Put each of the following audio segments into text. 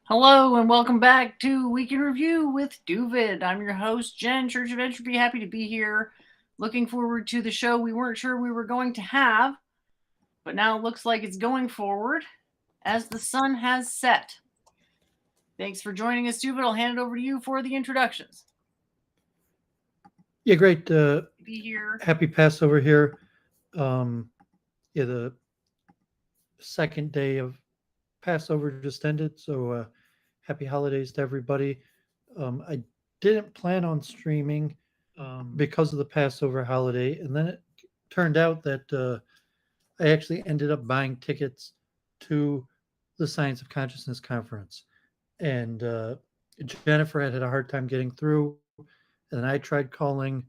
Hello and welcome back to Week in Review with Doovid. I'm your host, Jen, Church of Entropy. Happy to be here. Looking forward to the show we weren't sure we were going to have, but now it looks like it's going forward as the sun has set. Thanks for joining us, Doovid. I'll hand it over to you for the introductions. Yeah, great. Be here. Happy Passover here. The second day of Passover just ended, so happy holidays to everybody. I didn't plan on streaming because of the Passover holiday, and then it turned out that I actually ended up buying tickets to the Science of Consciousness conference, and Jennifer had a hard time getting through, and then I tried calling,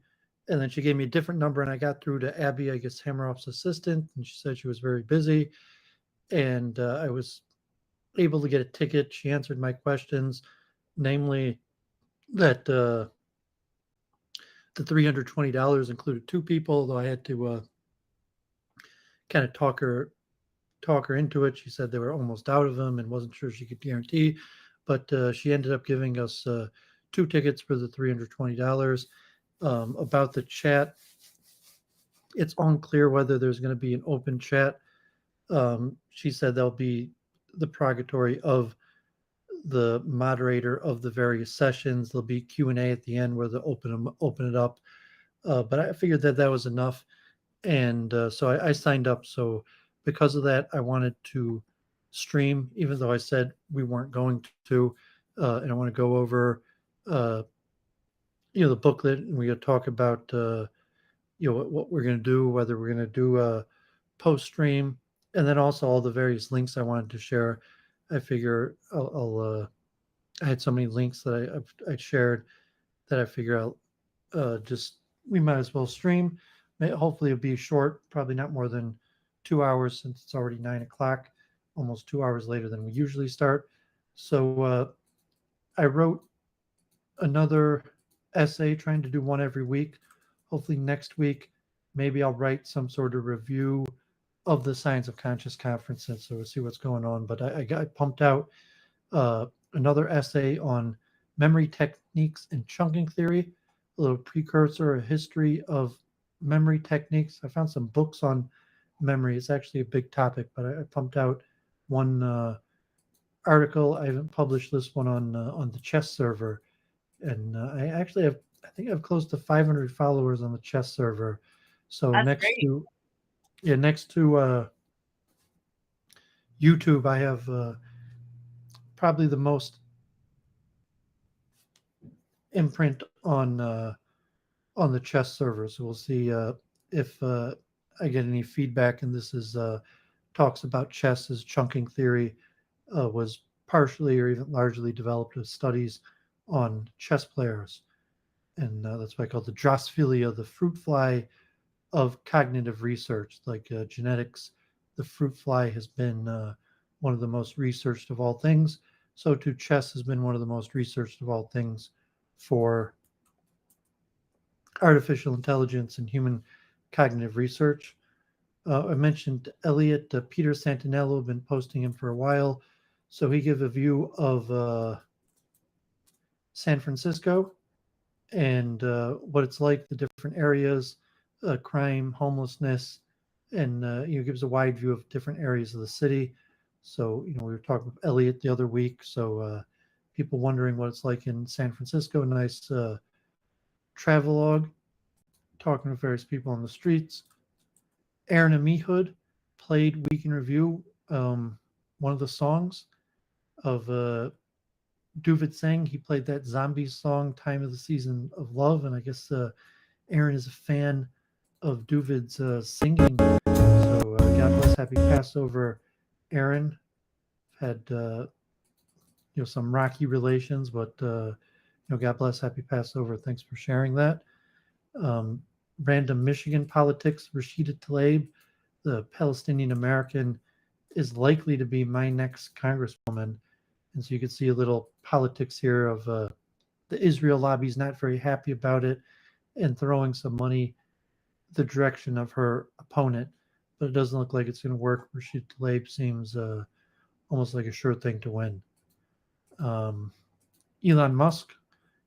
and then she gave me a different number, and I got through to Abby, I guess Hammeroff's assistant, and she said she was very busy, and I was able to get a ticket. She answered my questions, namely that the $320 included two people, though I had to kind of talk her into it. She said they were almost out of them and wasn't sure she could guarantee, but she ended up giving us two tickets for the $320. About the chat, it's unclear whether there's going to be an open chat. She said there'll be the purgatory of the moderator of the various sessions. There'll be Q&A at the end where they'll open it up. But I figured that that was enough, and so I signed up. So because of that, I wanted to stream, even though I said we weren't going to, and I want to go over, uh, the booklet, and we're going to talk about, what we're going to do, whether we're going to do a post stream, and then also all the various links I wanted to share. I figure I had so many links that I shared that I figure out just we might as well stream. Hopefully it'll be short, probably not more than 2 hours since it's already 9 o'clock, almost 2 hours later than we usually start. So I wrote another essay, trying to do one every week. Hopefully next week, maybe I'll write some sort of review of the Science of Conscious conferences, so we'll see what's going on. But I got pumped out another essay on memory techniques and chunking theory, a little precursor, a history of memory techniques. I found some books on memory. It's actually a big topic, but I pumped out one article. I haven't published this one on the chess server, and I actually have. I think I have close to 500 followers on the chess server. So That's next great. to next to YouTube, I have probably the most imprint on the chess server. So we'll see if I get any feedback. And this is talks about chess as chunking theory was partially or even largely developed as studies on chess players, and that's why I call it the Drosophila, the fruit fly of cognitive research, like genetics. The fruit fly has been one of the most researched of all things. So too, chess has been one of the most researched of all things for artificial intelligence and human cognitive research. I mentioned Elliot, Peter Santinello, been posting him for a while. So he gave a view of San Francisco and what it's like, the different areas, crime, homelessness, and gives a wide view of different areas of the city. So we were talking with Elliot the other week. So people wondering what it's like in San Francisco. Nice travelogue, talking with various people on the streets. Aaron Amihud played Week in Review, one of the songs of Doovid sang. He played that Zombies song, Time of the Season of Love. And I guess Aaron is a fan of Doovid's singing. So God bless, happy Passover, Aaron. Had some rocky relations, but God bless, happy Passover. Thanks for sharing that. Random Michigan politics. Rashida Tlaib, the Palestinian American, is likely to be my next congresswoman. And so you can see a little politics here of the Israel lobby's not very happy about it and throwing some money the direction of her opponent. But it doesn't look like it's going to work. Rashida Tlaib seems almost like a sure thing to win. Um, Elon Musk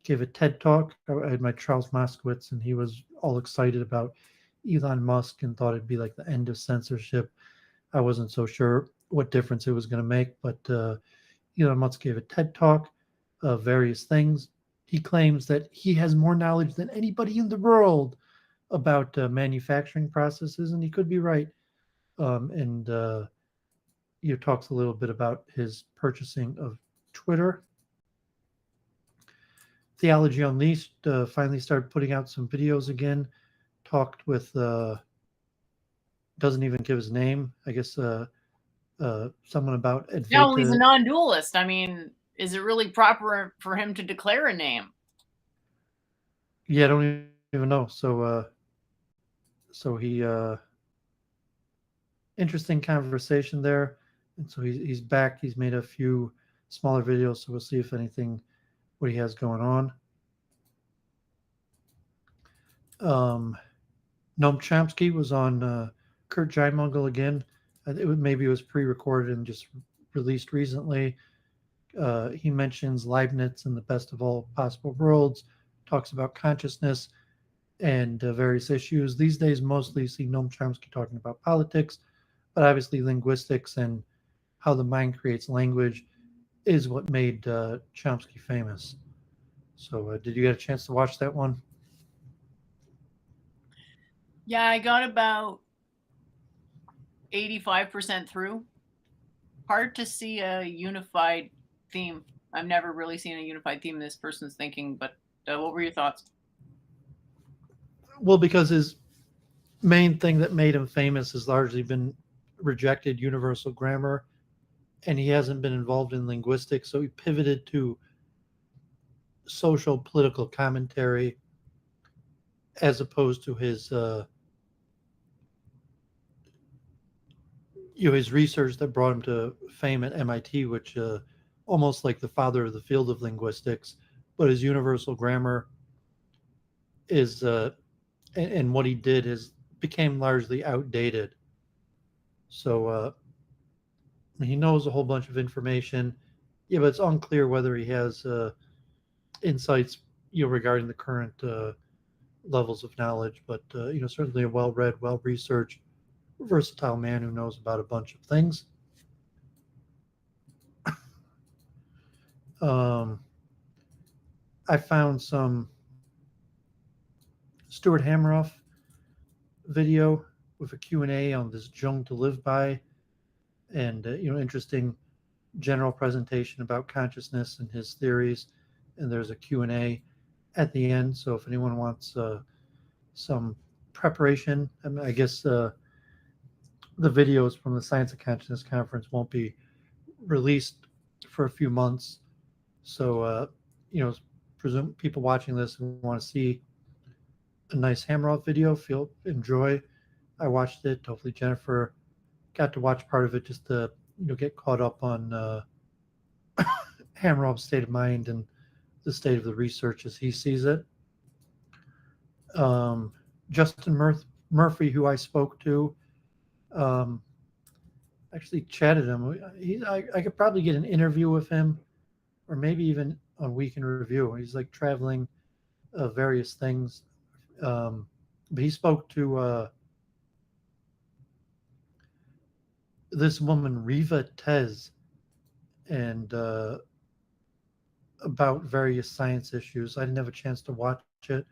gave a TED talk. I had my Charles Moskowitz, and he was all excited about Elon Musk and thought it'd be like the end of censorship. I wasn't so sure what difference it was going to make, but Elon Musk gave a TED talk of various things. He claims that he has more knowledge than anybody in the world about manufacturing processes, and he could be right. And he talks a little bit about his purchasing of Twitter. Theology Unleashed finally started putting out some videos again. Talked with, doesn't even give his name, I guess, someone about Advaita. No, he's a non-dualist. I mean, is it really proper for him to declare a name? Yeah, I don't even know. So he, interesting conversation there. And so he's back. He's made a few smaller videos, so we'll see if anything, what he has going on. Noam Chomsky was on Kurt Jaimungal again. Maybe it was pre-recorded and just released recently. He mentions Leibniz and the best of all possible worlds, talks about consciousness and various issues. These days, mostly see Noam Chomsky talking about politics, but obviously linguistics and how the mind creates language is what made Chomsky famous. So did you get a chance to watch that one? Yeah, I got about 85% through. Hard to see a unified theme. I've never really seen a unified theme in this person's thinking, but what were your thoughts? Well, because his main thing that made him famous has largely been rejected universal grammar, and he hasn't been involved in linguistics, so he pivoted to social political commentary as opposed to his his research that brought him to fame at MIT, which almost like the father of the field of linguistics, but his universal grammar is and what he did has became largely outdated. So he knows a whole bunch of information, yeah, but it's unclear whether he has insights regarding the current levels of knowledge. But certainly a well-read, well-researched, versatile man who knows about a bunch of things. I found some Stuart Hameroff video with a Q&A on this Jung to Live By, and interesting general presentation about consciousness and his theories. And there's a Q&A at the end, so if anyone wants some preparation, I guess the videos from the Science of Consciousness conference won't be released for a few months. So, presume people watching this who want to see a nice Hameroff video, enjoy. I watched it. Hopefully Jennifer got to watch part of it just to get caught up on Hameroff's state of mind and the state of the research as he sees it. Justin Murphy, who I spoke to, actually chatted him. I could probably get an interview with him, or maybe even on Week in Review. He's like traveling various things. But he spoke to this woman, Riva Tez, and about various science issues. I didn't have a chance to watch it,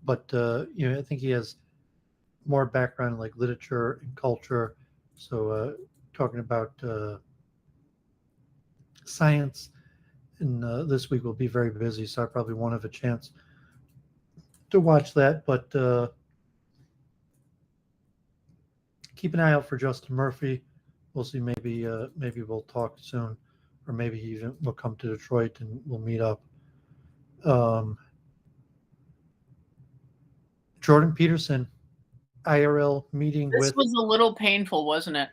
but I think he has more background in like literature and culture. So talking about science, and this week will be very busy, so I probably won't have a chance to watch that. But keep an eye out for Justin Murphy. We'll see. Maybe we'll talk soon, or maybe he even will come to Detroit and we'll meet up. Jordan Peterson, IRL meeting This with. was a little painful, wasn't it?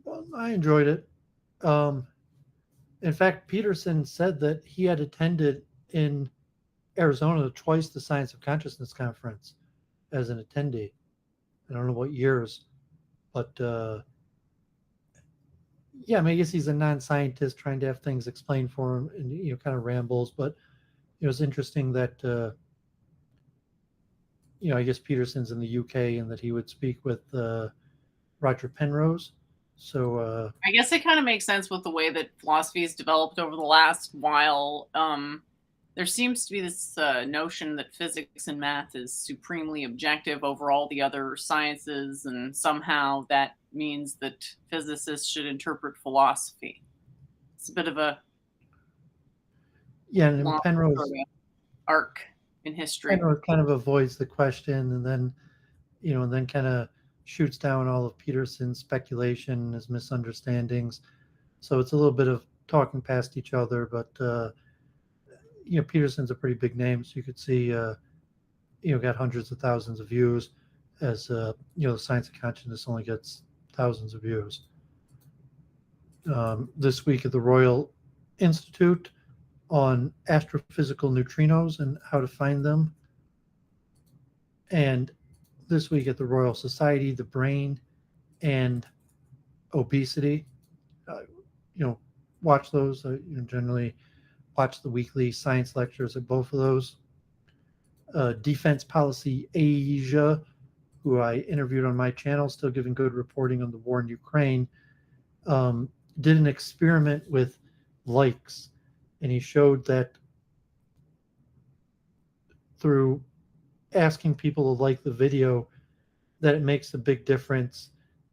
Well, I enjoyed it. In fact, Peterson said that he had attended in Arizona twice the Science of Consciousness conference as an attendee. I don't know what years, but Yeah, I mean, I guess he's a non-scientist trying to have things explained for him, and kind of rambles. But it's interesting that I guess Peterson's in the UK and that he would speak with Roger Penrose. So I guess it kind of makes sense with the way that philosophy has developed over the last while. There seems to be this notion that physics and math is supremely objective over all the other sciences, and somehow that means that physicists should interpret philosophy. It's a bit of a yeah, and long sort Penrose of arc in history. Penrose kind of avoids the question, and then kind of shoots down all of Peterson's speculation, his misunderstandings. So it's a little bit of talking past each other, but Peterson's a pretty big name, so you could see got hundreds of thousands of views, as the Science of Consciousness only gets thousands of views. This week at the Royal Institute on astrophysical neutrinos and how to find them, and this week at the Royal Society, the brain and obesity. Uh, watch those. Generally watch the weekly science lectures at both of those. Defense Policy Asia, who I interviewed on my channel, still giving good reporting on the war in Ukraine, did an experiment with likes, and he showed that through asking people to like the video, that it makes a big difference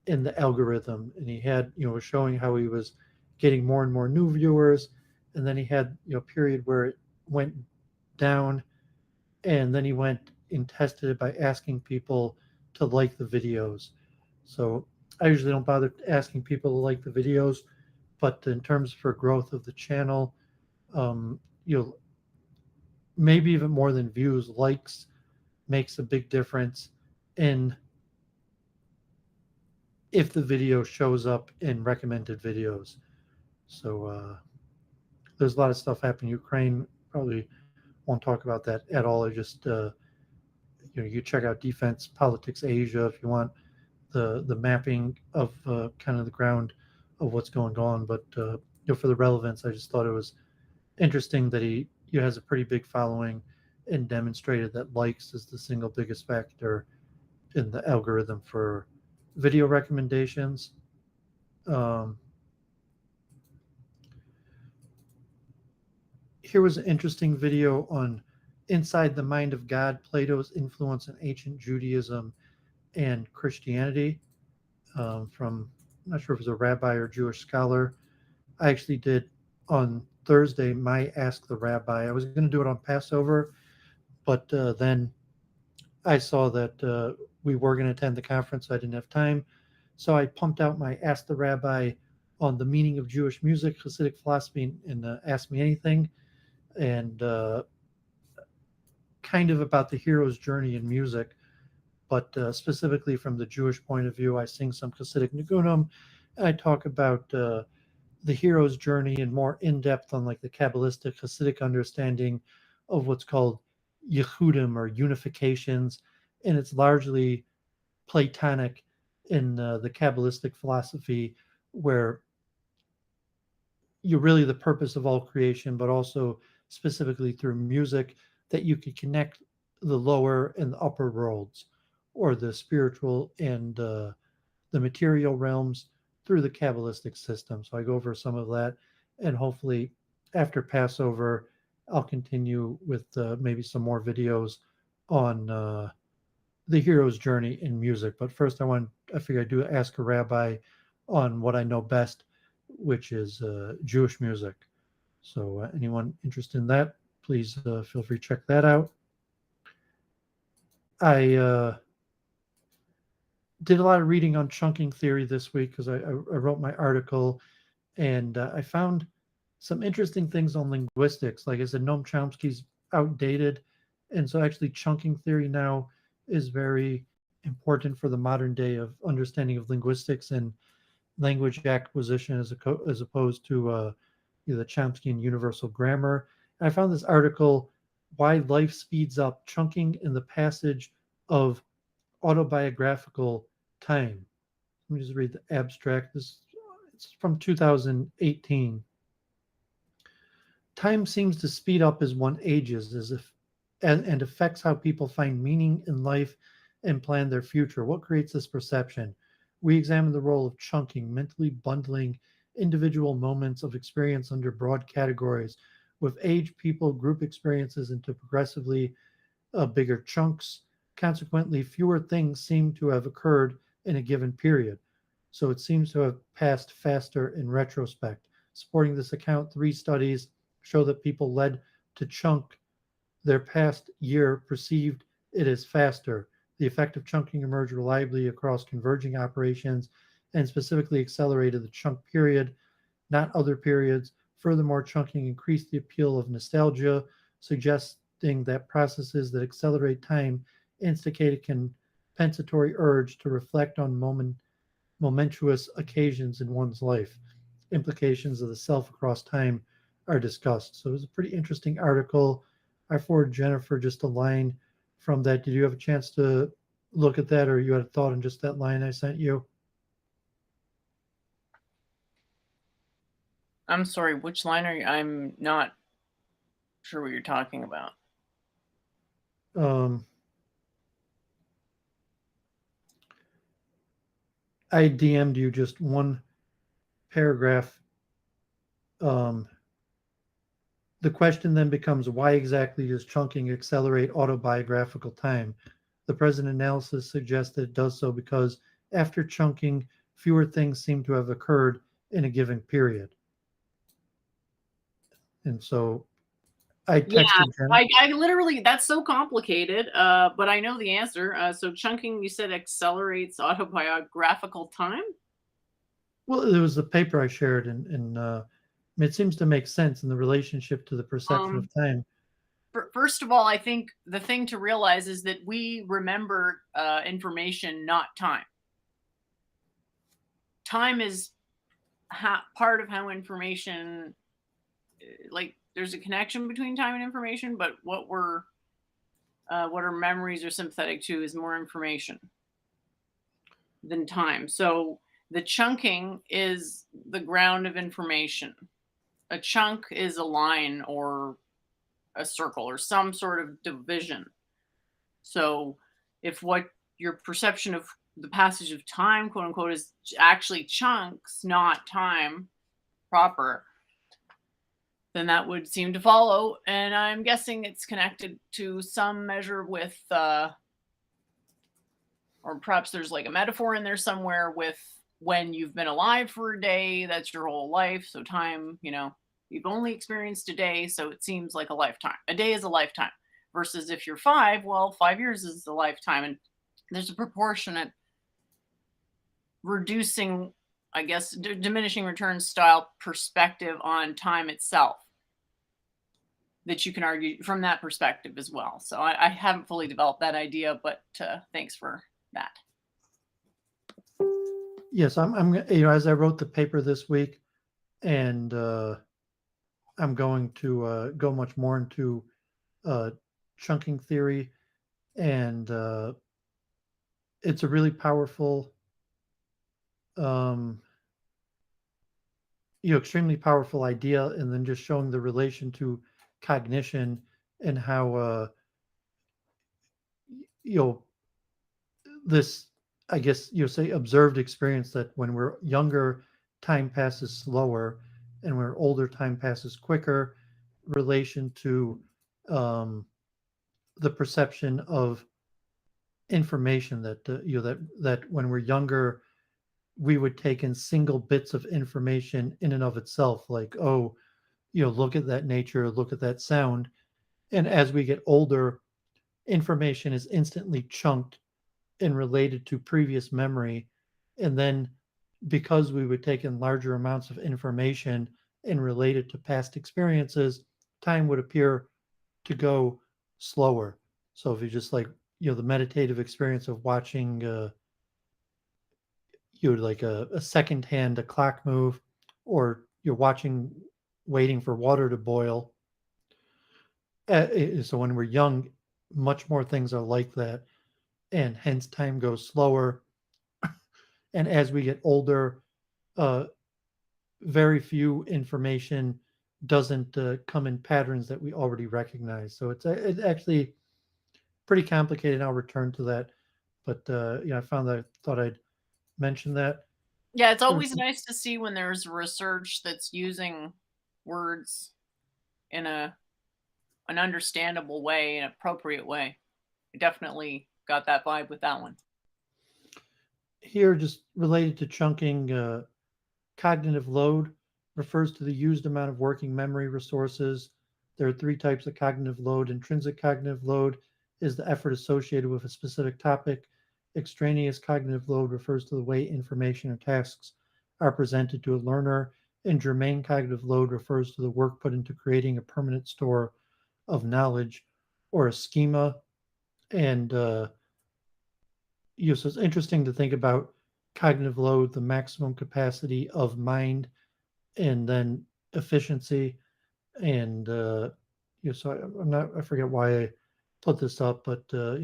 in the algorithm. And he had, was showing how he was getting more and more new viewers, and then he had, a period where it went down, and then he went and tested it by asking people to like the videos. So I usually don't bother asking people to like the videos, but in terms for growth of the channel, you'll maybe even more than views, likes makes a big difference in if the video shows up in recommended videos. So there's a lot of stuff happening in Ukraine. Probably won't talk about that at all. I just you check out Defense Politics Asia if you want the mapping of kind of the ground of what's going on. But for the relevance, I just thought it was interesting that he has a pretty big following and demonstrated that likes is the single biggest factor in the algorithm for video recommendations. Um, Here was an interesting video on Inside the Mind of God, Plato's Influence in Ancient Judaism and Christianity, from, I'm not sure if it was a rabbi or Jewish scholar. I actually did on Thursday my Ask the Rabbi. I was going to do it on Passover, but then I saw that we were going to attend the conference, so I didn't have time. So I pumped out my Ask the Rabbi on the meaning of Jewish music, Hasidic philosophy, and Ask Me Anything, and kind of about the hero's journey in music, but specifically from the Jewish point of view. I sing some Hasidic Nigunim, and I talk about the hero's journey and more in depth on like the Kabbalistic Hasidic understanding of what's called Yehudim or unifications, and it's largely Platonic in the Kabbalistic philosophy, where you're really the purpose of all creation, but also specifically through music that you could connect the lower and the upper worlds, or the spiritual and the material realms through the Kabbalistic system. So I go over some of that, and hopefully after Passover, I'll continue with maybe some more videos on the hero's journey in music. But first, I figure I do ask a rabbi on what I know best, which is Jewish music. So anyone interested in that, please feel free to check that out. I did a lot of reading on chunking theory this week because I wrote my article, and I found some interesting things on linguistics. Like I said, Noam Chomsky's outdated, and so actually chunking theory now is very important for the modern day of understanding of linguistics and language acquisition as opposed to the Chomskyan universal grammar. And I found this article, Why Life Speeds Up, Chunking in the Passage of Autobiographical Time. Let me just read the abstract. This It's from 2018. Time seems to speed up as one ages, as if and affects how people find meaning in life and plan their future. What creates this perception? We examine the role of chunking, mentally bundling individual moments of experience under broad categories. With age, people group experiences into progressively bigger chunks. Consequently, fewer things seem to have occurred in a given period. So it seems to have passed faster in retrospect. Supporting this account, 3 studies show that people led to chunk their past year perceived it as faster. The effect of chunking emerged reliably across converging operations and specifically accelerated the chunk period, not other periods. Furthermore, chunking increased the appeal of nostalgia, suggesting that processes that accelerate time instigate a compensatory urge to reflect on momentous occasions in one's life. Implications of the self across time are discussed. So it was a pretty interesting article. I forwarded Jennifer just a line from that. Did you have a chance to look at that, or you had a thought on just that line I sent you? I'm sorry, which line are you? I'm not sure what you're talking about. Um, I DM'd you just one paragraph. Um, the question then becomes, why exactly does chunking accelerate autobiographical time? The present analysis suggests that it does so because after chunking, fewer things seem to have occurred in a given period. And so I Yeah, texted Jen. I literally, that's so complicated, but I know the answer. So chunking, you said, accelerates autobiographical time. Well, it was the paper I shared, and it seems to make sense in the relationship to the perception of Um, time. First of all, I think the thing to realize is that we remember information, not time. Time is part of how information, like, there's a connection between time and information, but what our memories are sympathetic to is more information than time. So the chunking is the ground of information. A chunk is a line or a circle or some sort of division. So if what your perception of the passage of time, quote unquote, is actually chunks, not time proper, then that would seem to follow. And I'm guessing it's connected to some measure with, or perhaps there's like a metaphor in there somewhere with when you've been alive for a day, that's your whole life. So time, you've only experienced a day. So it seems like a lifetime. A day is a lifetime. Versus if you're 5, well, 5 years is a lifetime. And there's a proportionate reducing, I guess, diminishing returns style perspective on time itself that you can argue from that perspective as well. So I haven't fully developed that idea, but thanks for that. Yes, I'm as I wrote the paper this week, and I'm going to go much more into uh, chunking theory, and it's a really powerful, um, extremely powerful idea, and then just showing the relation to cognition and how you know this, I guess you say, observed experience that when we're younger, time passes slower, and when we're older, time passes quicker. Relation to um, the perception of information that that when we're younger, we would take in single bits of information in and of itself, like, oh, look at that nature, look at that sound. And as we get older, information is instantly chunked and related to previous memory. And then because we would take in larger amounts of information and relate it to past experiences, time would appear to go slower. So if you just like, the meditative experience of watching, like a second hand, a clock move, or you're watching, waiting for water to boil. So when we're young, much more things are like that. And hence time goes slower. And as we get older, uh, very few information doesn't come in patterns that we already recognize. So it's actually pretty complicated. I'll return to that, but I found that I thought I'd mention that. Yeah, it's There's always nice to see when there's research that's using words in an understandable way, an appropriate way. I definitely got that vibe with that one. here just related to chunking. Cognitive load refers to the used amount of working memory resources. There are three types of cognitive load. Intrinsic cognitive load is the effort associated with a specific topic. Extraneous cognitive load refers to the way information or tasks are presented to a learner. And germane cognitive load refers to the work put into creating a permanent store of knowledge or a schema. And so it's interesting to think about cognitive load, the maximum capacity of mind, and then efficiency. And so I forget why I put this up, but do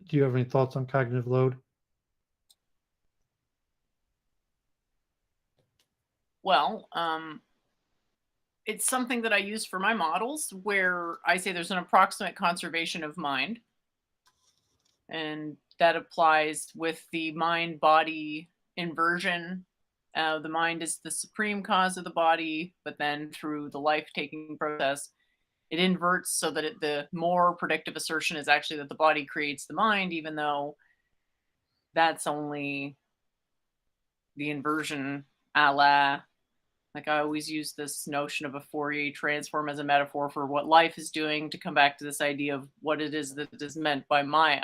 you have any thoughts on cognitive load? Well, it's something that I use for my models where I say there's an approximate conservation of mind. And that applies with the mind body inversion. The mind is the supreme cause of the body, but then through the life taking process, it inverts so that the more predictive assertion is actually that the body creates the mind, even though that's only the inversion a la. Like I always use this notion of a Fourier transform as a metaphor for what life is doing to come back to this idea of what it is that is meant by Maya.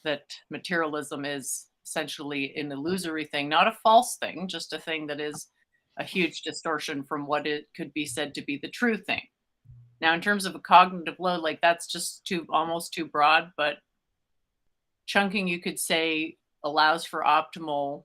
That materialism is essentially an illusory thing, not a false thing, just a thing that is a huge distortion from what it could be said to be the true thing. Now, in terms of a cognitive load, like that's just almost too broad, but chunking, you could say, allows for optimal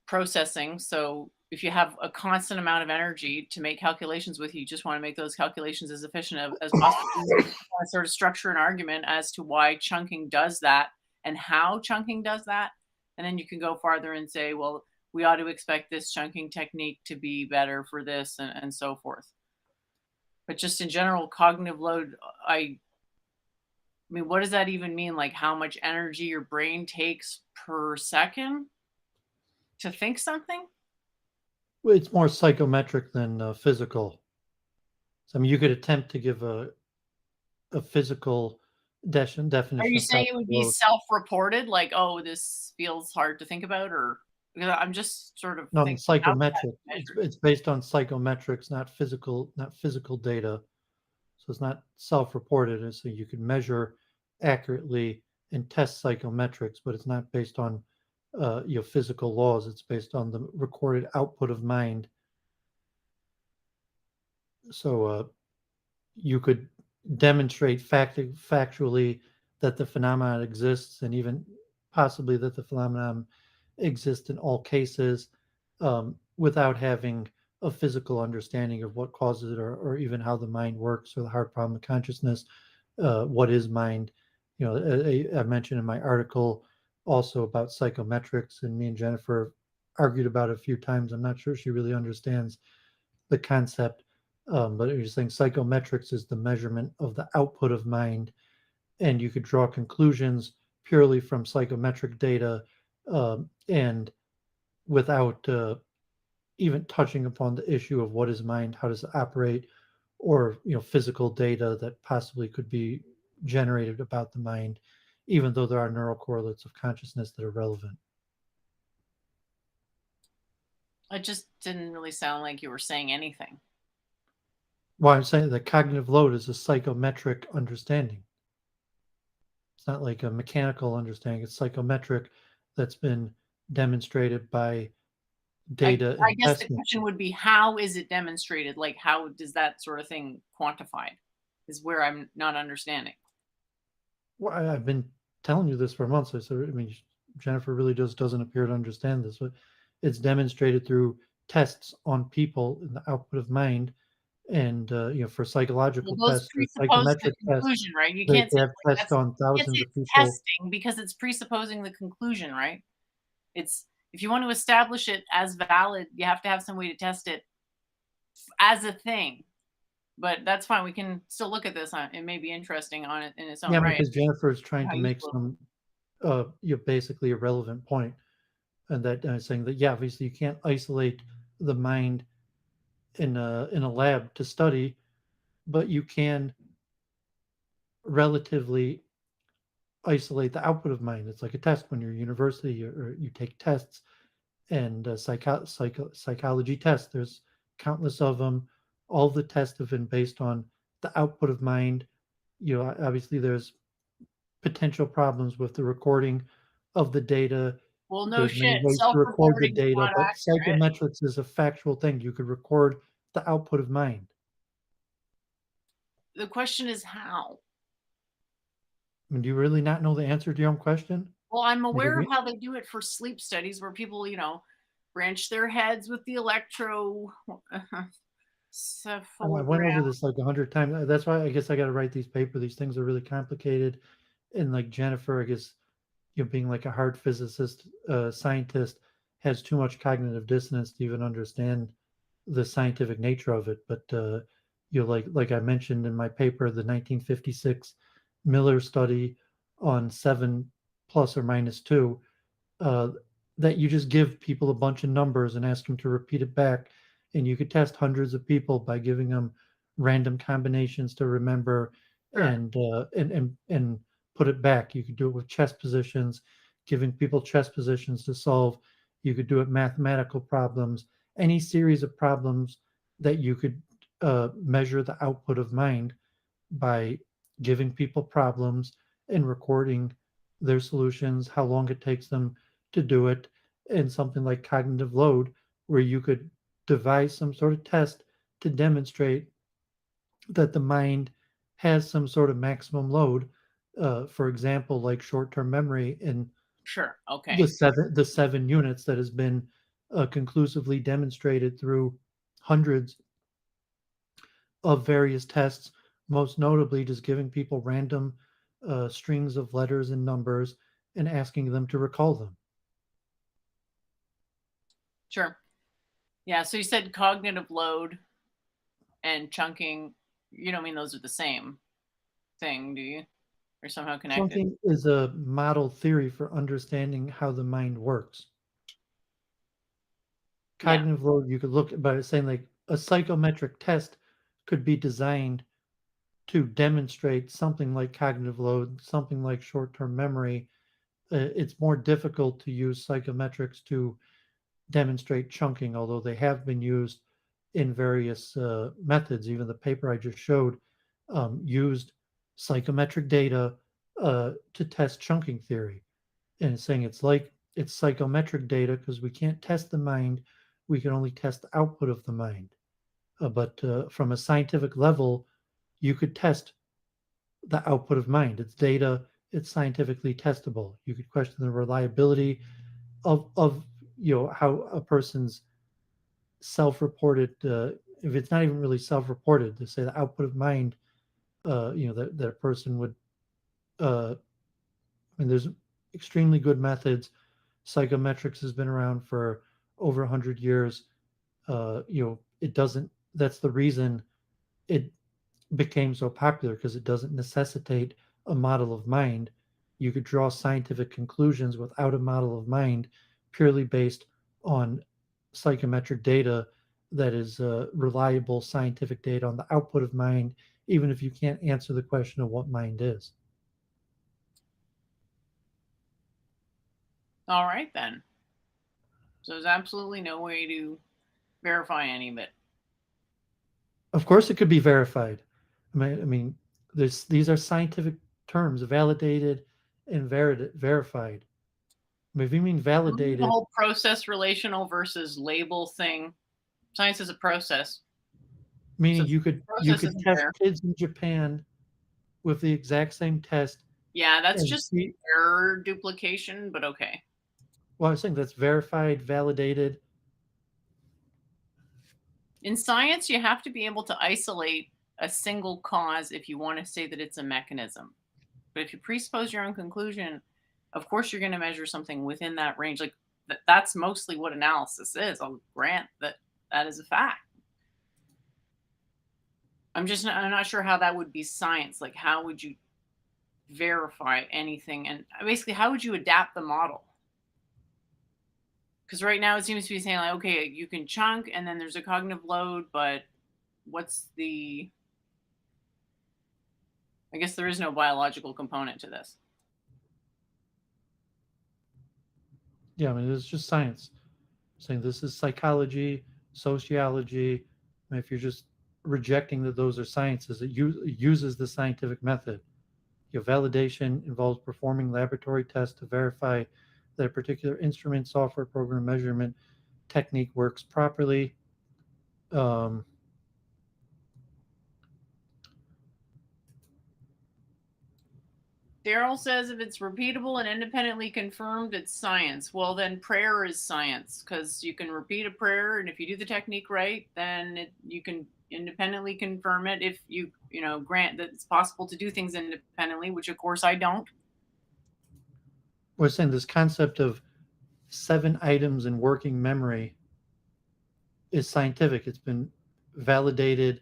processing. So if you have a constant amount of energy to make calculations with, you just want to make those calculations as efficient as possible. You want to sort of structure an argument as to why chunking does that and how chunking does that. And then you can go farther and say, well, we ought to expect this chunking technique to be better for this and so forth. But just in general, cognitive load, I mean, what does that even mean? Like how much energy your brain takes per second to think something? Well, it's more psychometric than physical. So, I mean, you could attempt to give a physical Are definition you of saying it cognitive would be load. self-reported, like, "Oh, this feels hard to think about," or because I'm just sort of No, I mean, thinking, how is that psychometric. measured? It's based on psychometrics, not physical data. So it's not self-reported. So you can measure accurately and test psychometrics, but it's not based on physical laws. It's based on the recorded output of mind. So you could demonstrate factually that the phenomenon exists, and even possibly that the phenomenon exists in all cases, without having a physical understanding of what causes it, or even how the mind works, or the hard problem of consciousness. What is mind? I mentioned in my article also about psychometrics, and me and Jennifer argued about it a few times. I'm not sure she really understands the concept, but you're saying psychometrics is the measurement of the output of mind, and you could draw conclusions purely from psychometric data, and without even touching upon the issue of what is mind, how does it operate, or physical data that possibly could be generated about the mind, even though there are neural correlates of consciousness that are relevant. It just didn't really sound like you were saying anything. Well, I'm saying that cognitive load is a psychometric understanding. It's not like a mechanical understanding. It's psychometric that's been demonstrated by data I and guess the testing. question would be, how is it demonstrated? Like, how does that sort of thing quantified? Is where I'm not understanding. Well, I've been telling you this for months. So, I mean, Jennifer really just doesn't appear to understand this, but it's demonstrated through tests on people in the output of mind, and for Well, psychological those tests or presuppose the psychometric tests, conclusion, right? You they can't say have like tests that's on you can't say thousands of it's people. testing because it's presupposing the conclusion, right? It's if you want to establish it as valid, you have to have some way to test it as a thing. But that's fine. We can still look at this. It may be interesting on it in its own Yeah, right. because Jennifer is trying How to make useful. some, basically a relevant point, and that saying that, yeah, obviously you can't isolate the mind in a lab to study, but you can relatively isolate the output of mind. It's like a test when you're in university, or you take tests, and psychology tests. There's countless of them. All the tests have been based on the output of mind. Obviously there's potential problems with the recording of the data. Well, no There's many shit. ways to record the Self-reporting is data, not but accurate. psychometrics is a factual thing. You could record the output of mind. The question is how. I mean, do you really not know the answer to your own question? Well, I'm I mean, aware of how they do it for sleep studies where people, branch their heads with the I went over electrocephalogram. this like 100 times. That's why I guess I got to write these papers. These things are really complicated. And like Jennifer, I guess, being like a hard physicist, scientist, has too much cognitive dissonance to even understand the scientific nature of it. But like I mentioned in my paper, the 1956 Miller study on 7 ± 2, uh, that you just give people a bunch of numbers and ask them to repeat it back, and you could test hundreds of people by giving them random combinations to remember, Sure. and put it back. You could do it with chess positions, giving people chess positions to solve. You could do it mathematical problems, any series of problems that you could measure the output of mind by giving people problems and recording their solutions, how long it takes them to do it, and something like cognitive load, where you could devise some sort of test to demonstrate that the mind has some sort of maximum load. For example, like short-term memory in Sure. the Okay. seven units that has been conclusively demonstrated through hundreds of various tests, most notably just giving people random strings of letters and numbers and asking them to recall them. Sure. Yeah. So you said cognitive load and chunking. You don't mean those are the same thing, do you? Or somehow connected? Chunking is a model theory for understanding how the mind works. Yeah. Cognitive load, you could look at by saying like a psychometric test could be designed to demonstrate something like cognitive load, something like short-term memory. It's more difficult to use psychometrics to demonstrate chunking, although they have been used in various methods. Even the paper I just showed used psychometric data to test chunking theory, and it's saying it's psychometric data because we can't test the mind, we can only test the output of the mind. But from a scientific level, you could test the output of mind. It's data. It's scientifically testable. You could question the reliability of how a person's self-reported, if it's not even really self-reported, to say the output of mind, that a person would, I mean, there's extremely good methods. Psychometrics has been around for over 100 years. It doesn't, that's the reason it became so popular, because it doesn't necessitate a model of mind. You could draw scientific conclusions without a model of mind, purely based on psychometric data that is reliable scientific data on the output of mind, even if you can't answer the question of what mind is. All right then. So there's absolutely no way to verify any of it. Of course, it could be verified. I mean, these are scientific terms, validated and verified. I mean, if you mean Isn't the validated, whole process relational versus label thing. Science is a process. So meaning the you process could isn't test there. kids in Japan with the exact same test Yeah, that's and just see. error duplication, but okay. Well, I was saying that's verified, validated. In science, you have to be able to isolate a single cause if you want to say that it's a mechanism. But if you presuppose your own conclusion, of course you're going to measure something within that range. Like that's mostly what analysis is. I'll grant that that is a fact. I'm not sure how that would be science. Like, how would you verify anything? And basically, how would you adapt the model? Because right now it seems to be saying like, okay, you can chunk, and then there's a cognitive load, but what's the? I guess there is no biological component to this. Yeah, I mean, it's just science. Saying this is psychology, sociology. And if you're just rejecting that those are sciences, it uses the scientific method. Your validation involves performing laboratory tests to verify that a particular instrument, software, program, measurement technique works properly. Um, Daryl says if it's repeatable and independently confirmed, it's science. Well, then prayer is science because you can repeat a prayer, and if you do the technique right, then you can independently confirm it. If you grant that it's possible to do things independently, which of course I don't. we're saying this concept of 7 items in working memory is scientific. It's been validated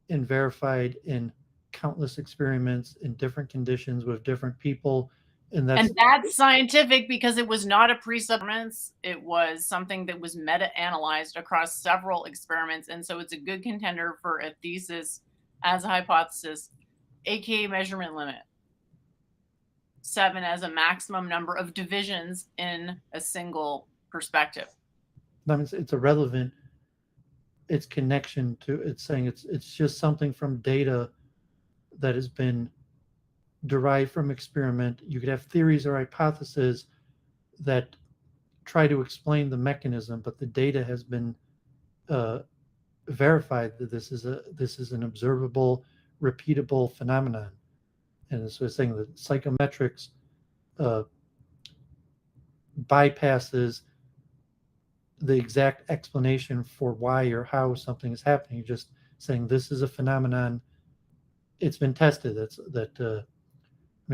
and verified in countless experiments in different conditions with different people. And that's scientific because it was not a presupposition. It was something that was meta-analyzed across several experiments. And so it's a good contender for a thesis as a hypothesis, aka measurement limit. 7 as a maximum number of divisions in a single perspective. that means it's irrelevant. Its connection to it's saying it's just something from data that has been derived from experiment. You could have theories or hypotheses that try to explain the mechanism, but the data has been verified that this is an observable, repeatable phenomenon. And so it's saying that psychometrics bypasses the exact explanation for why or how something is happening. You're just saying this is a phenomenon. It's been tested.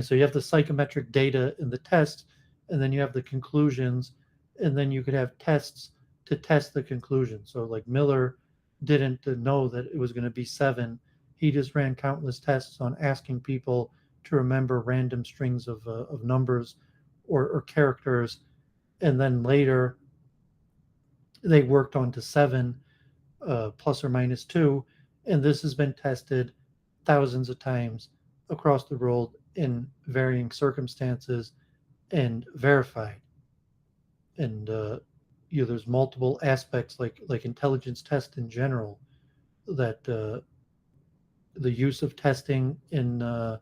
So you have the psychometric data in the tests, and then you have the conclusions, and then you could have tests to test the conclusion. So like Miller didn't know that it was going to be 7. He just ran countless tests on asking people to remember random strings of numbers or characters, and then later they worked on to 7 plus or minus 2, and this has been tested thousands of times across the world in varying circumstances and verified. And there's multiple aspects like intelligence tests in general that the use of testing in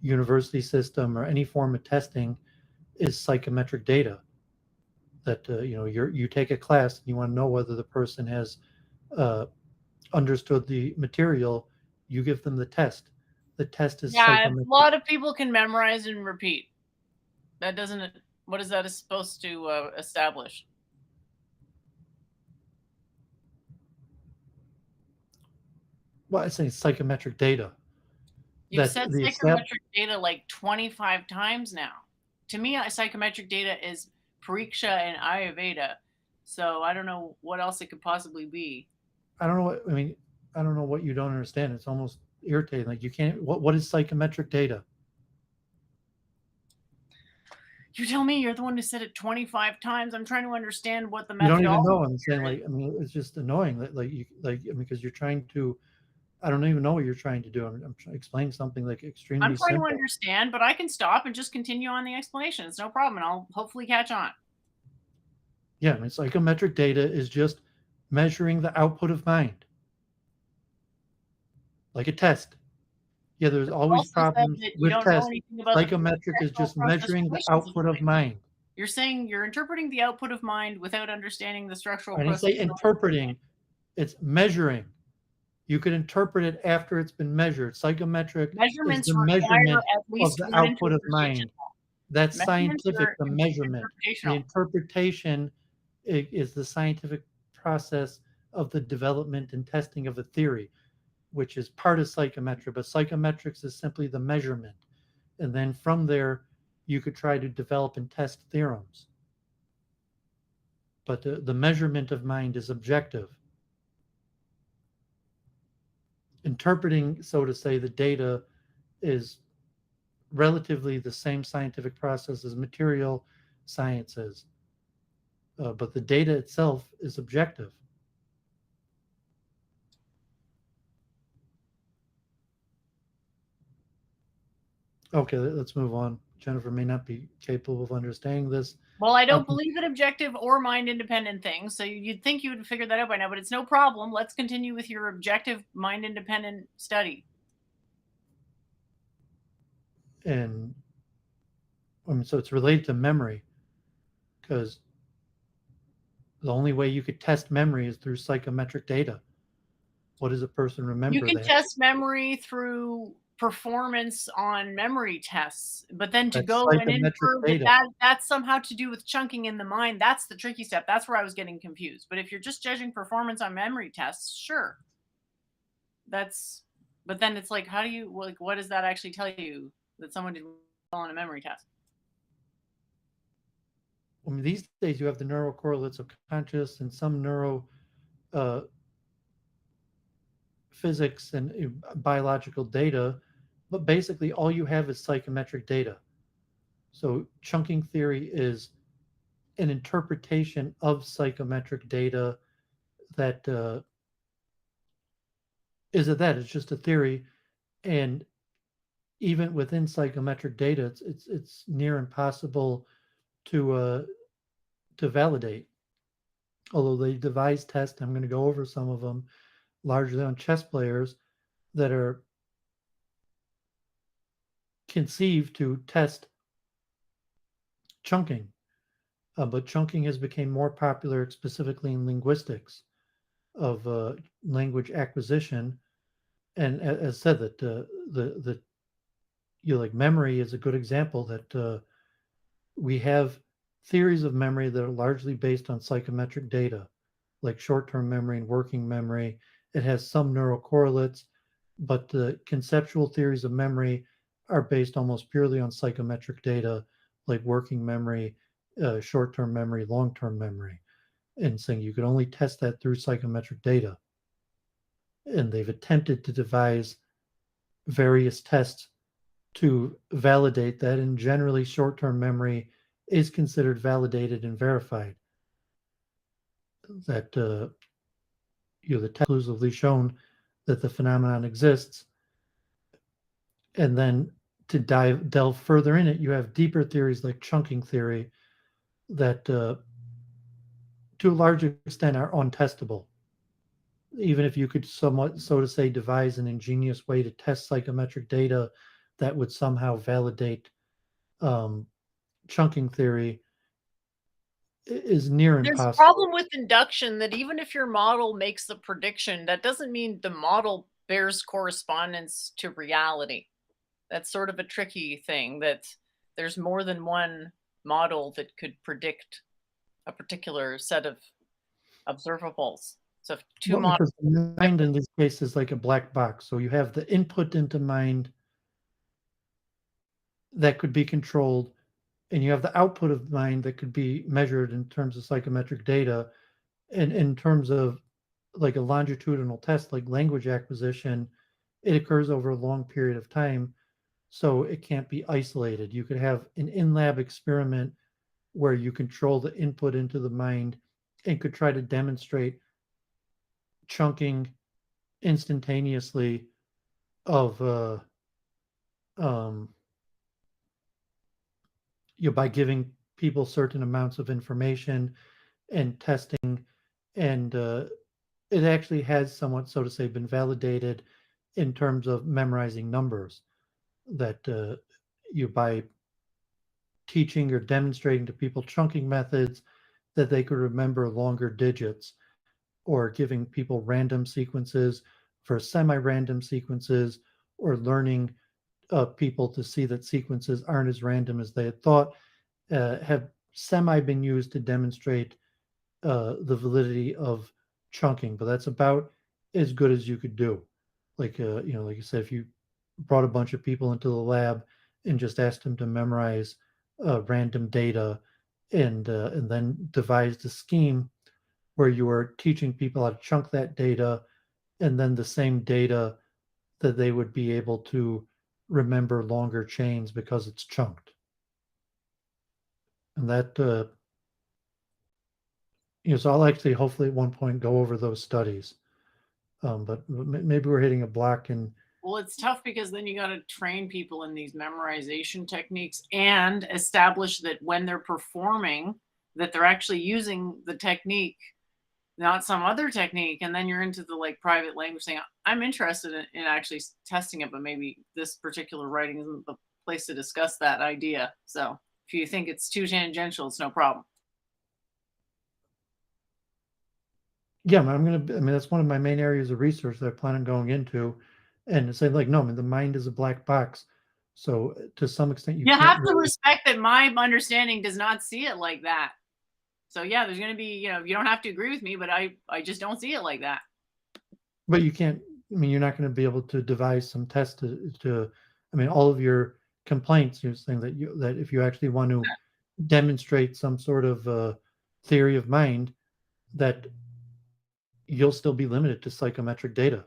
university system or any form of testing is psychometric data. That you take a class and you want to know whether the person has understood the material, you give them the test. The test is psychometric. A lot of people can memorize and repeat. That doesn't. What is that supposed to establish? Well, I say psychometric data. You've said psychometric data like 25 times now. To me, psychometric data is Pariksha and Ayurveda. So I don't know what else it could possibly be. I don't know what you don't understand. It's almost irritating. Like you can't. What is psychometric data? You tell me. You're the one who said it 25 times. I'm trying to understand what the methodology. You don't even know. I'm saying it's just annoying that because you're trying to. I don't even know what you're trying to do. I'm trying to explain something like extremely simple. I'm trying to understand, but I can stop and just continue on the explanation. It's no problem, and I'll hopefully catch on. Yeah, psychometric data is just measuring the output of mind. Like a test. Yeah, there's always problems with tests. Psychometric is just measuring the output of mind. You're saying you're interpreting the output of mind without understanding the structural process. I didn't say interpreting. It's measuring. You could interpret it after it's been measured. Psychometric is the measurement of the output of mind. That's scientific, the measurement. The interpretation is the scientific process of the development and testing of a theory, which is part of psychometric. But psychometrics is simply the measurement. And then from there, you could try to develop and test theorems. but the measurement of mind is objective. Interpreting, so to say, the data is relatively the same scientific process as material sciences, but the data itself is objective. Okay, let's move on. Jennifer may not be capable of understanding this. Well, I don't believe in objective or mind independent things, so you'd think you would figure that out by now, but it's no problem. Let's continue with your objective mind independent study. And so it's related to memory, because the only way you could test memory is through psychometric data. What does a person remember? You can test memory through performance on memory tests, but then to go and infer that's somehow to do with chunking in the mind, that's the tricky step. That's where I was getting confused. But if you're just judging performance on memory tests, sure. But then it's like, how do you, like, what does that actually tell you that someone did well on a memory test? I mean, these days you have the neural correlates of conscious and some neuro physics and biological data, but basically all you have is psychometric data. So chunking theory is an interpretation of psychometric data that it's just a theory, and even within psychometric data, it's near impossible to validate. Although they devise tests, I'm going to go over some of them, largely on chess players that are conceived to test chunking. But chunking has become more popular specifically in linguistics of language acquisition. And as said, that like memory is a good example that we have theories of memory that are largely based on psychometric data, like short-term memory and working memory. It has some neural correlates, but the conceptual theories of memory are based almost purely on psychometric data, like working memory, short-term memory, long-term memory, and saying you could only test that through psychometric data. And they've attempted to devise various tests to validate that, and generally short-term memory is considered validated and verified. That the test conclusively shown that the phenomenon exists. And then to delve further in it, you have deeper theories like chunking theory that to a large extent are untestable. Even if you could somewhat, so to say, devise an ingenious way to test psychometric data that would somehow validate chunking theory, is near impossible. There's a problem with induction that even if your model makes the prediction, that doesn't mean the model bears correspondence to reality. That's sort of a tricky thing, that there's more than one model that could predict a particular set of observables. So if two models, mind in this case is like a black box. So you have the input into mind that could be controlled, and you have the output of mind that could be measured in terms of psychometric data. And in terms of like a longitudinal test, like language acquisition, it occurs over a long period of time, so it can't be isolated. You could have an in-lab experiment where you control the input into the mind and could try to demonstrate chunking instantaneously of by giving people certain amounts of information and testing, and it actually has somewhat, so to say, been validated in terms of memorizing numbers, that by teaching or demonstrating to people chunking methods, that they could remember longer digits, or giving people random sequences for semi-random sequences, or learning people to see that sequences aren't as random as they had thought, have semi been used to demonstrate the validity of chunking. But that's about as good as you could do. Like like you said, if you brought a bunch of people into the lab and just asked them to memorize random data and then devised a scheme where you were teaching people how to chunk that data, and then the same data that they would be able to remember longer chains because it's chunked. And that, so I'll actually hopefully at one point go over those studies. But maybe we're hitting a block in. Well, it's tough because then you got to train people in these memorization techniques and establish that when they're performing, that they're actually using the technique, not some other technique. And then you're into the like private language thing. I'm interested in actually testing it, but maybe this particular writing isn't the place to discuss that idea. So if you think it's too tangential, it's no problem. Yeah, I mean, that's one of my main areas of research that I plan on going into, and say like, no, I mean, the mind is a black box. So to some extent, you You can't have to really. respect that my understanding does not see it like that. So yeah, there's going to be, you don't have to agree with me, but I just don't see it like that. But you can't. I mean, you're not going to be able to devise some test to. I mean, all of your complaints. You're saying that if you actually want to demonstrate some sort of theory of mind, that you'll still be limited to psychometric data.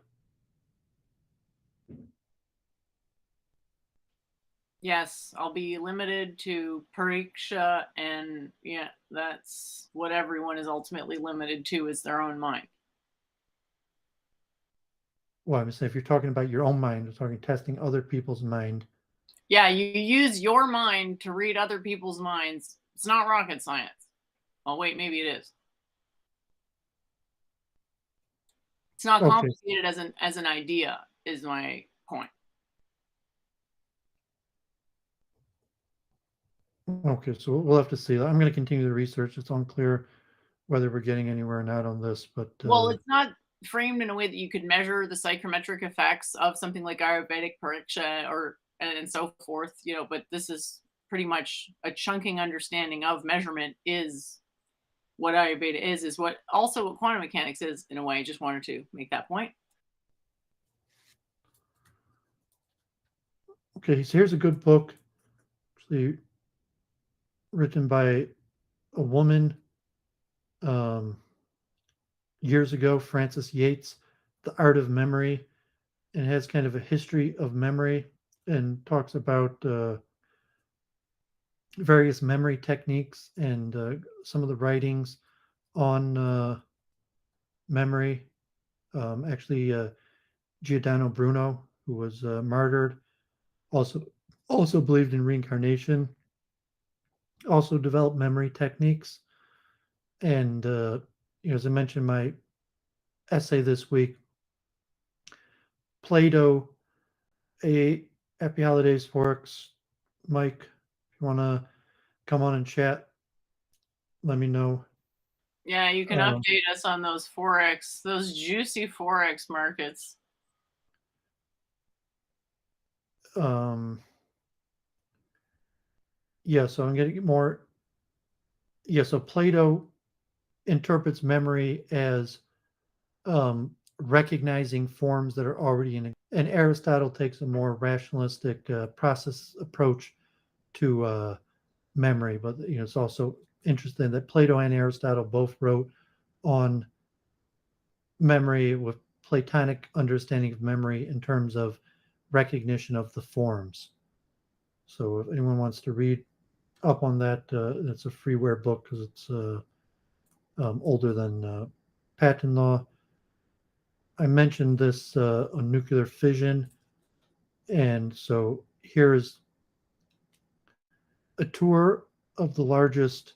Yes, I'll be limited to pariksha, and yeah, that's what everyone is ultimately limited to, is their own mind. Well, I'm saying if you're talking about your own mind, you're talking testing other people's mind. Yeah, you use your mind to read other people's minds. It's not rocket science. Oh wait, maybe it is. It's not Okay. complicated as an idea, is my point. Okay, so we'll have to see. I'm going to continue the research. It's unclear whether we're getting anywhere or not on this, but Well, it's not framed in a way that you could measure the psychometric effects of something like Ayurvedic pariksha or and so forth, but this is pretty much a chunking understanding of measurement is what Ayurveda is what also what quantum mechanics is in a way. I just wanted to make that point. okay. So here's a good book, actually written by a woman um, years ago, Frances Yates, The Art of Memory, and it has kind of a history of memory and talks about various memory techniques and some of the writings on memory. Actually, Giordano Bruno, who was martyred, also believed in reincarnation, also developed memory techniques. And as I mentioned in my essay this week, Plato, happy holidays, Forex. Mike, if you want to come on and chat, let me know. Yeah, you can update us on those those juicy forex markets. Yeah, so I'm getting more. Yeah, so Plato interprets memory as recognizing forms that are already in, and Aristotle takes a more rationalistic process approach to memory. But it's also interesting that Plato and Aristotle both wrote on memory with Platonic understanding of memory in terms of recognition of the forms. So if anyone wants to read up on that, it's a freeware book because it's older than patent law. I mentioned this on nuclear fission, and so here's a tour of the largest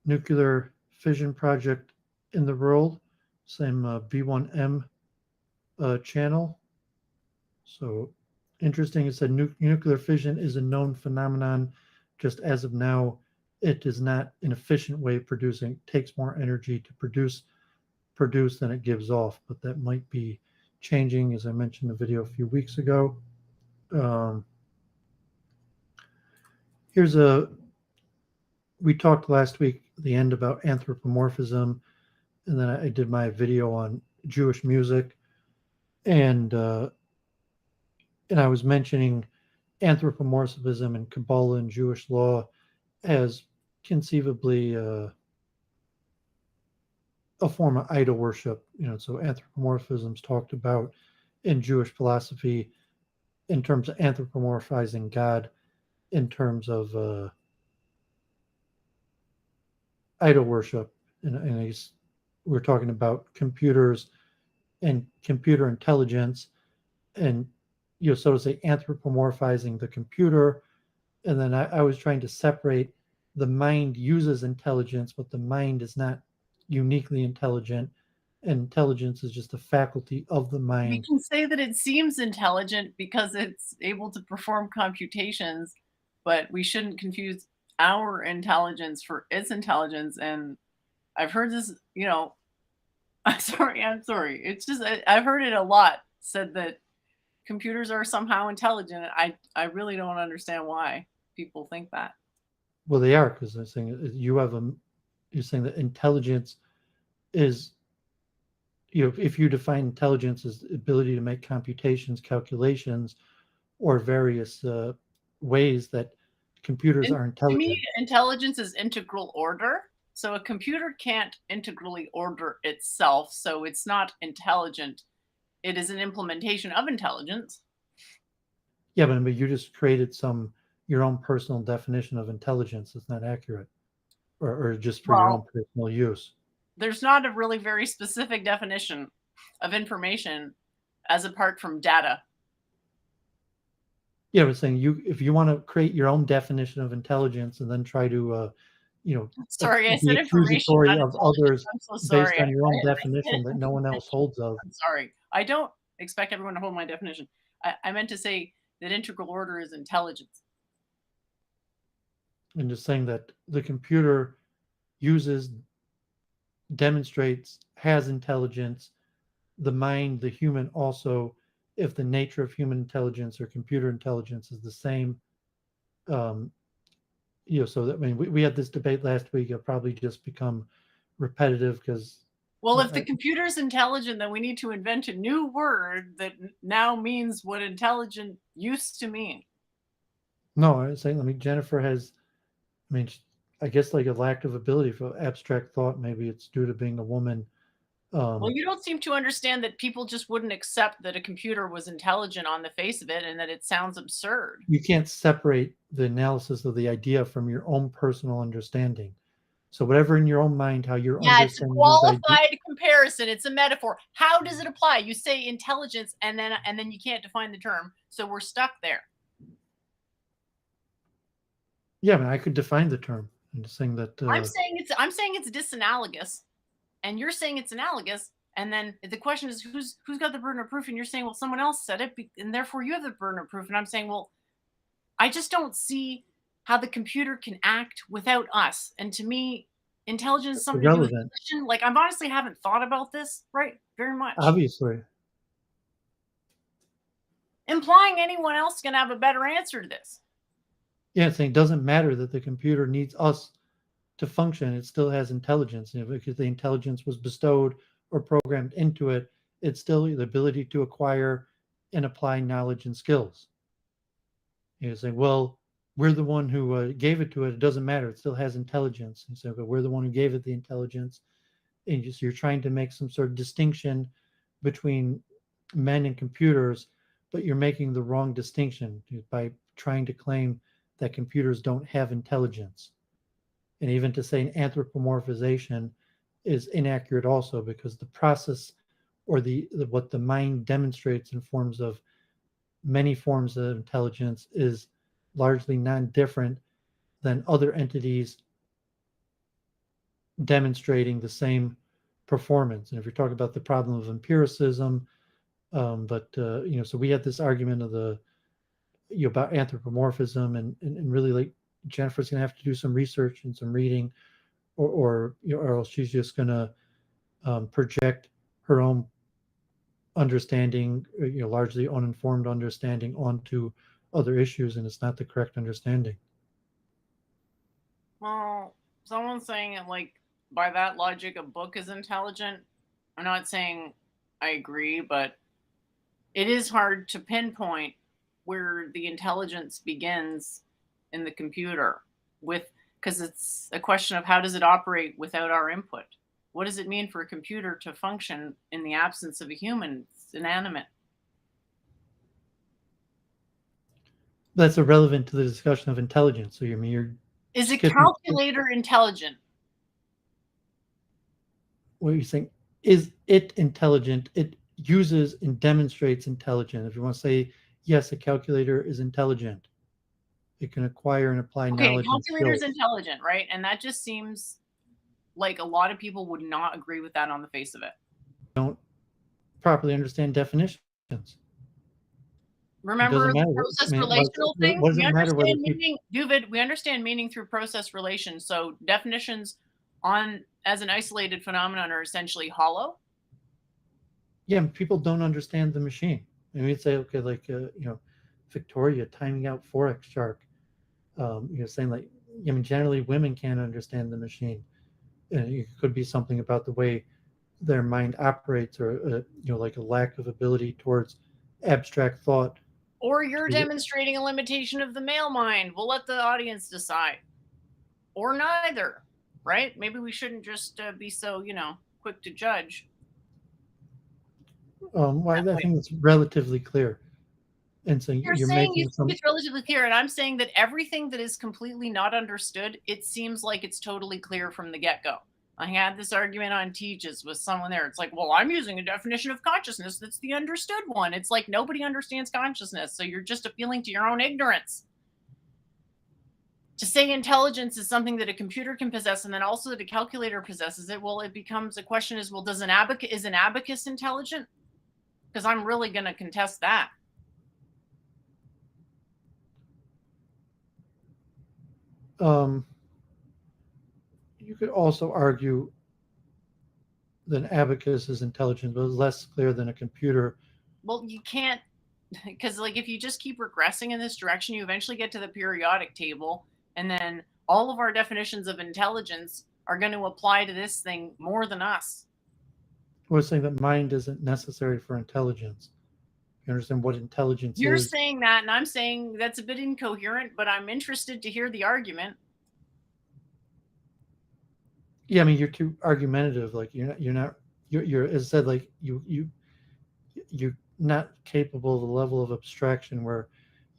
nuclear fission project in the world, same B1M channel. So interesting, it said nuclear fission is a known phenomenon. Just as of now, it is not an efficient way of producing. It takes more energy to produce than it gives off, but that might be changing, as I mentioned in a video a few weeks ago. Here's we talked last week at the end about anthropomorphism, and then I did my video on Jewish music, and I was mentioning anthropomorphism and Kabbalah and Jewish law as conceivably a form of idol worship. So anthropomorphism's talked about in Jewish philosophy in terms of anthropomorphizing God, in terms of idol worship, and we're talking about computers and computer intelligence, and so to say, anthropomorphizing the computer. And then I was trying to separate the mind uses intelligence, but the mind is not uniquely intelligent. And intelligence is just a faculty of the We mind. can say that it seems intelligent because it's able to perform computations, but we shouldn't confuse our intelligence for its intelligence. And I've heard this, I'm sorry. It's just I've heard it a lot said that computers are somehow intelligent. I really don't understand why people think that. Well, they are, because they're saying you're saying that intelligence is, if you define intelligence as the ability to make computations, calculations, or various ways that computers And are to me, intelligent. intelligence is integral order. So a computer can't integrally order itself, so it's not intelligent. It is an implementation of intelligence. Yeah, but you just created your own personal definition of intelligence that's not accurate, or just for your own Well, personal use. there's not a really very specific definition of information as apart from data. Yeah, but saying if you want to create your own definition of intelligence and then try to Sorry, I be said information, accusatory not of intelligence. others I'm so based sorry. on your own I said definition that no one else information. holds of, I'm sorry. I don't expect everyone to hold my definition. I meant to say that integral order is intelligence. and just saying that the computer uses, demonstrates, has intelligence. The mind, the human also, if the nature of human intelligence or computer intelligence is the same, um, so that, I mean, we had this debate last week. It'll probably just become repetitive because Well, if the computer is intelligent, then we need to invent a new word that now means what intelligent used to mean. no, I was saying, I mean, Jennifer has, I mean, I guess like a lack of ability for abstract thought. Maybe it's due to being a woman. Well, Um, you don't seem to understand that people just wouldn't accept that a computer was intelligent on the face of it and that it sounds absurd. you can't separate the analysis of the idea from your own personal understanding. So whatever in your own mind, how you're Yeah, it's a understanding these ideas. qualified comparison. It's a metaphor. How does it apply? You say intelligence and then you can't define the term. So we're stuck there. Yeah, I mean, I could define the term. I'm just saying that. I'm saying it's disanalogous, and you're saying it's analogous. And then the question is who's got the burden of proof? And you're saying, well, someone else said it, and therefore you have the burden of proof. And I'm saying, well, I just don't see how the computer can act without us. And to me, intelligence is something to do with Irrelevant, volition. Like I honestly haven't thought about this right very much. obviously. Implying anyone else can have a better answer to this. Yeah, it's saying it doesn't matter that the computer needs us to function. It still has intelligence. Because the intelligence was bestowed or programmed into it, it's still the ability to acquire and apply knowledge and skills. You say, well, we're the one who gave it to it. It doesn't matter. It still has intelligence. And so, but we're the one who gave it the intelligence. And you're trying to make some sort of distinction between men and computers, but you're making the wrong distinction by trying to claim that computers don't have intelligence. And even to say an anthropomorphization is inaccurate also, because the process or what the mind demonstrates in forms of many forms of intelligence is largely non-different than other entities demonstrating the same performance. And if you're talking about the problem of empiricism, so we had this argument of about anthropomorphism, and really, like, Jennifer's going to have to do some research and some reading, or else she's just going to project her own understanding, largely uninformed understanding, onto other issues, and it's not the correct understanding. Well, someone's saying it like by that logic, a book is intelligent. I'm not saying I agree, but it is hard to pinpoint where the intelligence begins in the computer with because it's a question of how does it operate without our input? What does it mean for a computer to function in the absence of a human? It's inanimate. That's irrelevant to the discussion of intelligence. So you're Is a skipping. calculator intelligent? What you're saying, is it intelligent? It uses and demonstrates intelligence. If you want to say yes, a calculator is intelligent, it can acquire and apply Okay, a knowledge and calculator is skills. intelligent, right? And that just seems like a lot of people would not agree with that on the face of it. Don't properly understand definitions. It Remember doesn't the matter. process I mean, relational thing? what does We it matter whether understand people? meaning, Doovid, we understand meaning through process relations. So definitions on as an isolated phenomenon are essentially hollow. Yeah, people don't understand the machine. And we'd say, okay, like Victoria timing out forex shark. Saying like, I mean, generally women can't understand the machine. It could be something about the way their mind operates, or like a lack of ability towards abstract thought. Or you're demonstrating a limitation of the male mind. We'll let the audience decide. Or neither, right? Maybe we shouldn't just be so, quick to judge. Why I think it's relatively clear. And so You're you're saying you making think some. it's relatively clear, and I'm saying that everything that is completely not understood, it seems like it's totally clear from the get-go. I had this argument on Teaches with someone there. It's like, well, I'm using a definition of consciousness that's the understood one. It's like nobody understands consciousness, so you're just appealing to your own ignorance. To say intelligence is something that a computer can possess and then also that a calculator possesses it, well, it becomes a question is, well, is an abacus intelligent? Because I'm really going to contest that. You could also argue that an abacus is intelligent, but less clear than a computer. Well, you can't, because like if you just keep regressing in this direction, you eventually get to the periodic table, and then all of our definitions of intelligence are going to apply to this thing more than us. We're saying that mind isn't necessary for intelligence. You understand what intelligence You're is? saying that, and I'm saying that's a bit incoherent, but I'm interested to hear the argument. Yeah, I mean, you're too argumentative. Like you're as I said, like you're not capable of the level of abstraction where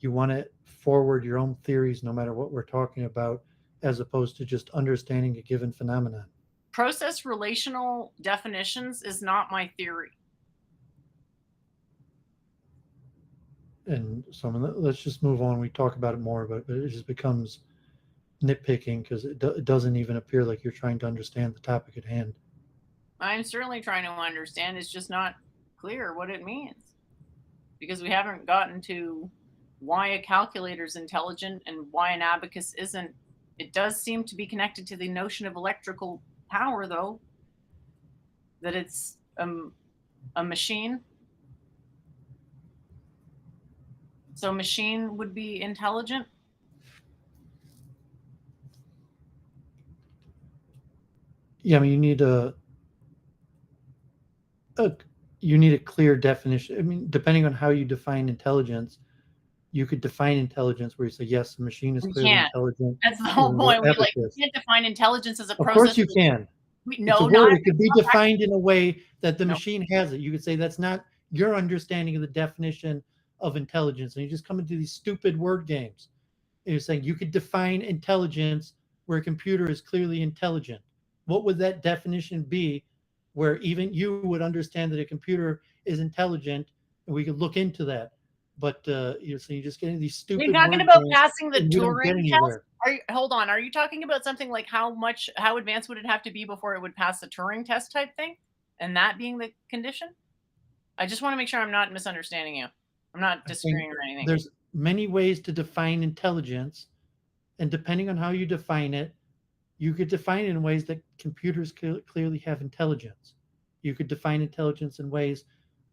you want to forward your own theories no matter what we're talking about, as opposed to just understanding a given phenomenon. Process relational definitions is not my theory. And so I mean, let's just move on. We talk about it more, but it just becomes nitpicking because it doesn't even appear like you're trying to understand the topic at hand. I'm certainly trying to understand. It's just not clear what it means because we haven't gotten to why a calculator is intelligent and why an abacus isn't. It does seem to be connected to the notion of electrical power, though, that it's a machine. So machine would be intelligent. Yeah, I mean, you need a clear definition. I mean, depending on how you define intelligence, you could define intelligence where you say, yes, the machine is We clearly can't. intelligent. That's the whole point. We Abacus. can't define intelligence as a Of process. course you can. It's a No, word. not It could be defined in a way that the No. machine has it. You could say that's not your understanding of the definition of intelligence, and you just come into these stupid word games. And you're saying you could define intelligence where a computer is clearly intelligent. What would that definition be where even you would understand that a computer is intelligent, and we could look into that? But you're just getting these stupid. You're talking word about games, passing the and you don't get Turing test? anywhere. Hold on. Are you talking about something like how advanced would it have to be before it would pass the Turing test type thing? And that being the condition? I just want to make sure I'm not misunderstanding you. I'm not disagreeing or anything. There's many ways to define intelligence, and depending on how you define it, you could define it in ways that computers clearly have intelligence. You could define intelligence in ways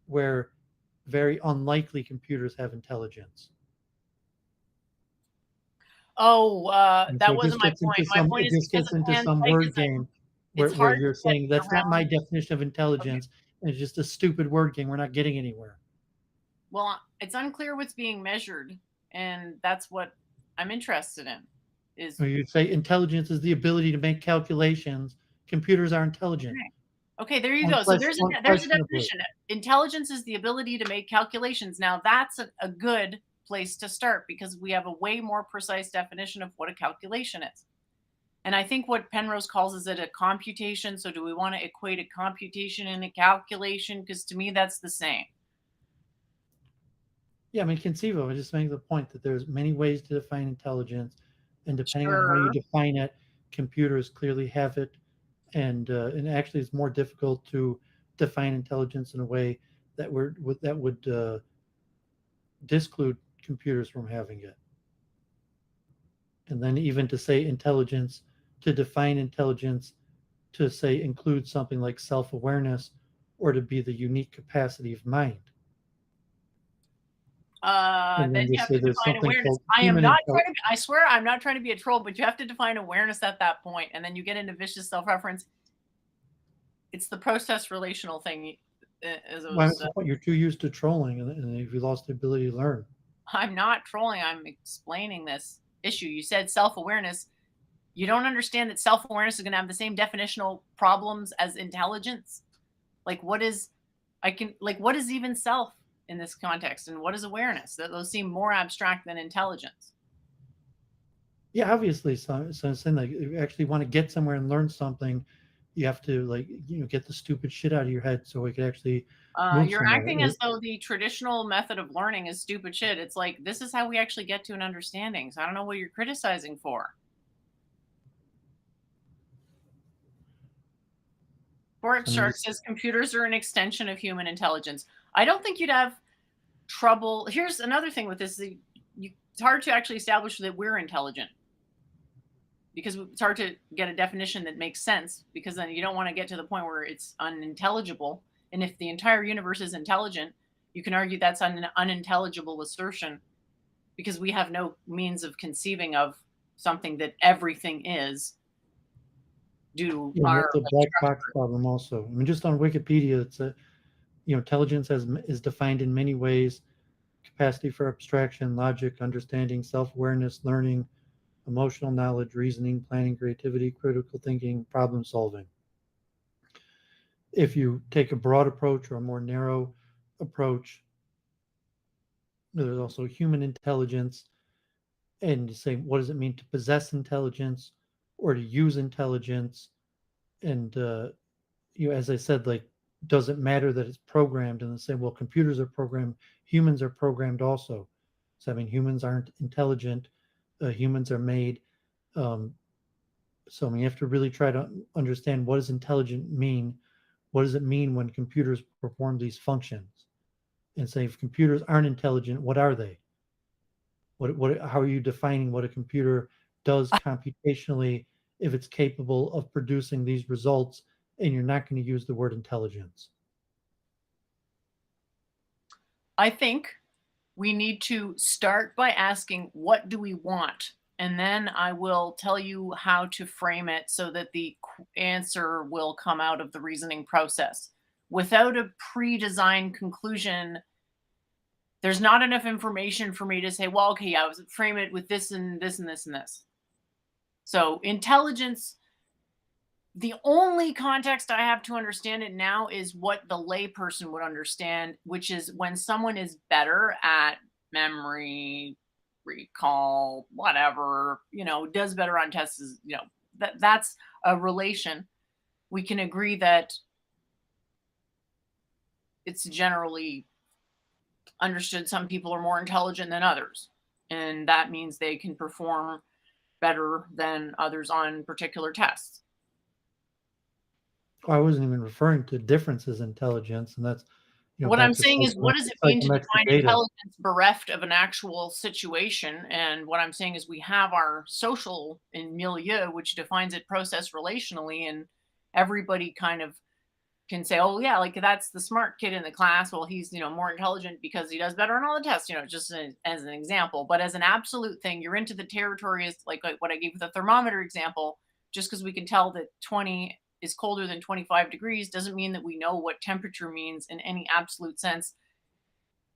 where very unlikely computers have intelligence. Oh, And so that it wasn't just my gets point. into My some. point It is just because gets of into some word panpsychism, game it's where hard you're to get saying that's not my around. definition of intelligence, and it's just a stupid word game. We're not getting anywhere. Well, it's unclear what's being measured, and that's what I'm interested in. is Or you'd say intelligence is the ability to make calculations. Computers are intelligent. okay. Okay, there you go. So there's a Unquestionably. definition. Intelligence is the ability to make calculations. Now that's a good place to start because we have a way more precise definition of what a calculation is. And I think what Penrose calls it a computation. So do we want to equate a computation and a calculation? Because to me, that's the same. Yeah, I mean, conceivably, just making the point that there's many ways to define intelligence, and depending on how you Sure. define it, computers clearly have it, and actually, it's more difficult to define intelligence in a way that would disclude computers from having it. And then even to say intelligence, to define intelligence, to say include something like self-awareness, or to be the unique capacity of mind. And Then then to you have say to there's define something awareness. called human intelligence. I swear I'm not trying to be a troll, but you have to define awareness at that point, and then you get into vicious self-reference. It's the process relational thing. As I Why was, is the point? You're too used to trolling, and you've lost the ability to learn. I'm not trolling. I'm explaining this issue. You said self-awareness. You don't understand that self-awareness is going to have the same definitional problems as intelligence. Like, what is what is even self in this context, and what is awareness? Those seem more abstract than intelligence. Yeah, obviously. So I'm saying, like, if you actually want to get somewhere and learn something, you have to, like, get the stupid shit out of your head so we can actually move You're somewhere. acting as though the traditional method of learning is stupid shit. It's like this is how we actually get to an understanding. So I don't know what you're criticizing for. Forest I mean, Shark just says computers are an extension of human intelligence. I don't think you'd have trouble. Here's another thing with this: it's hard to actually establish that we're intelligent because it's hard to get a definition that makes sense. Because then you don't want to get to the point where it's unintelligible. And if the entire universe is intelligent, you can argue that's an unintelligible assertion because we have no means of conceiving of something that everything is due to yeah, you have our the black box structure. problem also. I mean, just on Wikipedia, it's a intelligence is defined in many ways: capacity for abstraction, logic, understanding, self-awareness, learning, emotional knowledge, reasoning, planning, creativity, critical thinking, problem solving. If you take a broad approach or a more narrow approach, there's also human intelligence, and say, what does it mean to possess intelligence or to use intelligence? And as I said, like, does it matter that it's programmed? And they say, well, computers are programmed, humans are programmed also. So I mean, humans aren't intelligent, humans are made. Um, so I mean, you have to really try to understand, what does intelligent mean? What does it mean when computers perform these functions? And say, if computers aren't intelligent, what are they? How are you defining what a computer does computationally if it's capable of producing these results, and you're not going to use the word intelligence? I think we need to start by asking, what do we want? And then I will tell you how to frame it so that the answer will come out of the reasoning process. Without a pre designed conclusion, there's not enough information for me to say, well, okay, I was frame it with this and this and this and this. So, intelligence, the only context I have to understand it now is what the layperson would understand, which is when someone is better at memory, recall, whatever, does better on tests, that's a relation. We can agree that it's generally understood some people are more intelligent than others. And that means they can perform better than others on particular tests. I wasn't even referring to differences in intelligence, and that's What I'm back to saying is, what does it mean to psychometric define data. intelligence bereft of an actual situation? And what I'm saying is, we have our social and milieu, which defines it process relationally, and everybody kind of can say, "Oh yeah, like that's the smart kid in the class. Well, he's more intelligent because he does better on all the tests." Just as an example. But as an absolute thing, you're into the territory is like what I gave with the thermometer example. Just because we can tell that 20 is colder than 25 degrees doesn't mean that we know what temperature means in any absolute sense.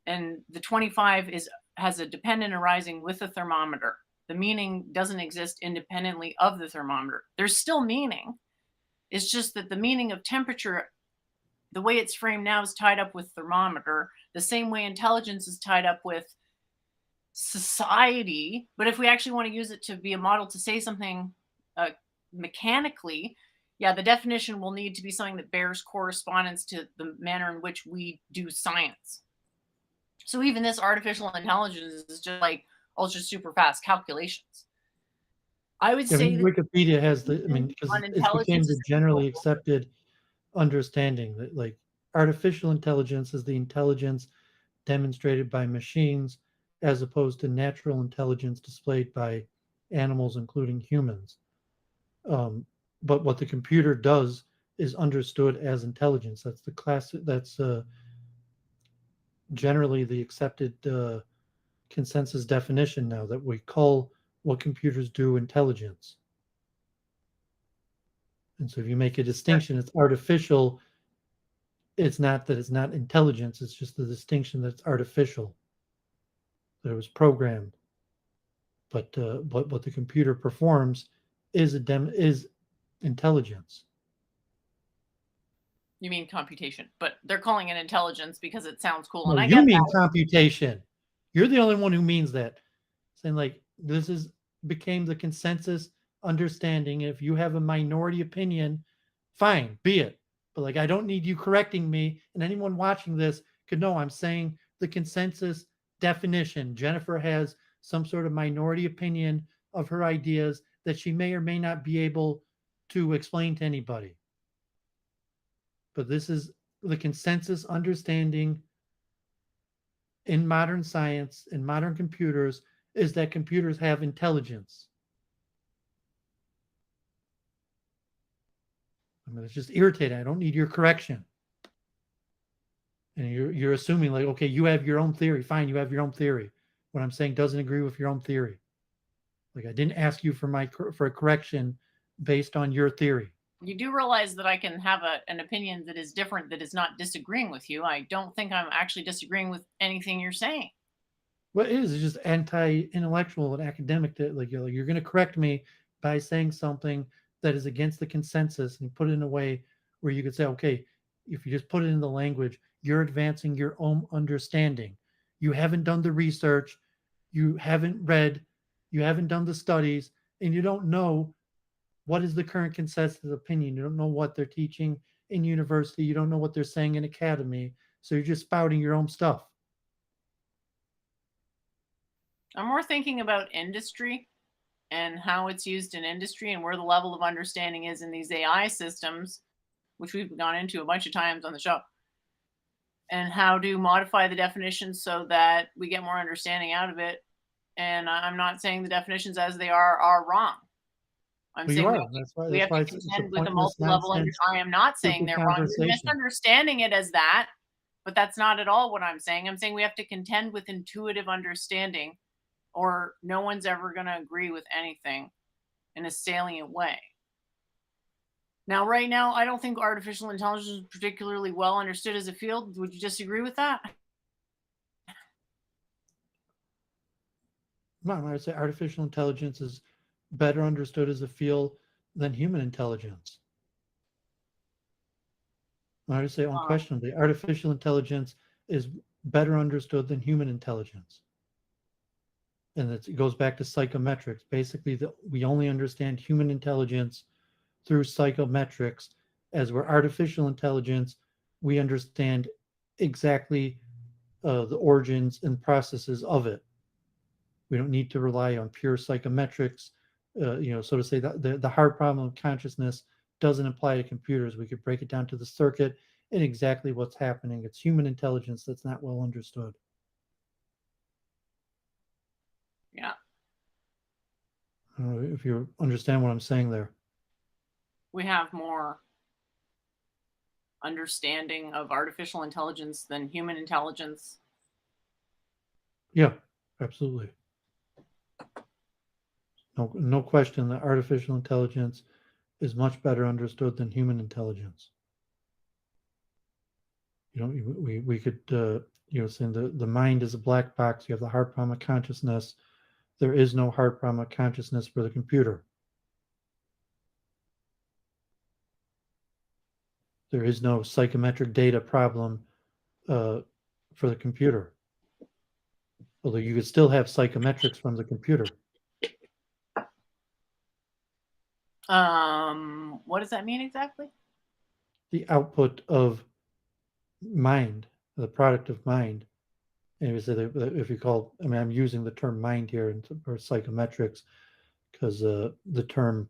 And the 25 has a dependent arising with the thermometer. The meaning doesn't exist independently of the thermometer. There's still meaning. It's just that the meaning of temperature, the way it's framed now, is tied up with thermometer, the same way intelligence is tied up with society. But if we actually want to use it to be a model to say something mechanically, yeah, the definition will need to be something that bears correspondence to the manner in which we do science. So even this artificial intelligence is just like ultra super fast calculations. I would I say mean, that Wikipedia has the, I mean, because on it's became intelligence the is generally accepted understanding that like artificial intelligence is the intelligence demonstrated by machines as opposed to natural intelligence displayed by animals, including humans. Um, but what the computer does is understood as intelligence. That's the class. That's generally the accepted consensus definition now that we call what computers do intelligence. And so if you make a distinction, it's artificial. It's not that it's not intelligence. It's just the distinction that it's artificial, that it was programmed. But what the computer performs is is intelligence. you mean computation, but they're calling it intelligence because it sounds cool, No, and I you get mean that. computation. You're the only one who means that. Saying like this is became the consensus understanding. If you have a minority opinion, fine, be it. But like I don't need you correcting me, and anyone watching this could know I'm saying the consensus definition. Jennifer has some sort of minority opinion of her ideas that she may or may not be able to explain to anybody. But this is the consensus understanding in modern science, in modern computers, is that computers have intelligence. I mean, it's just irritating. I don't need your correction. And you're assuming like, okay, you have your own theory. Fine, you have your own theory. What I'm saying doesn't agree with your own theory. Like I didn't ask you for a correction based on your theory. You do realize that I can have an opinion that is different, that is not disagreeing with you. I don't think I'm actually disagreeing with anything you're saying. What it is just anti-intellectual and academic. That like you're going to correct me by saying something that is against the consensus and put it in a way where you could say, okay, if you just put it in the language, you're advancing your own understanding. You haven't done the research, you haven't read, you haven't done the studies, and you don't know what is the current consensus opinion. You don't know what they're teaching in university. You don't know what they're saying in academy. So you're just spouting your own stuff. I'm more thinking about industry and how it's used in industry and where the level of understanding is in these AI systems, which we've gone into a bunch of times on the show, and how to modify the definitions so that we get more understanding out of it. And I'm not saying the definitions as they are wrong. I'm Well, you saying are. That's we have to it's a contend with a pointless multi-level under. nonsense I am not saying stupid they're wrong. You're conversation. misunderstanding it as that, but that's not at all what I'm saying. I'm saying we have to contend with intuitive understanding, or no one's ever going to agree with anything in a salient way. Now, right now, I don't think artificial intelligence is particularly well understood as a field. Would you disagree with that? No, I would say artificial intelligence is better understood as a field than human intelligence. I would say unquestionably, artificial intelligence is better understood than human intelligence. And it goes back to psychometrics. Basically, we only understand human intelligence through psychometrics, as we're artificial intelligence, we understand exactly the origins and processes of it. We don't need to rely on pure psychometrics. So to say that the hard problem of consciousness doesn't apply to computers. We could break it down to the circuit and exactly what's happening. It's human intelligence that's not well understood. Yeah. If you understand what I'm saying there. We have more understanding of artificial intelligence than human intelligence. Yeah, absolutely. No question that artificial intelligence is much better understood than human intelligence. We could saying the mind is a black box. You have the hard problem of consciousness. There is no hard problem of consciousness for the computer. There is no psychometric data problem uh, for the computer. Although you could still have psychometrics from the computer. What does that mean exactly? The output of mind, the product of mind. And if you call, I mean, I'm using the term mind here for psychometrics because the term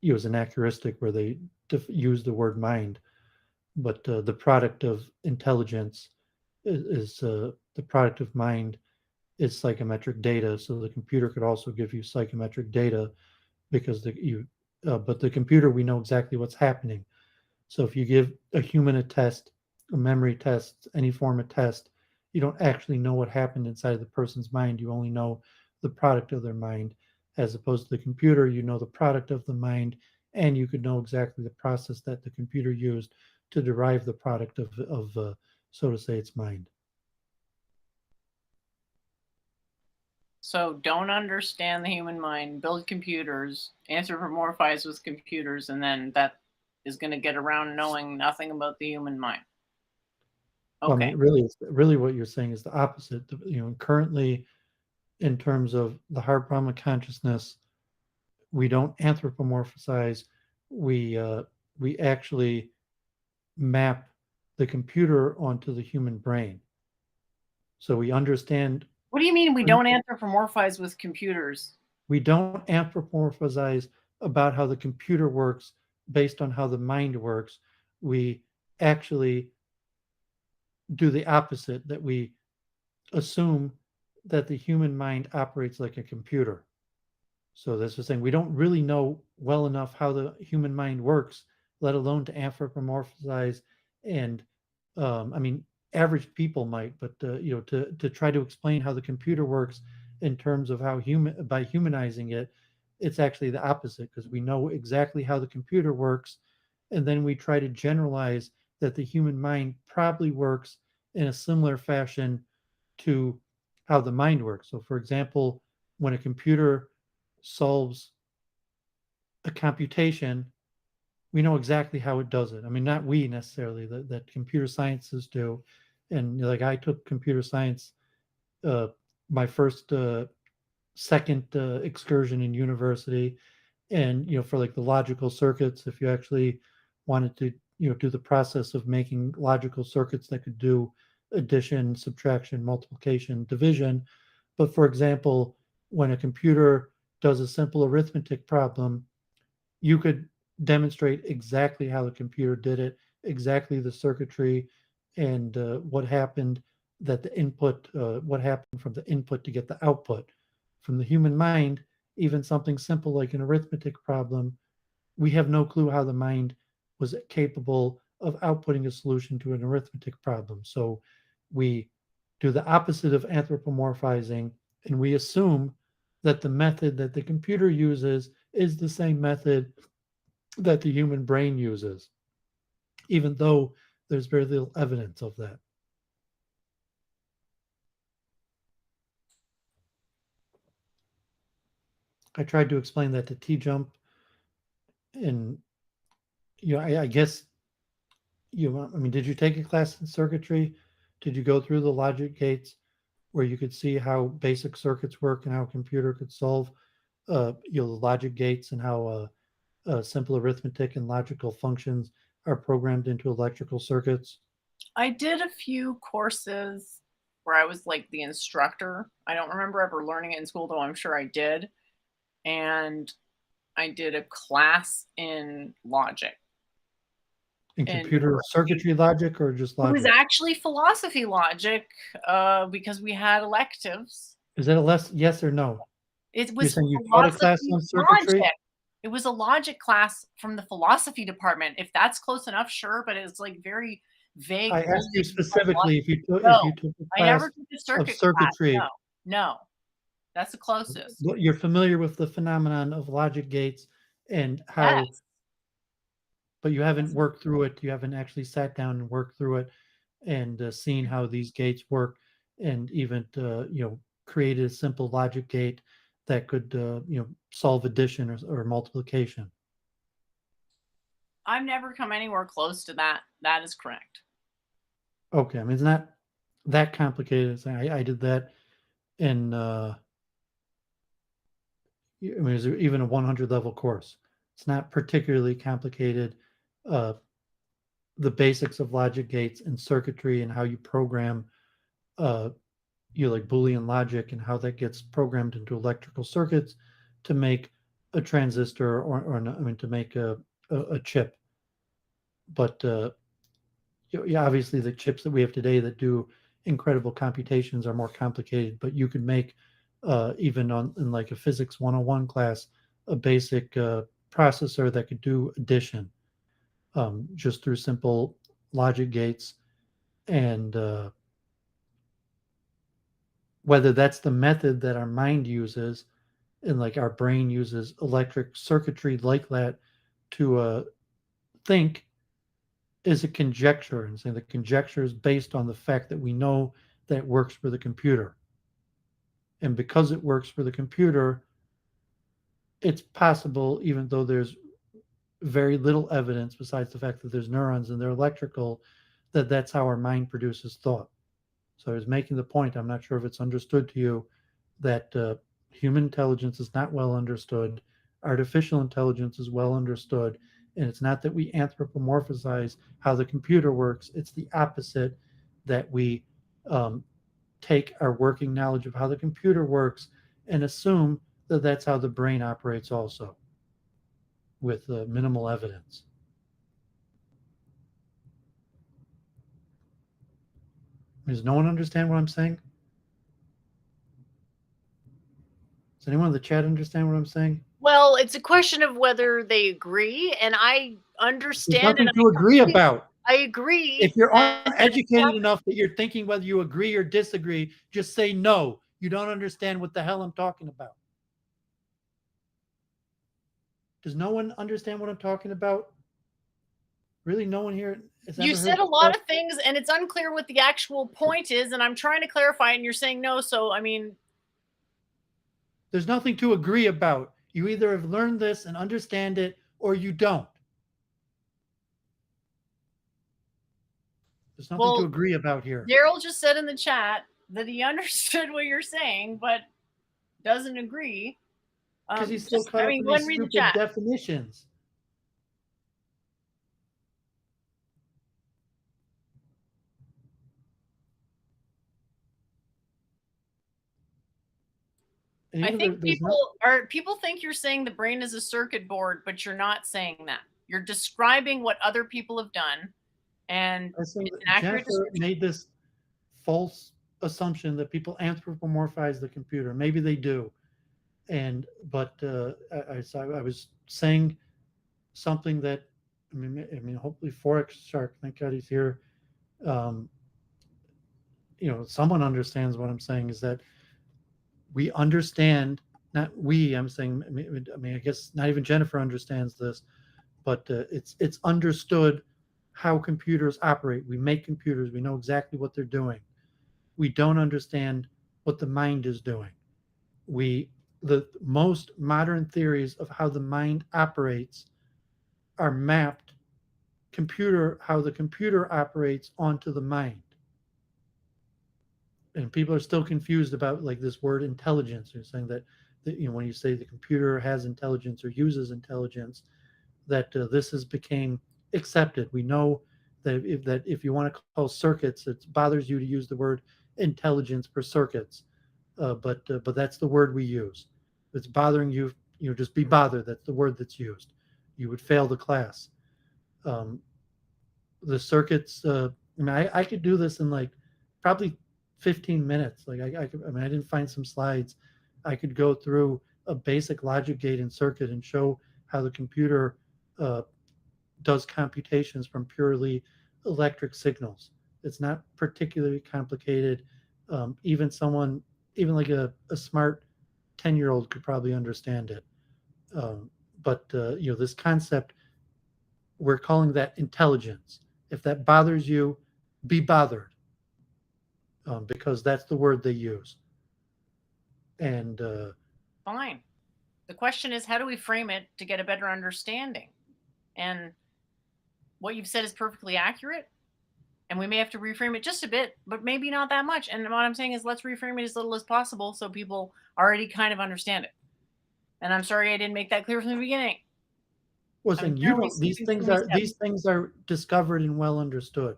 is an acroristic where they use the word mind, but the product of intelligence is the product of mind is psychometric data. So the computer could also give you psychometric data because but the computer, we know exactly what's happening. So if you give a human a test, a memory test, any form of test, you don't actually know what happened inside of the person's mind. You only know the product of their mind. As opposed to the computer, you know the product of the mind, and you could know exactly the process that the computer used to derive the product of so to say, its mind. So don't understand the human mind, build computers, anthropomorphize with computers, and then that is going to get around knowing nothing about the human mind. Well, I mean, Okay. really, what you're saying is the opposite. Currently, in terms of the hard problem of consciousness, we don't anthropomorphize. We uh, we actually map the computer onto the human brain. So we understand. What do you mean we don't anthropomorphize with computers? We don't anthropomorphize about how the computer works based on how the mind works. We actually do the opposite, that we assume that the human mind operates like a computer. So this is saying we don't really know well enough how the human mind works, let alone to anthropomorphize. And I mean, average people might, but to try to explain how the computer works in terms of how by humanizing it, it's actually the opposite because we know exactly how the computer works, and then we try to generalize that the human mind probably works in a similar fashion to how the mind works. So, for example, when a computer solves a computation, we know exactly how it does it. I mean, not we necessarily, that computer scientists do. And like I took computer science, uh, my first, second excursion in university, and for like the logical circuits, if you actually wanted to do the process of making logical circuits that could do addition, subtraction, multiplication, division. But for example, when a computer does a simple arithmetic problem, you could demonstrate exactly how the computer did it, exactly the circuitry, and what happened from the input to get the output. From the human mind, even something simple like an arithmetic problem, we have no clue how the mind was capable of outputting a solution to an arithmetic problem. So we do the opposite of anthropomorphizing, and we assume that the method that the computer uses is the same method that the human brain uses, even though there's very little evidence of that. I tried to explain that to T Jump, and I guess I mean, did you take a class in circuitry? Did you go through the logic gates where you could see how basic circuits work and how a computer could solve, the logic gates and how simple arithmetic and logical functions are programmed into electrical circuits? I did a few courses where I was like the instructor. I don't remember ever learning it in school, though I'm sure I did. And I did a class in logic. In And computer circuitry logic or just it was logic? actually philosophy logic because we had electives. Is that a less yes or no? It You're was saying you taught a class philosophy on circuitry? logic. It was a logic class from the philosophy department. If that's close enough, sure, but it's like very vague. I asked you Logic. specifically if No, you took a I never class took a of circuit class. No, circuitry. no, that's the closest. You're familiar with the phenomenon of logic gates and how, Yes. but you haven't Yes. worked through it. You haven't actually sat down and worked through it and seen how these gates work, and even created a simple logic gate that could, solve addition or multiplication. I've never come anywhere close to that. That is correct. Okay, I mean, it's not that complicated. I did that in, I mean, it's even a 100 level course. It's not particularly complicated. Uh, the basics of logic gates and circuitry and how you program, uh, like Boolean logic and how that gets programmed into electrical circuits to make a transistor or I mean, to make a chip. But yeah, obviously the chips that we have today that do incredible computations are more complicated, but you could make even in like a physics 101 class, a basic processor that could do addition just through simple logic gates. And whether that's the method that our mind uses and like our brain uses electric circuitry like that to think is a conjecture, and saying the conjecture is based on the fact that we know that it works for the computer. And because it works for the computer, it's possible, even though there's very little evidence besides the fact that there's neurons and they're electrical, that that's how our mind produces thought. So I was making the point, I'm not sure if it's understood to you, that human intelligence is not well understood, artificial intelligence is well understood, and it's not that we anthropomorphize how the computer works, it's the opposite, that we um, take our working knowledge of how the computer works and assume that that's how the brain operates also, with minimal evidence. Does no one understand what I'm saying? Does anyone in the chat understand what I'm saying? Well, it's a question of whether they agree, and I There's understand nothing to agree about. I agree. If you're uneducated enough that you're thinking whether you agree or disagree, just say no. You don't understand what the hell I'm talking about. Does no one understand what I'm talking about? Really, no one here has ever You heard said a lot that? of things, and it's unclear what the actual point is, and I'm trying to clarify, and you're saying no. So, I mean, There's nothing to agree about. You either have learned this and understand it, or you don't. There's nothing to agree about here. Daryl just said in the chat that he understood what you're saying, but doesn't agree. Because he's still caught up in these stupid definitions. I think people think you're saying the brain is a circuit board, but you're not saying that. You're describing what other people have done, and it's an accurate Jennifer made this false assumption that people anthropomorphize the computer. Maybe they do, but I was saying something that I mean, hopefully Forex Shark, thank God he's here. Someone understands what I'm saying, is that we understand, not we, I'm saying, I mean, I guess not even Jennifer understands this, but it's understood how computers operate. We make computers, we know exactly what they're doing. We don't understand what the mind is doing. The most modern theories of how the mind operates are mapped how the computer operates onto the mind. And people are still confused about like this word intelligence. You're saying that when you say the computer has intelligence or uses intelligence, that this has became accepted. We know that if you want to call circuits, it bothers you to use the word intelligence for circuits, but that's the word we use. If it's bothering you, just be bothered. That's the word that's used. You would fail the class. The circuits. I mean, I could do this in like probably 15 minutes. Like I mean, I didn't find some slides. I could go through a basic logic gate and circuit and show how the computer does computations from purely electric signals. It's not particularly complicated. Even like a smart 10-year-old could probably understand it. But this concept, we're calling that intelligence. If that bothers you, be bothered, because that's the word they use. And Fine. The question is, how do we frame it to get a better understanding? And what you've said is perfectly accurate. And we may have to reframe it just a bit, but maybe not that much. And what I'm saying is, let's reframe it as little as possible so people already kind of understand it. And I'm sorry I didn't make that clear from the beginning. was I'm saying you generally don't skipping too many steps. these things are discovered and well understood.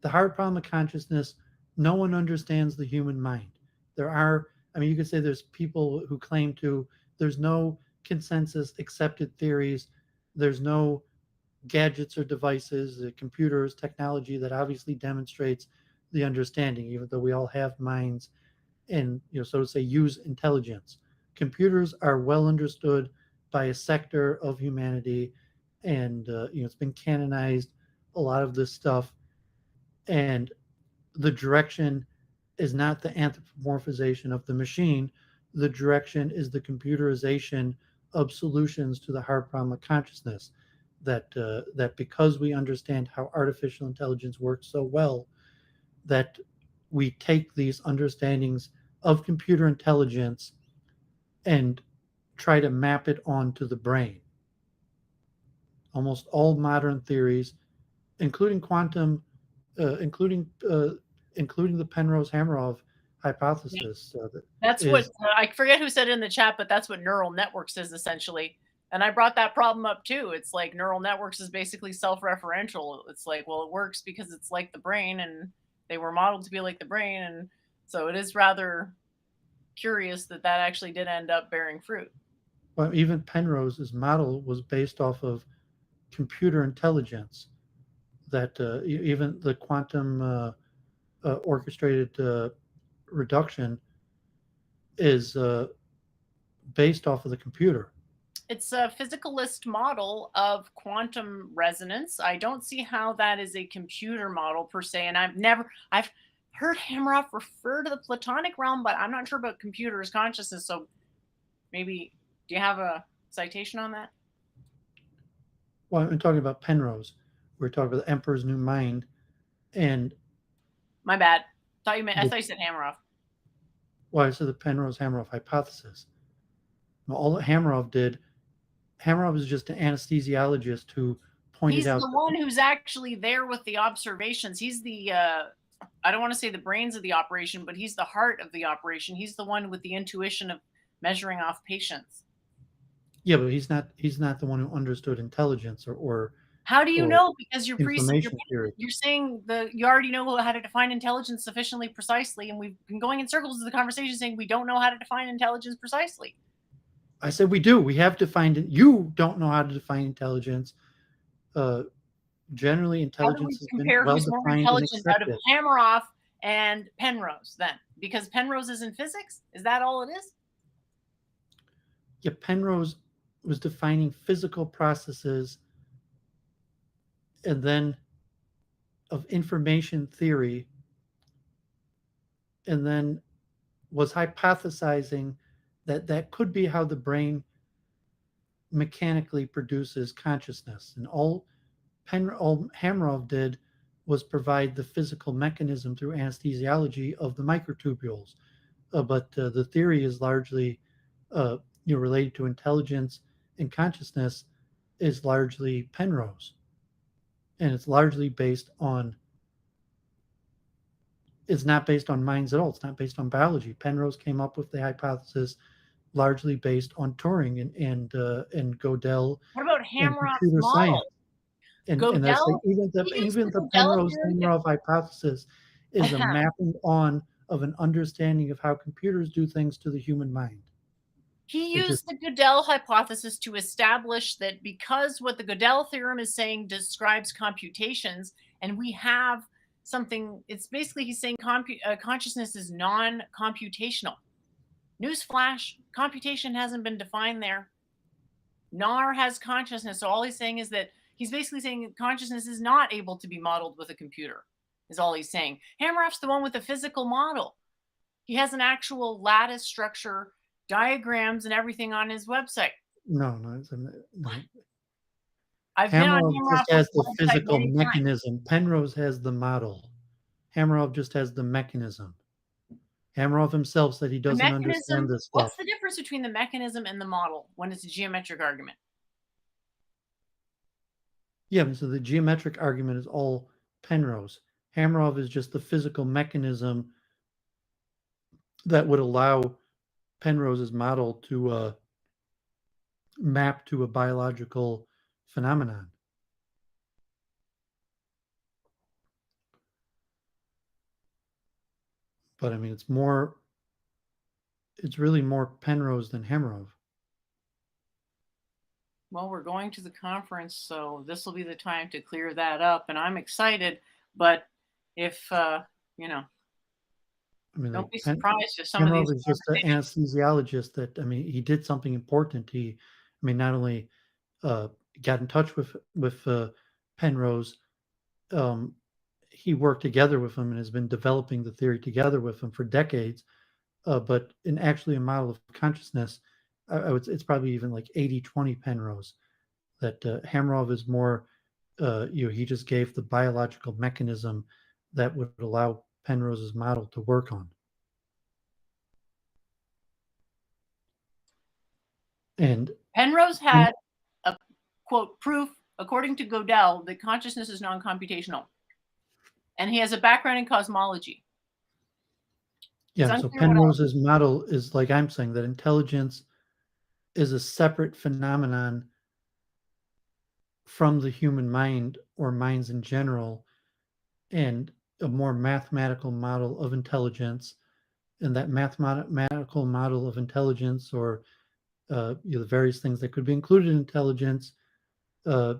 The hard problem of consciousness, no one understands the human mind. There are, I mean, you could say there's people who claim to, there's no consensus accepted theories, there's no gadgets or devices, computers, technology that obviously demonstrates the understanding, even though we all have minds and, so to say, use intelligence. Computers are well understood by a sector of humanity, and it's been canonized. A lot of this stuff, and the direction is not the anthropomorphization of the machine. The direction is the computerization of solutions to the hard problem of consciousness. That because we understand how artificial intelligence works so well, that we take these understandings of computer intelligence and try to map it onto the brain. Almost all modern theories, including quantum, uh, including uh, including the Penrose-Hameroff hypothesis, That's what is I forget who said it in the chat, but that's what neural networks is essentially. And I brought that problem up too. It's like neural networks is basically self-referential. It's like, well, it works because it's like the brain and they were modeled to be like the brain. And so it is rather curious that that actually did end up bearing fruit. well, even Penrose's model was based off of computer intelligence. That even the quantum orchestrated reduction is based off of the computer. It's a physicalist model of quantum resonance. I don't see how that is a computer model per se. And I've heard Hameroff refer to the Platonic realm, but I'm not sure about computers consciousness. So maybe, do you have a citation on that? Well, I'm talking about Penrose. We're talking about the Emperor's New Mind, and My bad. I the, thought you said Hameroff. well, I said the Penrose-Hameroff hypothesis. Well, all that Hameroff is just an anesthesiologist who pointed He's out the that, one who's actually there with the observations. He's the I don't want to say the brains of the operation, but he's the heart of the operation. He's the one with the intuition of measuring off patients. yeah, but he's not the one who understood intelligence or How do you or know? Because information theory. you're saying you already know how to define intelligence sufficiently precisely, and we've been going in circles of the conversation saying we don't know how to define intelligence precisely. I said we do. We have defined it. You don't know how to define intelligence. Uh, Generally, How do we intelligence has been compare well who's more defined and intelligent out of accepted. Hameroff and Penrose then? Because Penrose is in physics? Is that all it is? Yeah, Penrose was defining physical processes and then of information theory, and then was hypothesizing that that could be how the brain mechanically produces consciousness. And all Hameroff did was provide the physical mechanism through anesthesiology of the microtubules. But the theory is largely related to intelligence and consciousness is largely Penrose, and it's largely based on. It's not based on minds at all. It's not based on biology. Penrose came up with the hypothesis largely based on Turing and Gödel What about and Hameroff's computer science. model? And that's like Godel, he used even the the Godel Penrose theory Hameroff hypothesis is a mapping on of an understanding of how computers do things to the human mind. he It just used the Gödel hypothesis to establish that because what the Gödel theorem is saying describes computations, and we have something, it's basically he's saying consciousness is non-computational. Newsflash, computation hasn't been defined there. NAR has consciousness, so all he's saying is that he's basically saying consciousness is not able to be modeled with a computer, is all he's saying. Hameroff's the one with the physical model. He has an actual lattice structure, diagrams, and everything on his website. no. I've been on Hameroff just has Hameroff's the website physical many times. mechanism. Penrose has the model. Hameroff just has the mechanism. Hamerov himself said he The doesn't understand mechanism, this stuff. what's the difference between the mechanism and the model when it's a geometric argument? Yeah, so the geometric argument is all Penrose. Hamerov is just the physical mechanism that would allow Penrose's model to map to a biological phenomenon. But I mean, it's really more Penrose than Hamerov. Well, we're going to the conference, so this will be the time to clear that up, and I'm excited. But if you know, I mean, don't like be surprised if some of these Hamerov is just an conversations. anesthesiologist that, I mean, he did something important. I mean, not only got in touch with Penrose, um, he worked together with him and has been developing the theory together with him for decades. But in actually a model of consciousness, it's probably even like 80-20 Penrose. That Hamerov is more, he just gave the biological mechanism that would allow Penrose's model to work on. And Penrose had a quote proof, according to Gödel, that consciousness is non-computational, and he has a background in cosmology. yeah, so Penrose's model is like I'm saying that intelligence is a separate phenomenon from the human mind or minds in general, and a more mathematical model of intelligence. And that mathematical model of intelligence, or the various things that could be included in intelligence, uh,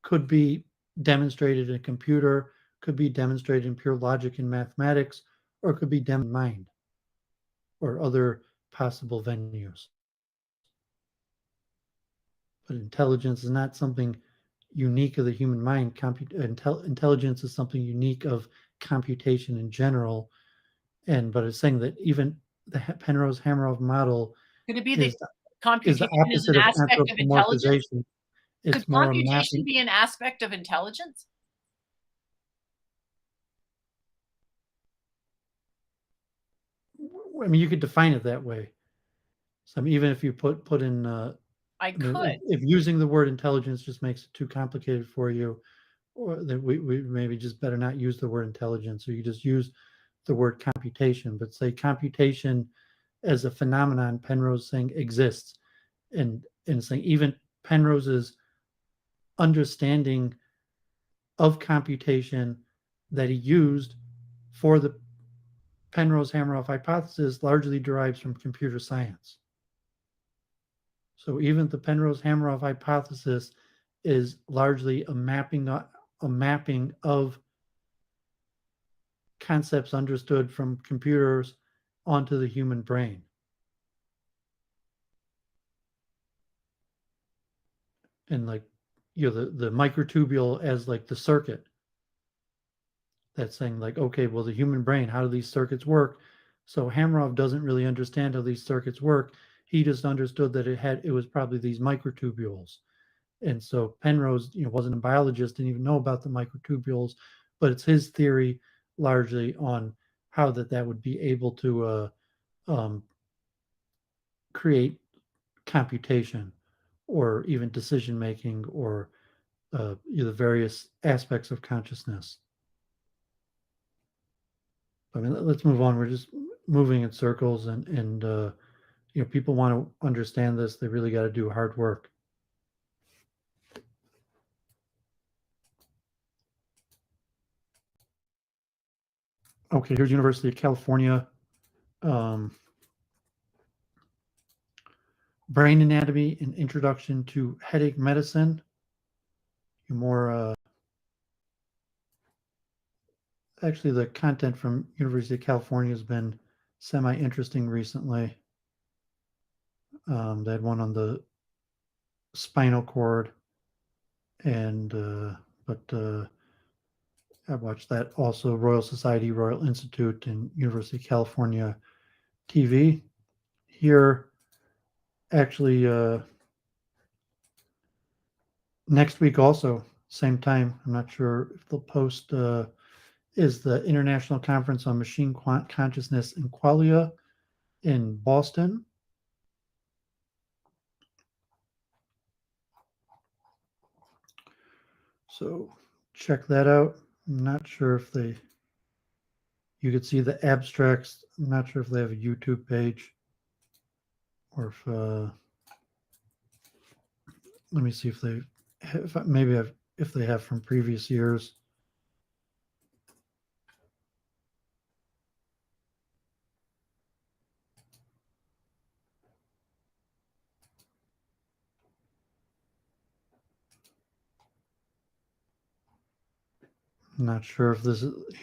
could be demonstrated in a computer, could be demonstrated in pure logic and mathematics, or could be demonstrated in mind or other possible venues. But intelligence is not something unique of the human mind. Intelligence is something unique of computation in general. But it's saying that even the Penrose-Hamerov model could it be that is the computation is opposite an of aspect of intelligence? anthropomorphization. Could It's more computation mapping. be an aspect of intelligence? I mean, you could define it that way. So I mean, even if you put in, I mean, could. if using the word intelligence just makes it too complicated for you, or that we maybe just better not use the word intelligence, or you just use the word computation, but say computation as a phenomenon Penrose saying exists, and saying even Penrose's understanding of computation that he used for the Penrose-Hamerov hypothesis largely derives from computer science. So even the Penrose-Hamerov hypothesis is largely a mapping of concepts understood from computers onto the human brain. And like, the microtubule as like the circuit that's saying like, okay, well, the human brain, how do these circuits work? So Hamerov doesn't really understand how these circuits work. He just understood that it was probably these microtubules. And so Penrose, wasn't a biologist, didn't even know about the microtubules, but it's his theory largely on how that would be able to create computation or even decision making, or the various aspects of consciousness. I mean, let's move on. We're just moving in circles, and people want to understand this. They really got to do hard work. Okay, here's University of California. Brain anatomy and introduction to headache medicine. More actually, the content from University of California has been semi-interesting recently. They had one on the spinal cord, and I watched that also. Royal Society, Royal Institute, and University of California TV. Here, actually, next week also, same time. I'm not sure if they'll post is the International Conference on Machine Consciousness and Qualia in Boston. So check that out. I'm not sure if you could see the abstracts. I'm not sure if they have a YouTube page or if, let me see if they have, if they have from previous years. I'm not sure if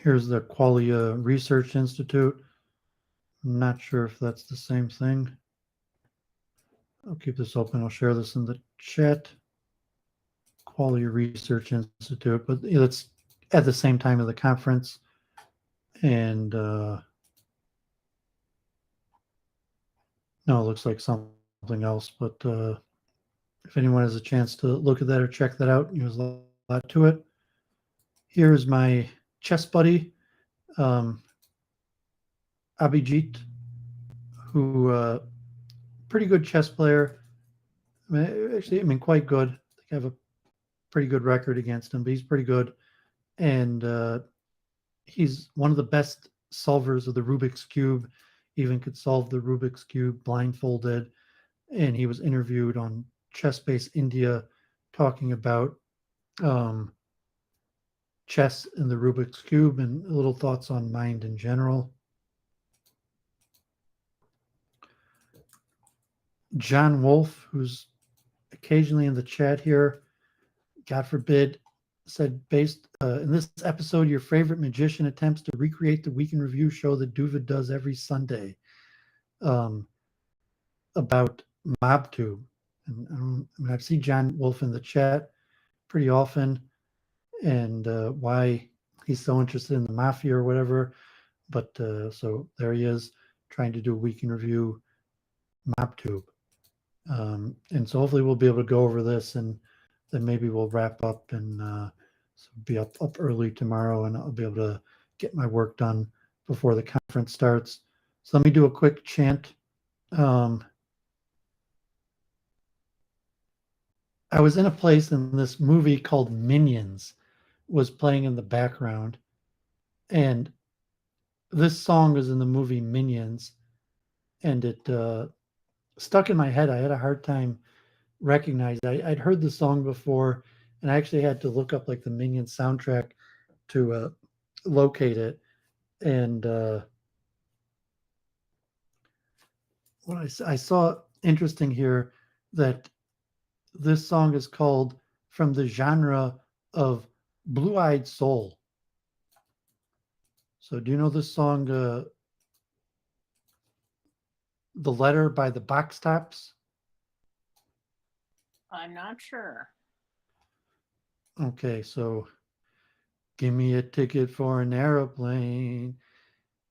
here's the Qualia Research Institute. I'm not sure if that's the same thing. I'll keep this open. I'll share this in the chat. Qualia Research Institute, but it's at the same time of the conference. And no, it looks like something else. But if anyone has a chance to look at that or check that out, there's a lot to it. Here's my chess buddy, Abhijit, who pretty good chess player. I mean, quite good. I think I have a pretty good record against him, but he's pretty good. And he's one of the best solvers of the Rubik's Cube, even could solve the Rubik's Cube blindfolded. And he was interviewed on Chess Base India talking about chess and the Rubik's Cube and little thoughts on mind in general. John Wolfe, who's occasionally in the chat here, God forbid, said, based in this episode, your favorite magician attempts to recreate the Week in Review show that Doooovid does every Sunday about MobTube. And I see John Wolfe in the chat pretty often, and why he's so interested in the mafia or whatever. But so there he is trying to do a Week in Review MobTube. And so hopefully we'll be able to go over this, and then maybe we'll wrap up and so be up early tomorrow, and I'll be able to get my work done before the conference starts. So let me do a quick chant. I was in a place, and this movie called Minions was playing in the background, and this song was in the movie Minions, and it stuck in my head. I had a hard time recognizing. I'd heard the song before, and I actually had to look up like the Minions soundtrack to locate it. And what I saw interesting here, that this song is called from the genre of blue-eyed soul. So do you know this song, The Letter by the Box Tops? I'm not sure. Okay, so give me a ticket for an aeroplane.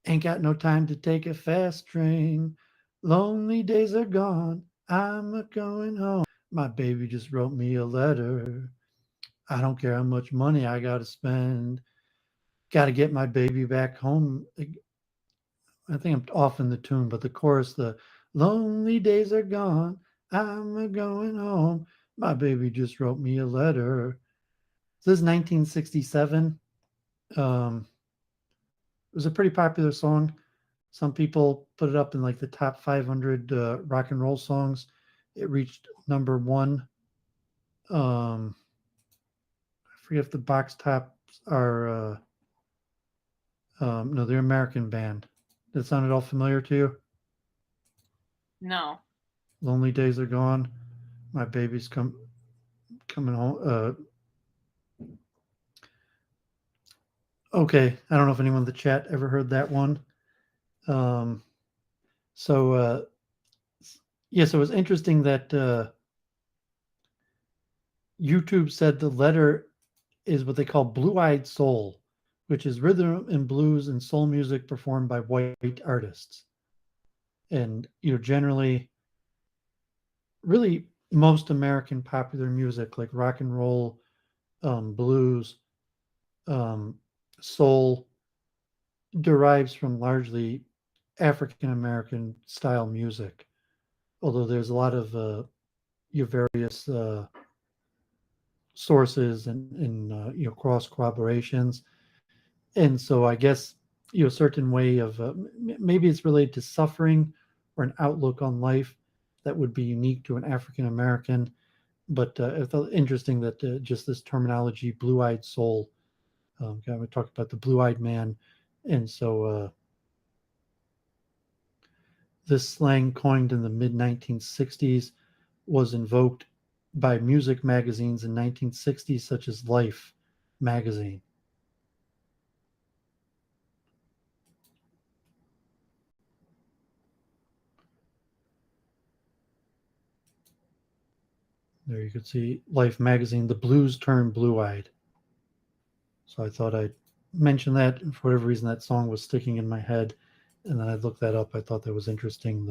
Ain't got no time to take a fast train. Lonely days are gone. I'm a going home. My baby just wrote me a letter. I don't care how much money I got to spend. Got to get my baby back home. I think I'm off in the tune, but the chorus, the lonely days are gone. I'm a going home. My baby just wrote me a letter. This is 1967. It was a pretty popular song. Some people put it up in like the top 500 rock and roll songs. It reached number one. I forget if the Box Tops are no, they're an American band. That sound at all familiar to you? No. Lonely days are gone. My baby's coming home. Okay, I don't know if anyone in the chat ever heard that one. So it was interesting that YouTube said the letter is what they call blue-eyed soul, which is rhythm and blues and soul music performed by white artists. And generally, really most American popular music like rock and roll, blues, soul, derives from largely African American style music, although there's a lot of your various sources and cross corroborations. And so I guess a certain way of maybe it's related to suffering or an outlook on life that would be unique to an African American. But I felt interesting that just this terminology, blue-eyed soul. We talked about the blue-eyed man, and so this slang, coined in the mid 1960s, was invoked by music magazines in 1960s, such as Life magazine. There you could see Life magazine, the blues turn blue-eyed. So I thought I'd mention that. And for whatever reason, that song was sticking in my head, and then I looked that up. I thought that was interesting.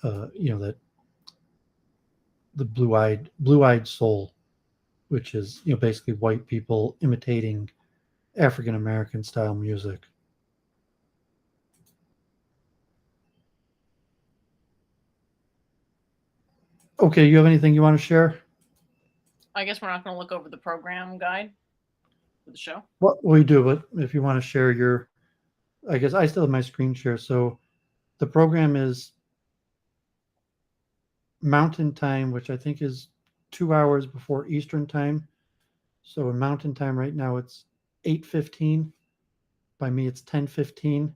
That the blue-eyed soul, which is basically white people imitating African American style music. Okay, you have anything you want to share? I guess we're not going to look over the program guide for the show. What we do, but if you want to share your, I guess I still have my screen share. So the program is Mountain Time, which I think is 2 hours before Eastern Time. So in Mountain Time right now it's 8:15. By me it's 10:15.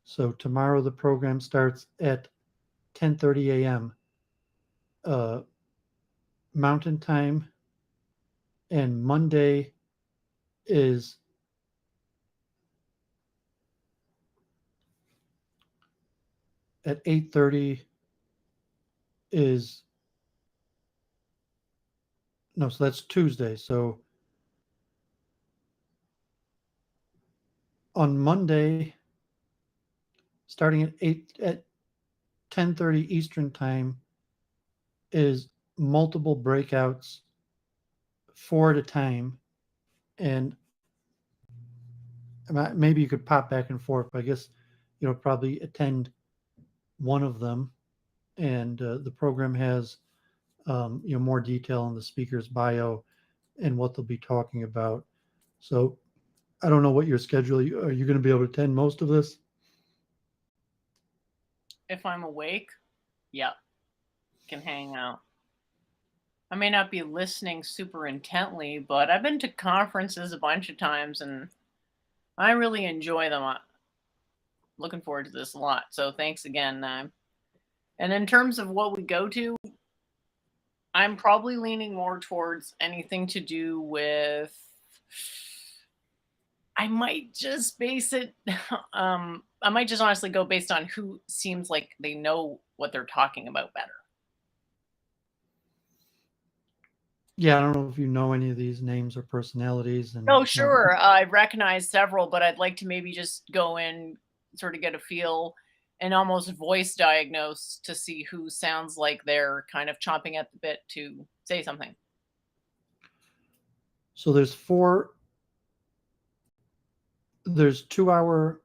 So tomorrow the program starts at 10:30 a.m. Mountain Time, and Monday is at 8:30 is no, so that's Tuesday. So on Monday, starting at 10:30 Eastern Time, is multiple breakouts, 4 at a time, and maybe you could pop back and forth. But I guess probably attend one of them, and the program has more detail on the speaker's bio and what they'll be talking about. So I don't know what your schedule. Are you going to be able to attend most of this? If I'm awake, yeah, can hang out. I may not be listening super intently, but I've been to conferences a bunch of times and I really enjoy them. I'm looking forward to this a lot. So thanks again. And in terms of what we go to, I'm probably leaning more towards anything to do with. I might just base it. I might just honestly go based on who seems like they know what they're talking about better. Yeah, I don't know if you know any of these names or personalities, and Oh, sure. I recognize several, but I'd like to maybe just go in, sort of get a feel and almost voice diagnose to see who sounds like they're kind of chomping at the bit to say something. so there's 2 hour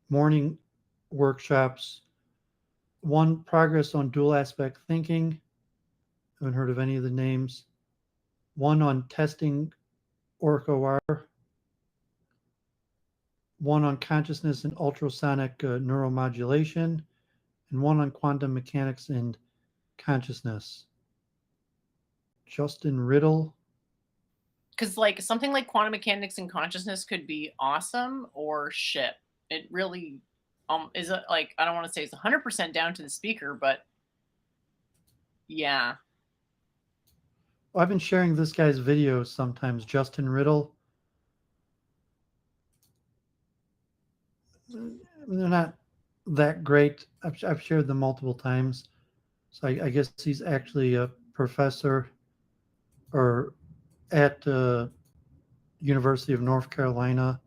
morning workshops. One, progress on dual aspect thinking. I haven't heard of any of the names. One on testing OR. One on consciousness and ultrasonic neuromodulation, and one on quantum mechanics and consciousness. Justin Riddle. Because like something like quantum mechanics and consciousness could be awesome or shit. It really is it like I don't want to say it's 100% down to the speaker, but yeah. Well, I've been sharing this guy's videos sometimes. Justin Riddle. They're not that great. I've shared them multiple times. So I guess he's actually a professor or at University of North Carolina.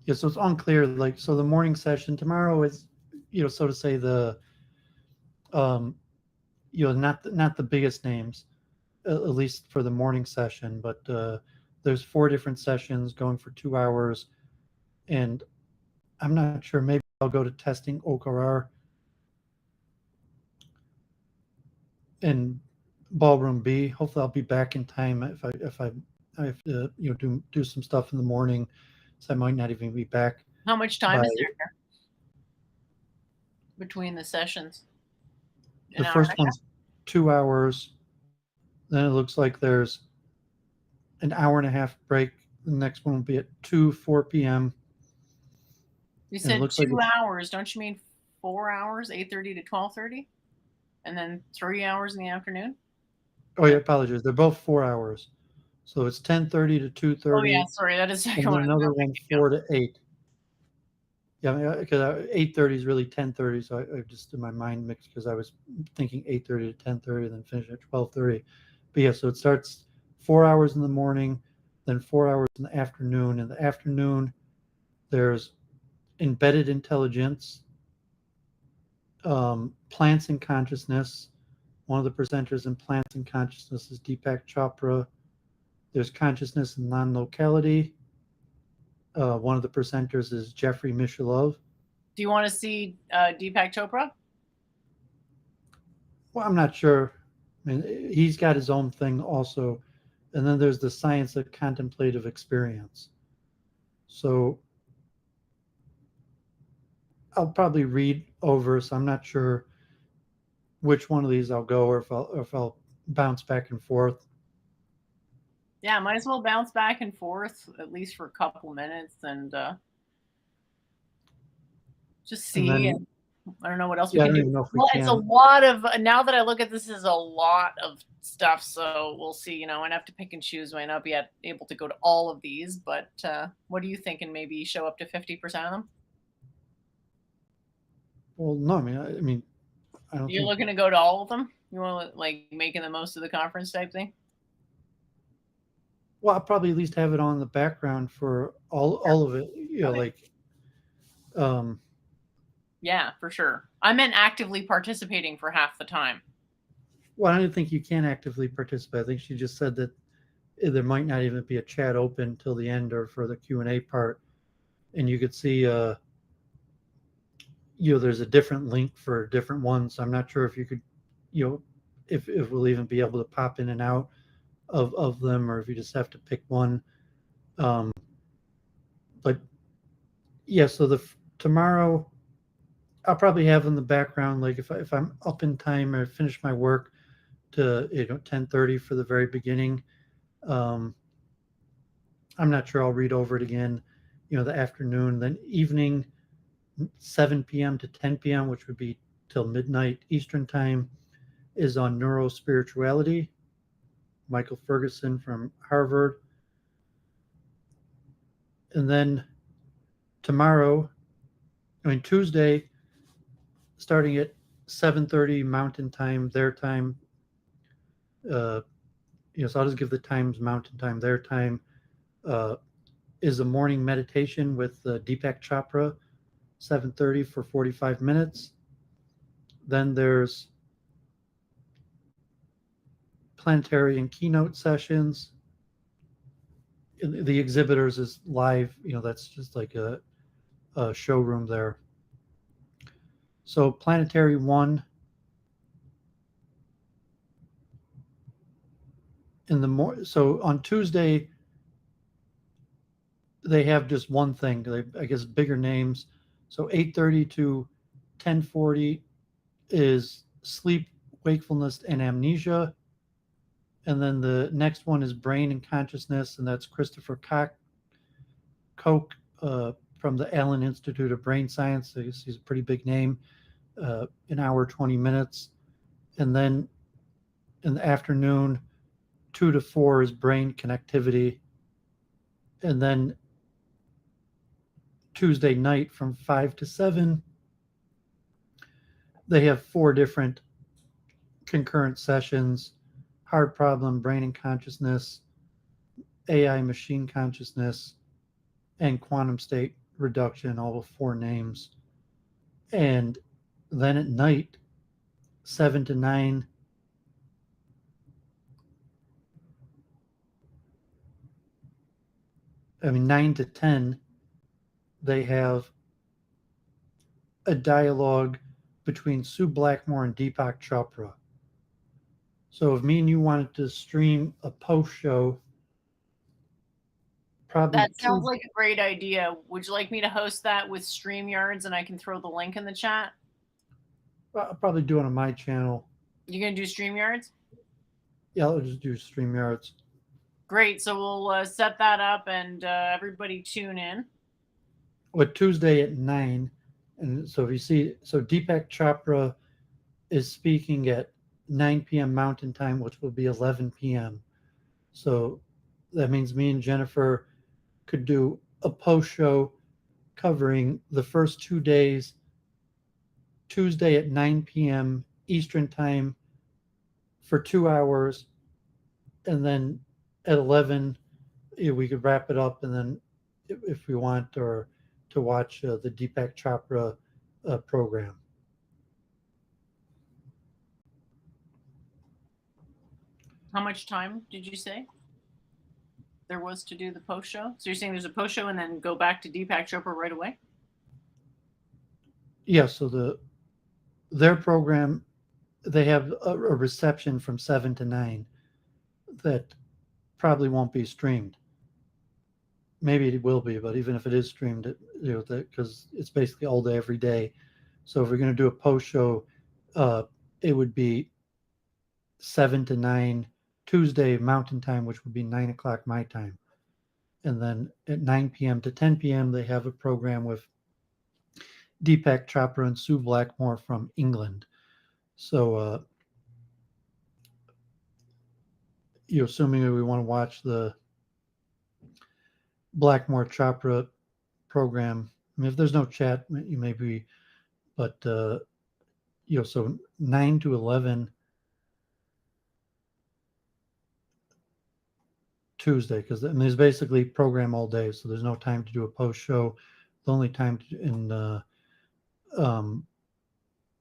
Yeah, so it's unclear. Like, so the morning session tomorrow is, so to say, the not the biggest names. at least for the morning session. But there's 4 different sessions going for 2 hours, and I'm not sure. Maybe I'll go to testing OKR in ballroom B. Hopefully, I'll be back in time. I have to do some stuff in the morning, so I might not even be back. How much time by is there between the sessions? An the hour and first a half? one's 2 hours. Then it looks like there's an hour and a half break. The next one will be at 4 p.m. You And it said looks like 2 hours. Don't you mean 4 hours, 8:30 to 12:30, and then 3 hours in the afternoon? oh yeah, apologies. They're both 4 hours. So it's 10:30 to Oh yeah, 2:30, sorry, that is the second and then one. another one 4 to 8. Yeah, because 8:30 is really 10:30, so I just in my mind mixed because I was thinking 8:30 to 10:30, then finish at 12:30. But yeah, so it starts 4 hours in the morning, then 4 hours in the afternoon. In the afternoon, there's embedded intelligence, plants and consciousness. One of the presenters in plants and consciousness is Deepak Chopra. There's consciousness and non-locality. One of the presenters is Jeffrey Mishalov. Do you want to see Deepak Chopra? Well, I'm not sure. I mean, he's got his own thing also. And then there's the science of contemplative experience. So I'll probably read over, so I'm not sure which one of these I'll go or if I'll bounce back and forth. Yeah, might as well bounce back and forth at least for a couple minutes and just And see. then, And I don't know what else we yeah, I can don't do. even know if we Well, it's a can. lot of, now that I look at this, is a lot of stuff. So we'll see. I might have to pick and choose. Might not be able to go to all of these, but what are you thinking? Maybe show up to 50% of them? Well, no, I mean, I don't You're think. looking to go to all of them? You want to like making the most of the conference type thing? Well, I'll probably at least have it on the background for all of it. Okay. Like, um, Yeah, for sure. I meant actively participating for half the time. well, I don't think you can actively participate. I think she just said that there might not even be a chat open till the end or for the Q&A part, and you could see there's a different link for different ones. I'm not sure if you could, if we'll even be able to pop in and out of them, or if you just have to pick one. um but yeah, so tomorrow I'll probably have in the background, like if I'm up in time or finish my work to 10:30 for the very beginning. um I'm not sure I'll read over it again, the afternoon. Then evening, 7 p.m. to 10 p.m., which would be till midnight Eastern time, is on neurospirituality. Michael Ferguson from Harvard. And then tomorrow, Tuesday, starting at 7:30 Mountain Time, their time. Uh, so I'll just give the times: Mountain Time, their time. Uh, is a morning meditation with Deepak Chopra, 7:30 for 45 minutes. Then there's planetary and keynote sessions. The exhibitors is live. That's just like a showroom there. So planetary 1 in the so on Tuesday they have just one thing. I guess bigger names. So 8:30 to 10:40 is sleep, wakefulness, and amnesia. And then the next one is brain and consciousness, and that's Christopher Koch from the Allen Institute of Brain Science. He's a pretty big name. An hour, 20 minutes. And then in the afternoon, 2 to 4 is brain connectivity. And then Tuesday night from 5 to 7, they have 4 different concurrent sessions: hard problem, brain and consciousness, AI machine consciousness, and quantum state reduction, all with 4 names. And then at night, 7 to 9, 9 to 10, they have a dialogue between Sue Blackmore and Deepak Chopra. So if me and you wanted to stream a post show, probably That sounds like a great idea. Would you like me to host that with StreamYards and I can throw the link in the chat? I'll probably do it on my channel. You gonna do StreamYards? Yeah, I'll just do StreamYards. Great. So we'll set that up and everybody tune in. Well, Tuesday at 9. And so if you see, so Deepak Chopra is speaking at 9 p.m. Mountain Time, which will be 11 p.m. So that means me and Jennifer could do a post show covering the first 2 days, Tuesday at 9 p.m. Eastern Time for 2 hours. And then at 11, we could wrap it up. And then if we want, or to watch the Deepak Chopra program. How much time did you say there was to do the post show? So you're saying there's a post show and then go back to Deepak Chopra right away? Yeah, so their program, they have a reception from 7 to 9 that probably won't be streamed. Maybe it will be, but even if it is streamed, because it's basically all day, every day. So if we're going to do a post show, it would be 7 to 9 Tuesday Mountain Time, which would be 9 o'clock my time. And then at 9 p.m. to 10 p.m., they have a program with Deepak Chopra and Sue Blackmore from England. So, assuming we want to watch the Blackmore Chopra program, I mean, if there's no chat, you maybe, but, so 9 to 11 Tuesday, because there's basically program all day, so there's no time to do a post show. The only time the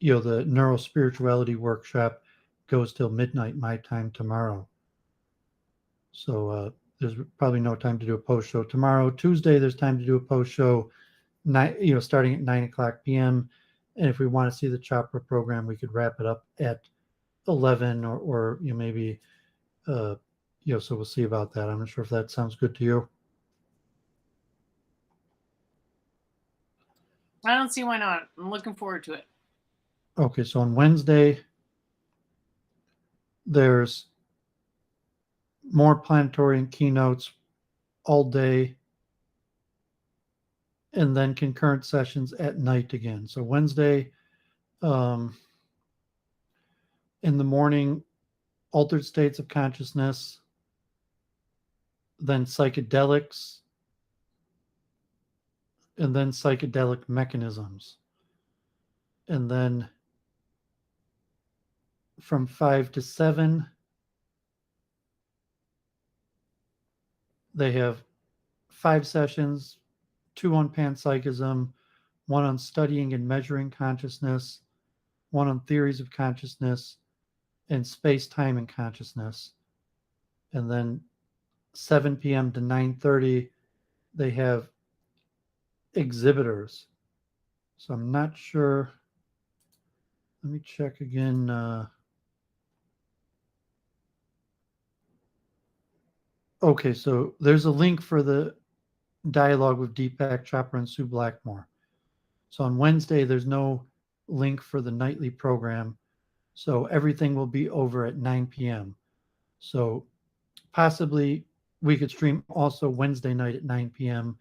neuro spirituality workshop goes till midnight my time tomorrow. So there's probably no time to do a post show tomorrow. Tuesday, there's time to do a post show, starting at 9 o'clock p.m. And if we want to see the Chopra program, we could wrap it up at 11 or maybe, so we'll see about that. I'm not sure if that sounds good to you. I don't see why not. I'm looking forward to it. Okay, so on Wednesday, there's more planetary and keynotes all day, and then concurrent sessions at night again. So Wednesday, in the morning, altered states of consciousness, then psychedelics, and then psychedelic mechanisms. And then from 5 to 7, they have 5 sessions, 2 on panpsychism, 1 on studying and measuring consciousness, 1 on theories of consciousness, and space, time, and consciousness. And then 7 p.m. to 9:30, they have exhibitors. So I'm not sure. Let me check again. Okay, so there's a link for the dialogue with Deepak Chopra and Sue Blackmore. So on Wednesday, there's no link for the nightly program. So everything will be over at 9 p.m. So possibly we could stream also Wednesday night at 9 p.m.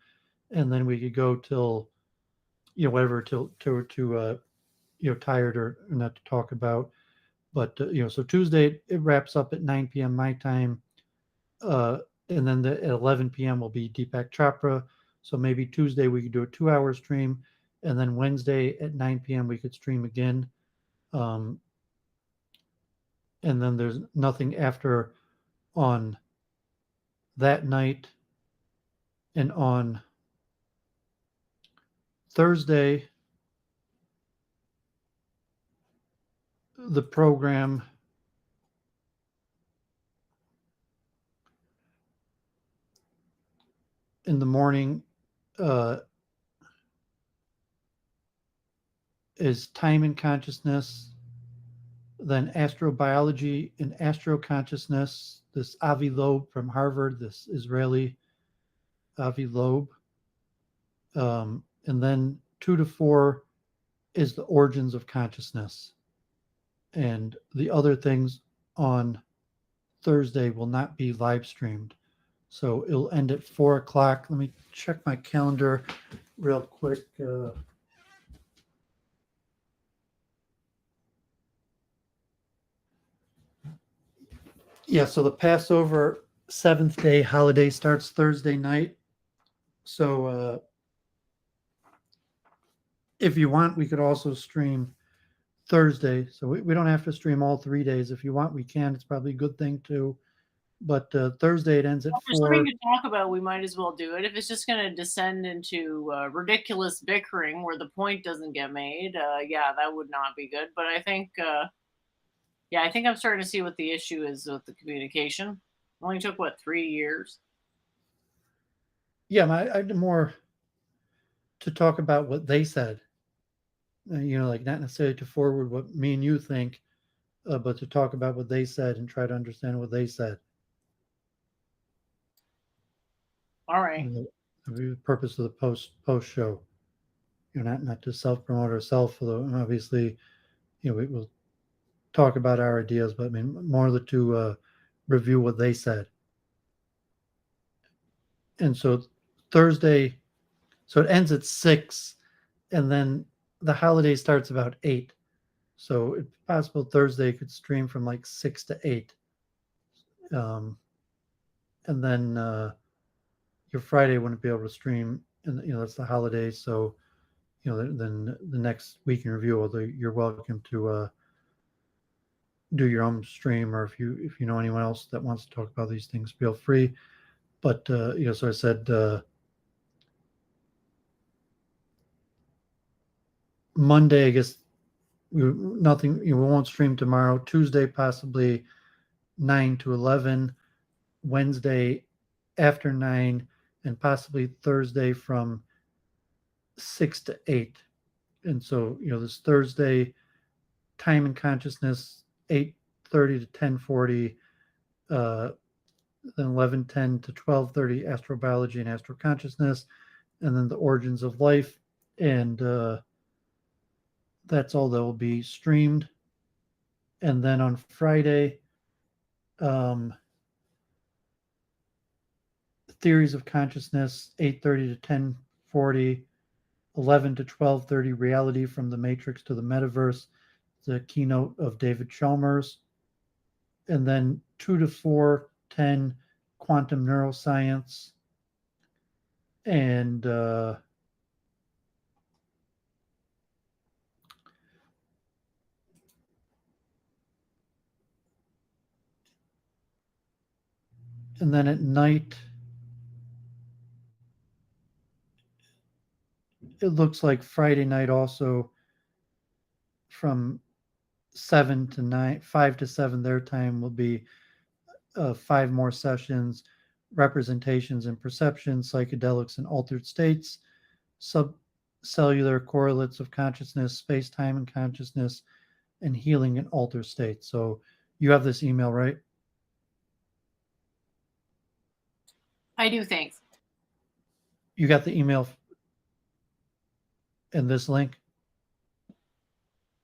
and then we could go till, whatever, till tired or not to talk about. But, so Tuesday, it wraps up at 9 p.m. my time. And then at 11 p.m. will be Deepak Chopra. So maybe Tuesday we could do a 2-hour stream. And then Wednesday at 9 p.m. we could stream again. And then there's nothing after on that night. And on Thursday, the program in the morning uh, is time and consciousness, then astrobiology and astroconsciousness. This Avi Loeb from Harvard, this Israeli Avi Loeb. And then 2 to 4 is the origins of consciousness. And the other things on Thursday will not be live streamed. So it'll end at 4 o'clock. Let me check my calendar real quick. Yeah, so the Passover seventh day holiday starts Thursday night. So if you want, we could also stream Thursday. So we don't have to stream all 3 days. If you want, we can. It's probably a good thing too. But Thursday it ends at If there's something 4. to talk about, we might as well do it. If it's just going to descend into ridiculous bickering where the point doesn't get made, yeah, that would not be good. But I think, yeah, I think I'm starting to see what the issue is with the communication. Only took what 3 years. Yeah, I did more to talk about what they said. Like not necessarily to forward what me and you think, but to talk about what they said and try to understand what they said. All right. The purpose of the post show. Not to self promote ourselves, although obviously, we will talk about our ideas, but I mean more to review what they said. And so Thursday, so it ends at 6, and then the holiday starts about 8. So it's possible Thursday could stream from like 6 to 8. And then your Friday wouldn't be able to stream, and that's the holiday. So then the next week in review, although you're welcome to do your own stream, or if you know anyone else that wants to talk about these things, feel free. But so I said Monday, I guess nothing. We won't stream tomorrow. Tuesday possibly 9 to 11. Wednesday after 9, and possibly Thursday from 6 to 8. And so this Thursday, time and consciousness 8:30 to 10:40. Then 11:10 to 12:30 astrobiology and astroconsciousness, and then the origins of life. And that's all that will be streamed. And then on Friday, theories of consciousness 8:30 to 10:40. 11 to 12:30 reality from the matrix to the metaverse, the keynote of David Chalmers. And then 2 to 4:10 quantum neuroscience. And then at night, it looks like Friday night also from 7 to 9, 5 to 7 their time will be 5 more sessions: representations and perception, psychedelics and altered states, subcellular correlates of consciousness, space, time, and consciousness, and healing in altered states. So you have this email, right? I do, thanks. You got the email in this link?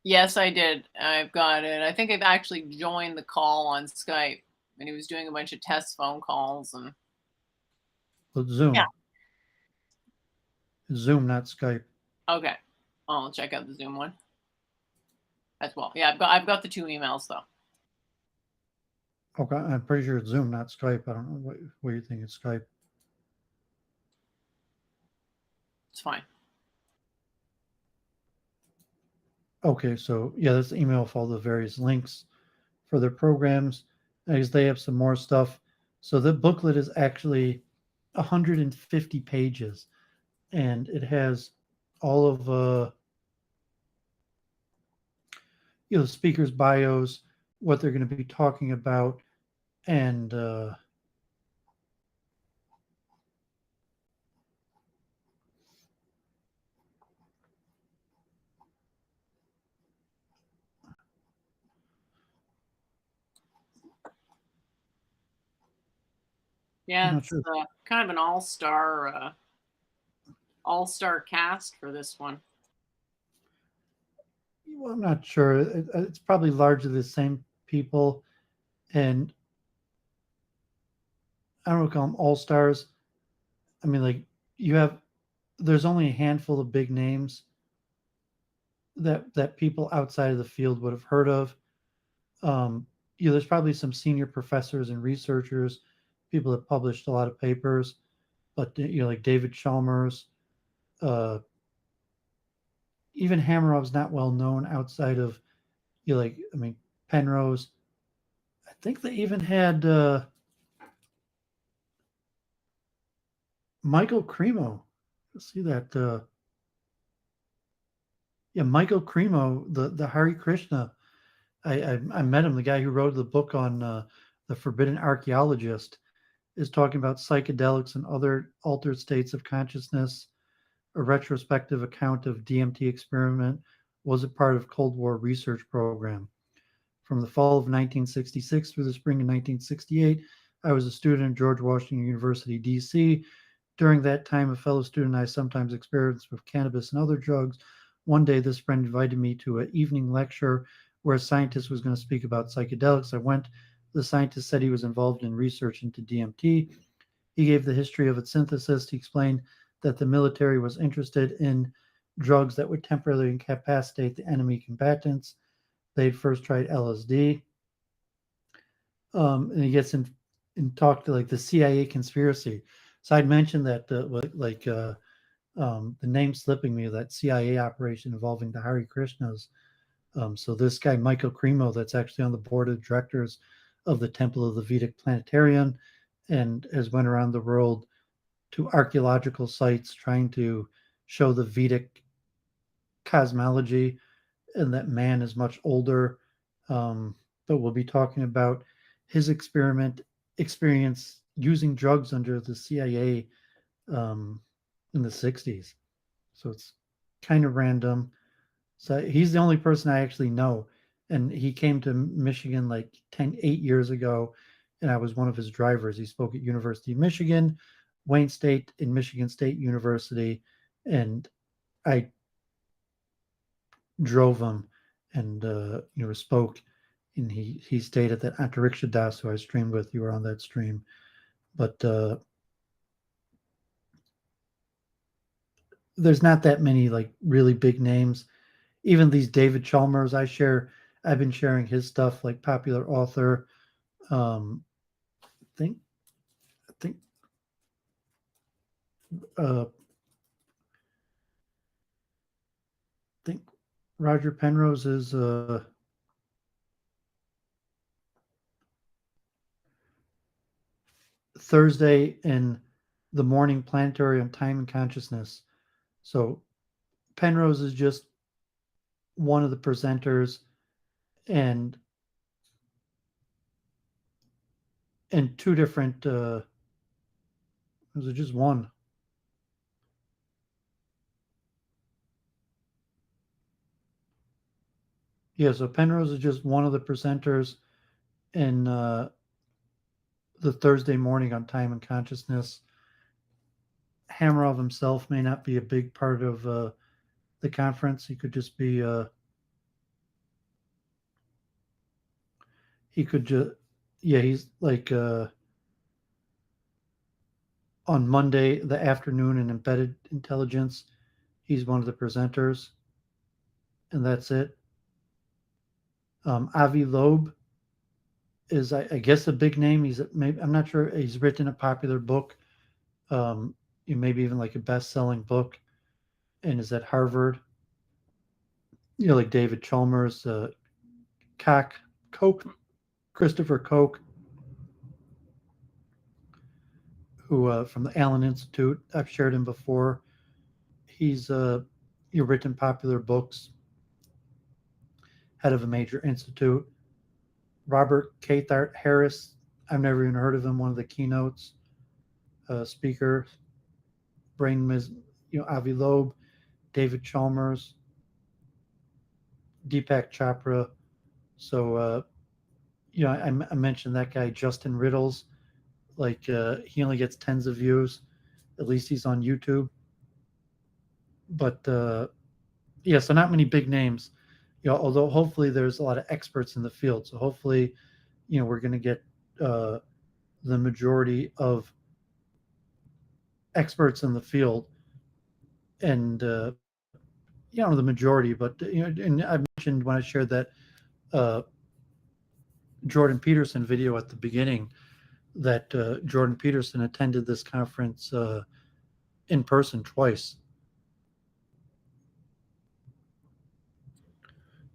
Yes, I did. I've got it. I think I've actually joined the call on Skype, and he was doing a bunch of test phone calls and Zoom. Yeah. Zoom, not Skype. Okay. I'll check out the Zoom one as well. Yeah, I've got the 2 emails though. Okay, I'm pretty sure it's Zoom, not Skype. I don't know what you think it's Skype. It's fine. Okay, so yeah, that's the email with all the various links for their programs. I guess they have some more stuff. So the booklet is actually 150 pages, and it has all of the speakers' bios, what they're going to be talking about, and I'm Yeah, not it's sure. kind of an all-star cast for this one. Well, I'm not sure. It's probably largely the same people, and I don't call them all stars. I mean, like you have, there's only a handful of big names that people outside of the field would have heard of. Um, there's probably some senior professors and researchers, people that published a lot of papers, but like David Chalmers, uh, even Hamarov's not well known outside of like I mean Penrose. I think they even had Michael Cremo. See that? Yeah, Michael Cremo, the Hare Krishna. I met him. The guy who wrote the book on the Forbidden Archaeologist is talking about psychedelics and other altered states of consciousness. A retrospective account of DMT experiment was a part of Cold War research program. From the fall of 1966 through the spring of 1968, I was a student at George Washington University, D.C. During that time, a fellow student and I sometimes experienced with cannabis and other drugs. One day, this friend invited me to an evening lecture where a scientist was going to speak about psychedelics. I went. The scientist said he was involved in research into DMT. He gave the history of its synthesis. He explained that the military was interested in drugs that would temporarily incapacitate the enemy combatants. They'd first tried LSD. And he gets in talk to like the CIA conspiracy. So I'd mentioned that the name slipping me, that CIA operation involving the Hare Krishnas. So this guy Michael Cremo, that's actually on the board of directors of the Temple of the Vedic Planetarium, and has went around the world to archaeological sites trying to show the Vedic cosmology and that man is much older. But we'll be talking about his experience using drugs under the CIA in the 60s. So it's kind of random. So he's the only person I actually know. And he came to Michigan like 8 years ago, and I was one of his drivers. He spoke at University of Michigan, Wayne State, and Michigan State University. And I drove him and spoke, and he stated that Antariksha Das, who I streamed with, you were on that stream. But there's not that many like really big names. Even these David Chalmers, I've been sharing his stuff, like popular author. I think uh think Roger Penrose is Thursday in the morning planetary on time and consciousness. So Penrose is just one of the presenters, and two different was it just one? Yeah, so Penrose is just one of the presenters in the Thursday morning on time and consciousness. Hamarov himself may not be a big part of the conference. He could just be he could just yeah, he's like on Monday the afternoon in embedded intelligence. He's one of the presenters, and that's it. Avi Loeb is, I guess, a big name. Maybe, I'm not sure. He's written a popular book, maybe even like a best-selling book, and is at Harvard. Like David Chalmers, Koch, Christopher Koch, who from the Allen Institute. I've shared him before. He's written popular books, head of a major institute. Robert Cathart Harris, I've never even heard of him. One of the keynotes speaker. Brain Miss, Avi Loeb, David Chalmers, Deepak Chopra. So I mentioned that guy Justin Riddles, Like he only gets tens of views. At least he's on YouTube. But yeah, so not many big names. Although hopefully there's a lot of experts in the field. So hopefully, we're going to get the majority of experts in the field, and the majority. But and I mentioned when I shared that uh, Jordan Peterson video at the beginning that Jordan Peterson attended this conference in person twice.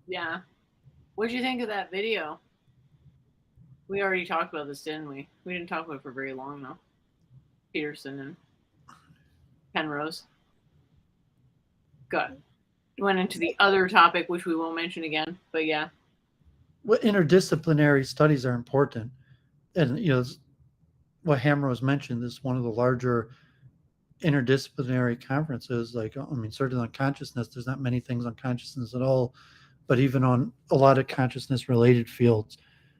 Yeah. What did you think of that video? We already talked about this, didn't we? We didn't talk about it for very long, though. Peterson and Penrose. Good. Went into the other topic, which we won't mention again, but yeah. Well, interdisciplinary studies are important, and what Hamrose mentioned is one of the larger interdisciplinary conferences. Like, I mean, certainly on consciousness, there's not many things on consciousness at all, but even on a lot of consciousness related fields.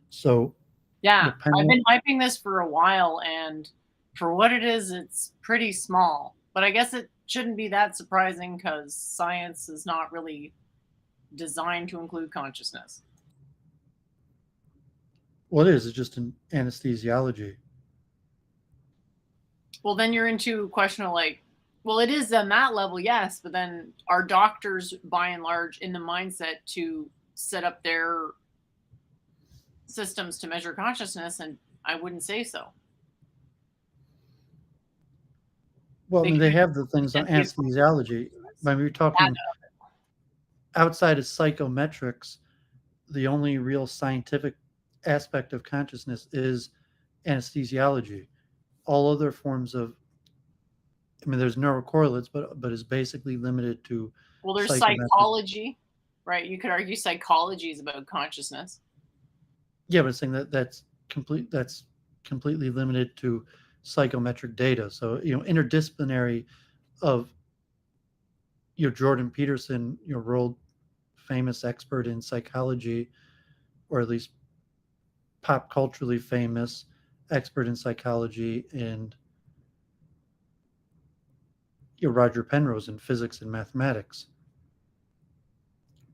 So, yeah, I've been hyping this for a while, and for what it is, it's pretty small. But I guess it shouldn't be that surprising because science is not really designed to include consciousness. Well, it is. It's just an anesthesiology. Well, then you're into a question of like, well, it is on that level, yes, but then are doctors by and large in the mindset to set up their systems to measure consciousness? And I wouldn't say so. Well, I mean, they have the things on anesthesiology. I mean, we're talking outside of psychometrics, the only real scientific aspect of consciousness is anesthesiology. All other forms of, I mean, there's neurocorrelates, but is basically limited to. Well, there's psychology, right? You could argue psychology is about consciousness. Yeah, but saying that's completely limited to psychometric data. So interdisciplinary of Jordan Peterson, world famous expert in psychology, or at least pop culturally famous expert in psychology, and Roger Penrose in physics and mathematics.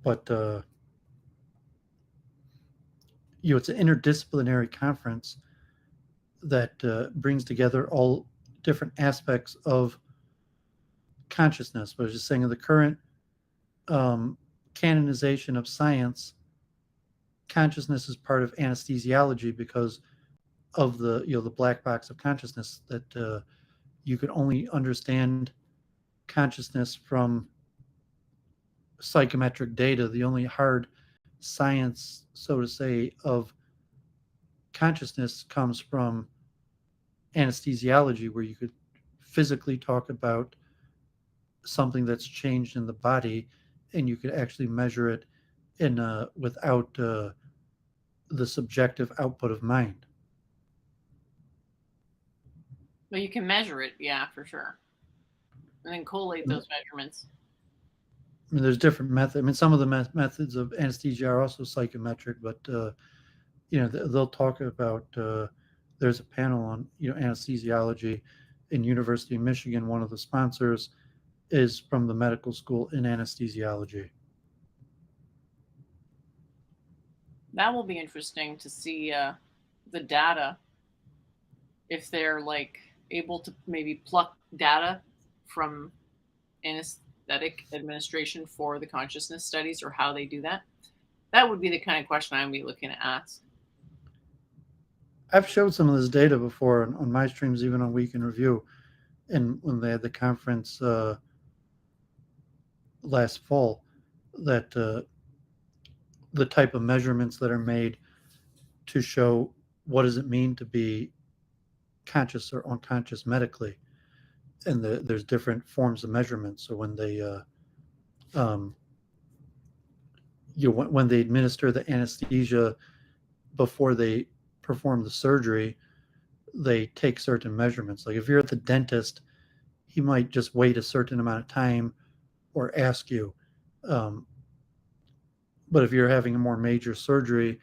But it's an interdisciplinary conference that brings together all different aspects of consciousness. But I was just saying, in the current canonization of science, consciousness is part of anesthesiology because of the the black box of consciousness, that you can only understand consciousness from psychometric data. The only hard science, so to say, of consciousness comes from anesthesiology, where you could physically talk about something that's changed in the body, and you could actually measure it without the subjective output of mind. Well, you can measure it, yeah, for sure, and then collate those measurements. I mean, there's different methods. I mean, some of the methods of anesthesia are also psychometric, but they'll talk about. There's a panel on anesthesiology in University of Michigan. One of the sponsors is from the medical school in anesthesiology. That will be interesting to see the data, if they're like able to maybe pluck data from anesthetic administration for the consciousness studies, or how they do that. That would be the kind of question I'd be looking to ask. I've showed some of this data before on my streams, even on Week in Review, and when they had the conference last fall, that the type of measurements that are made to show what does it mean to be conscious or unconscious medically, and there's different forms of measurements. So when they when they administer the anesthesia before they perform the surgery, they take certain measurements. Like if you're at the dentist, he might just wait a certain amount of time or ask you. But if you're having a more major surgery,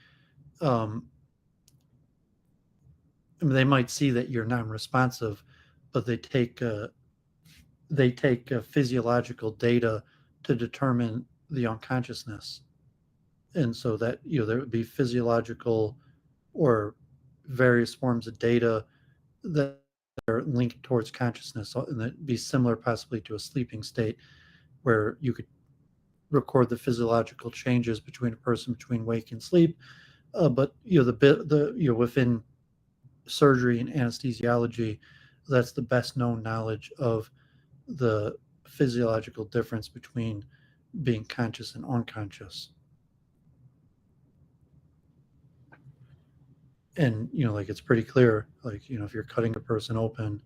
I mean, they might see that you're non-responsive, but they take physiological data to determine the unconsciousness, and so that there would be physiological or various forms of data that are linked towards consciousness, and that be similar possibly to a sleeping state where you could record the physiological changes between a person between wake and sleep. But within surgery and anesthesiology, that's the best known knowledge of the physiological difference between being conscious and unconscious. And like it's pretty clear, like if you're cutting a person open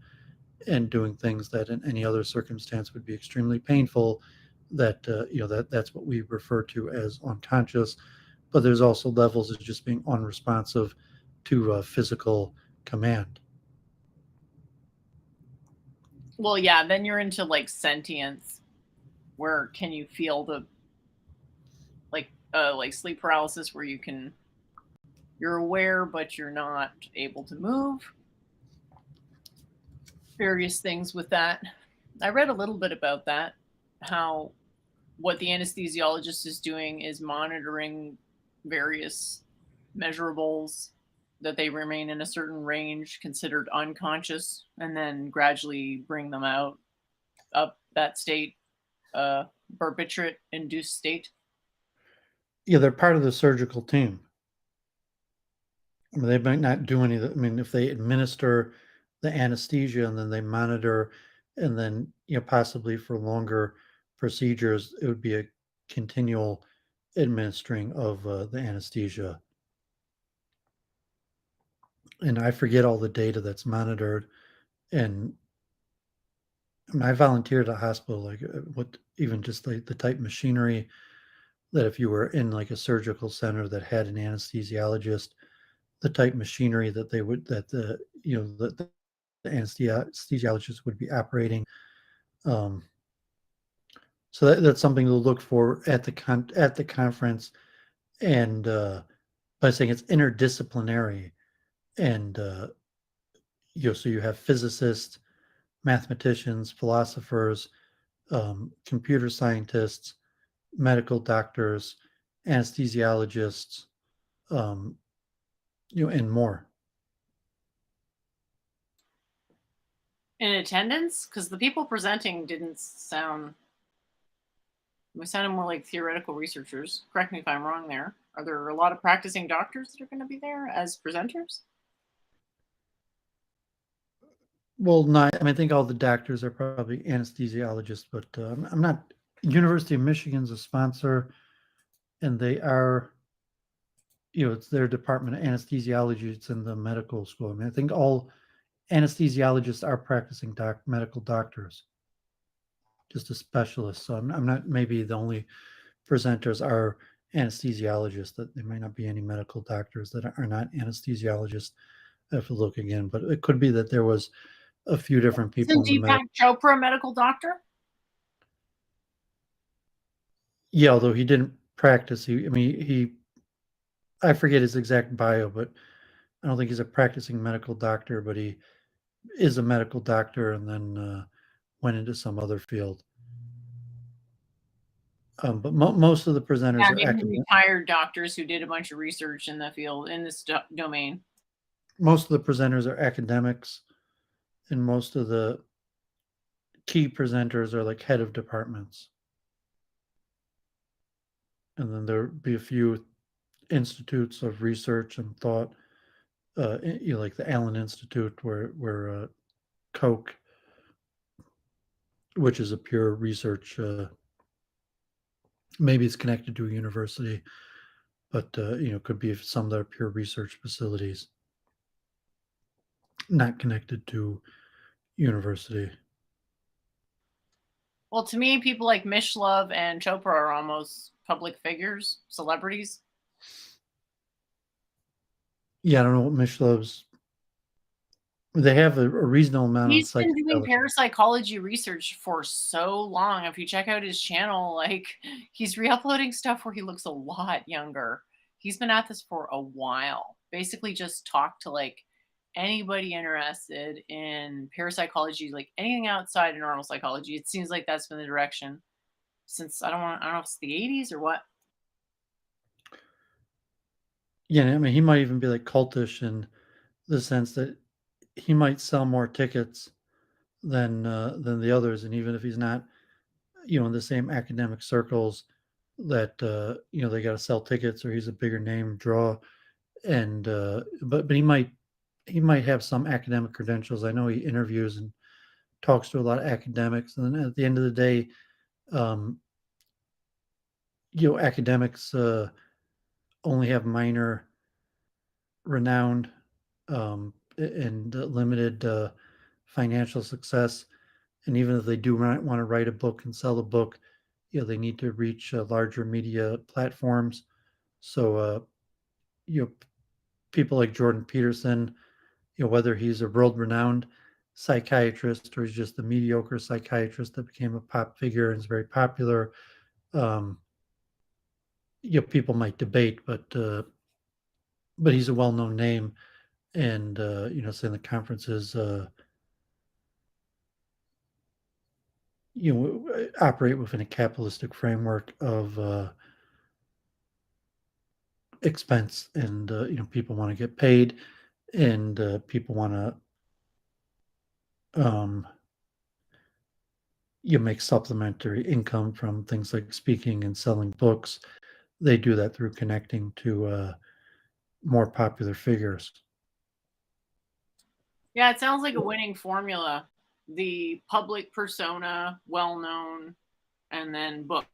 and doing things that in any other circumstance would be extremely painful, that that's what we refer to as unconscious. But there's also levels of just being unresponsive to physical command. Well, yeah, then you're into like sentience, where can you feel the like sleep paralysis, where you're aware but you're not able to move. Various things with that. I read a little bit about that, how what the anesthesiologist is doing is monitoring various measurables, that they remain in a certain range considered unconscious, and then gradually bring them out up that state, barbiturate induced state. Yeah, they're part of the surgical team. I mean, they might not do any of the, I mean, if they administer the anesthesia and then they monitor, and then possibly for longer procedures, it would be a continual administering of the anesthesia. And I forget all the data that's monitored. And I mean, I volunteered at a hospital, like what even just like the type machinery that if you were in like a surgical center that had an anesthesiologist, the type machinery that they would that the anesthesiologist would be operating. Um, so that's something to look for at the conference, and by saying it's interdisciplinary, and so you have physicists, mathematicians, philosophers, computer scientists, medical doctors, anesthesiologists, um, and more. In attendance, because the people presenting didn't sound, we sounded more like theoretical researchers. Correct me if I'm wrong there. Are there a lot of practicing doctors that are going to be there as presenters? Well, not. I mean, I think all the doctors are probably anesthesiologists, but I'm not. University of Michigan's a sponsor, and they are. It's their department of anesthesiology. It's in the medical school. I mean, I think all anesthesiologists are practicing medical doctors, just a specialist. So I'm not. Maybe the only presenters are anesthesiologists. That there might not be any medical doctors that are not anesthesiologists. I have to look again, but it could be that there was a few different people Isn't in the Deepak medical. Chopra a medical doctor? Yeah, although he didn't practice. I mean, I forget his exact bio, but I don't think he's a practicing medical doctor, but he is a medical doctor and then went into some other field. But most of the presenters Yeah, are maybe academic. retired doctors who did a bunch of research in the field, in this domain. Most of the presenters are academics, and most of the key presenters are like head of departments. And then there'll be a few institutes of research and thought, like the Allen Institute, where Koch, which is a pure research. Maybe it's connected to a university, but could be some that are pure research facilities, not connected to university. Well, to me, people like Mishlove and Chopra are almost public figures, celebrities. Yeah, I don't know what Mishlov's. They have a reasonable amount of He's been doing psychedelic. parapsychology research for so long. If you check out his channel, like he's re-uploading stuff where he looks a lot younger. He's been at this for a while. Basically just talk to like anybody interested in parapsychology, like anything outside of normal psychology. It seems like that's been the direction since I don't know if it's the 80s or what. Yeah, I mean, he might even be like cultish in the sense that he might sell more tickets than the others, and even if he's not, in the same academic circles, that they got to sell tickets, or he's a bigger name draw, and but he might have some academic credentials. I know he interviews and talks to a lot of academics, and then at the end of the day, um, academics only have minor renowned and limited financial success. And even if they do want to write a book and sell a book, they need to reach larger media platforms. So, you know, people like Jordan Peterson, whether he's a world-renowned psychiatrist or he's just a mediocre psychiatrist that became a pop figure and is very popular, um, people might debate, but he's a well-known name, and saying the conferences, operate within a capitalistic framework of expense, and people want to get paid, and people want to make supplementary income from things like speaking and selling books. They do that through connecting to more popular figures. Yeah, it sounds like a winning formula. The public persona, well known, and then book.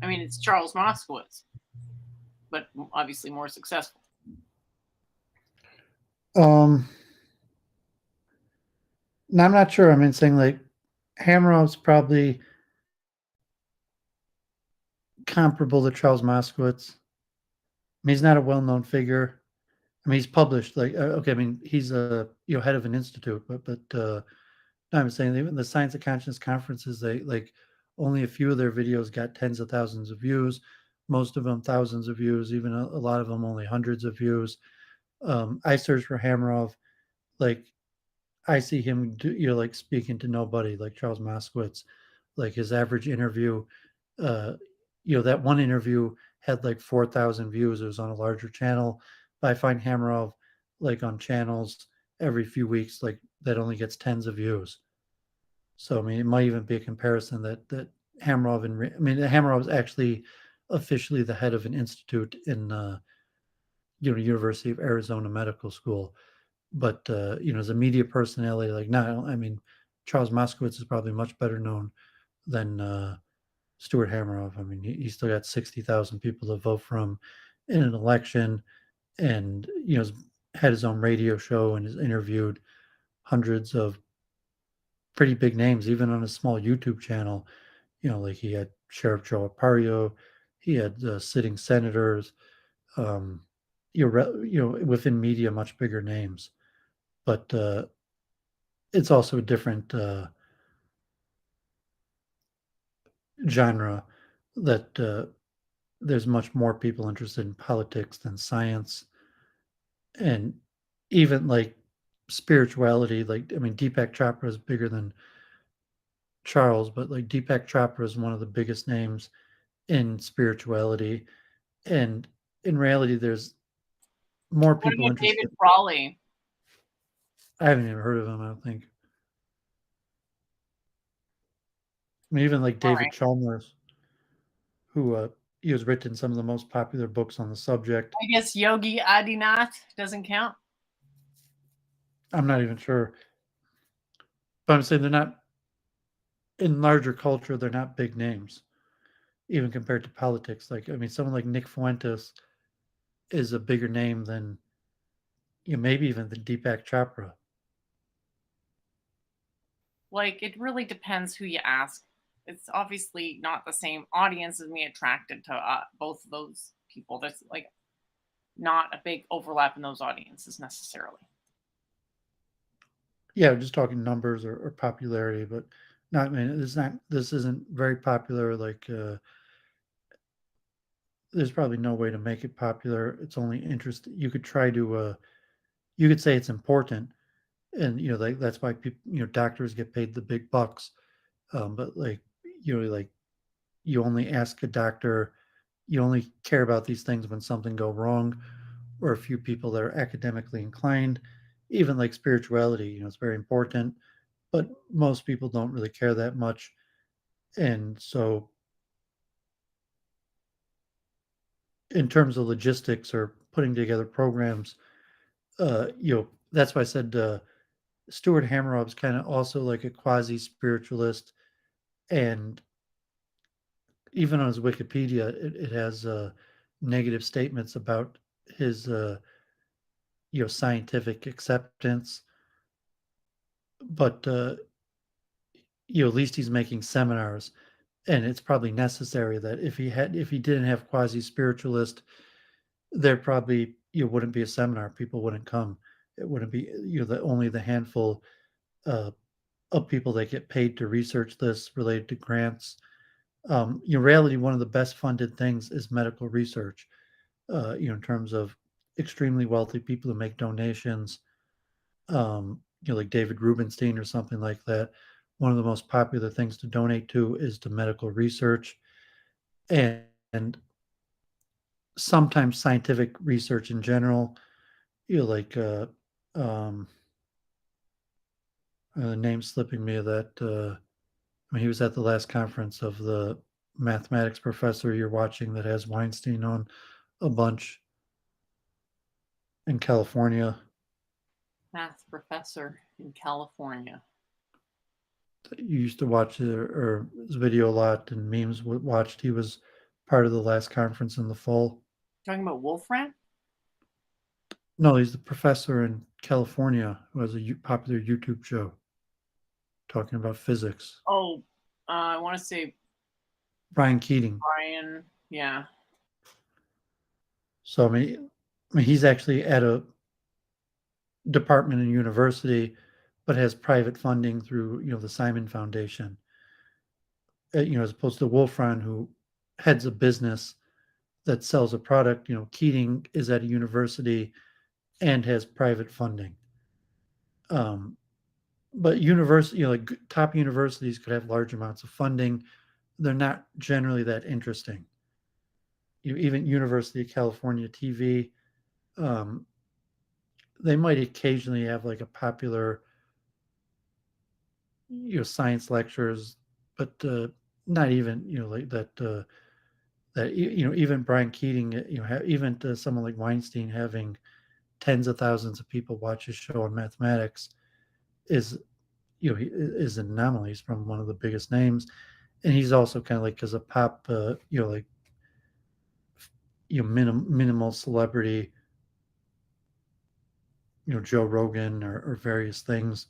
I mean, it's Charles Moskowitz, but obviously more successful. um no, I'm not sure. I mean, saying like Hammerov's probably comparable to Charles Moskowitz. I mean, he's not a well-known figure. I mean, he's published like okay. I mean, he's a head of an institute, but no, I'm saying even the Science of Consciousness conferences, they like only a few of their videos got tens of thousands of views. Most of them thousands of views. Even a lot of them only hundreds of views. I searched for Hamarov, like I see him, like speaking to nobody, like Charles Moskowitz. Like his average interview, uh, that one interview had like 4,000 views. It was on a larger channel. But I find Hamarov like on channels every few weeks, like that only gets tens of views. So I mean, it might even be a comparison that Hamarov and I mean, Hamarov is actually officially the head of an institute in University of Arizona Medical School. But as a media personality, like no, I mean, Charles Moskowitz is probably much better known than Stuart Hameroff. I mean, he still got 60,000 people to vote for him in an election, and has had his own radio show and has interviewed hundreds of pretty big names, even on a small YouTube channel. Like he had Sheriff Joe Arpaio, he had sitting senators, um, within media, much bigger names. But it's also a different genre that there's much more people interested in politics than science, and even like spirituality. Like I mean, Deepak Chopra is bigger than Charles, but like Deepak Chopra is one of the biggest names in spirituality, and in reality, there's more What people about David interested. Frawley? I haven't even heard of him. I don't think. I mean, even like All David right. Chalmers, who he has written some of the most popular books on the subject. I guess Yogi Adinyanath doesn't count. I'm not even sure, but I'm saying they're not in larger culture. They're not big names, even compared to politics. Like I mean, someone like Nick Fuentes is a bigger name than maybe even the Deepak Chopra. Like, it really depends who you ask. It's obviously not the same audience as me attracted to both of those people. There's like not a big overlap in those audiences necessarily. Yeah, just talking numbers or popularity, but not. I mean, it's not. This isn't very popular. Like, there's probably no way to make it popular. It's only interest. You could try to, you could say it's important, and that's why people, doctors get paid the big bucks. But like, like, you only ask a doctor, you only care about these things when something go wrong, or a few people that are academically inclined. Even like spirituality, it's very important, but most people don't really care that much. And so, in terms of logistics or putting together programs, that's why I said Stuart Hamerov's kind of also like a quasi spiritualist, and even on his Wikipedia, it has negative statements about his scientific acceptance. But at least he's making seminars, and it's probably necessary that if he didn't have quasi spiritualist, there probably wouldn't be a seminar. People wouldn't come. It wouldn't be the only the handful uh, of people that get paid to research this related to grants. In reality, one of the best funded things is medical research. In terms of extremely wealthy people who make donations, like David Rubenstein or something like that. One of the most popular things to donate to is to medical research, and sometimes scientific research in general. Like um, the name slipping me of that. He was at the last conference of the mathematics professor you're watching that has Weinstein on a bunch in California. Math professor in California. You used to watch or his video a lot and memes watched. He was part of the last conference in the fall. Talking about Wolfram? No, he's the professor in California who has a popular YouTube show talking about physics. Oh, I want to say Brian Keating. Brian. Yeah. So he's actually at a department in university, but has private funding through the Simon Foundation. As opposed to Wolfram, who heads a business that sells a product. Keating is at a university and has private funding. Um, but university, like top universities, could have large amounts of funding. They're not generally that interesting. Even University of California TV, um, they might occasionally have like a popular, science lectures, but not even like that. That even Brian Keating, even someone like Weinstein having tens of thousands of people watch his show on mathematics is he is an anomaly. He's from one of the biggest names, and he's also kind of like as a pop, like minimal celebrity, Joe Rogan or various things.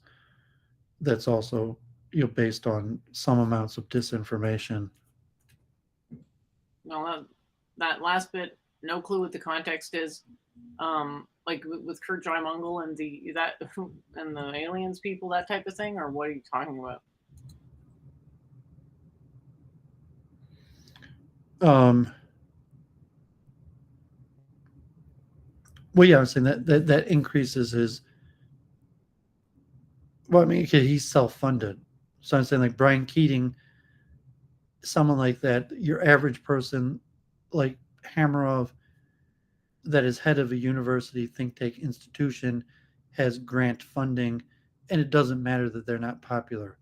That's also based on some amounts of disinformation. No, that last bit, no clue what the context is. Like with Kurt Mungle and and the aliens people, that type of thing, or what are you talking about? Um, well, yeah, I'm saying that increases his. Well, I mean, he's self-funded, so I'm saying like Brian Keating, someone like that, your average person, like Hamerov, that is head of a university think tank institution, has grant funding, and it doesn't matter that they're not popular.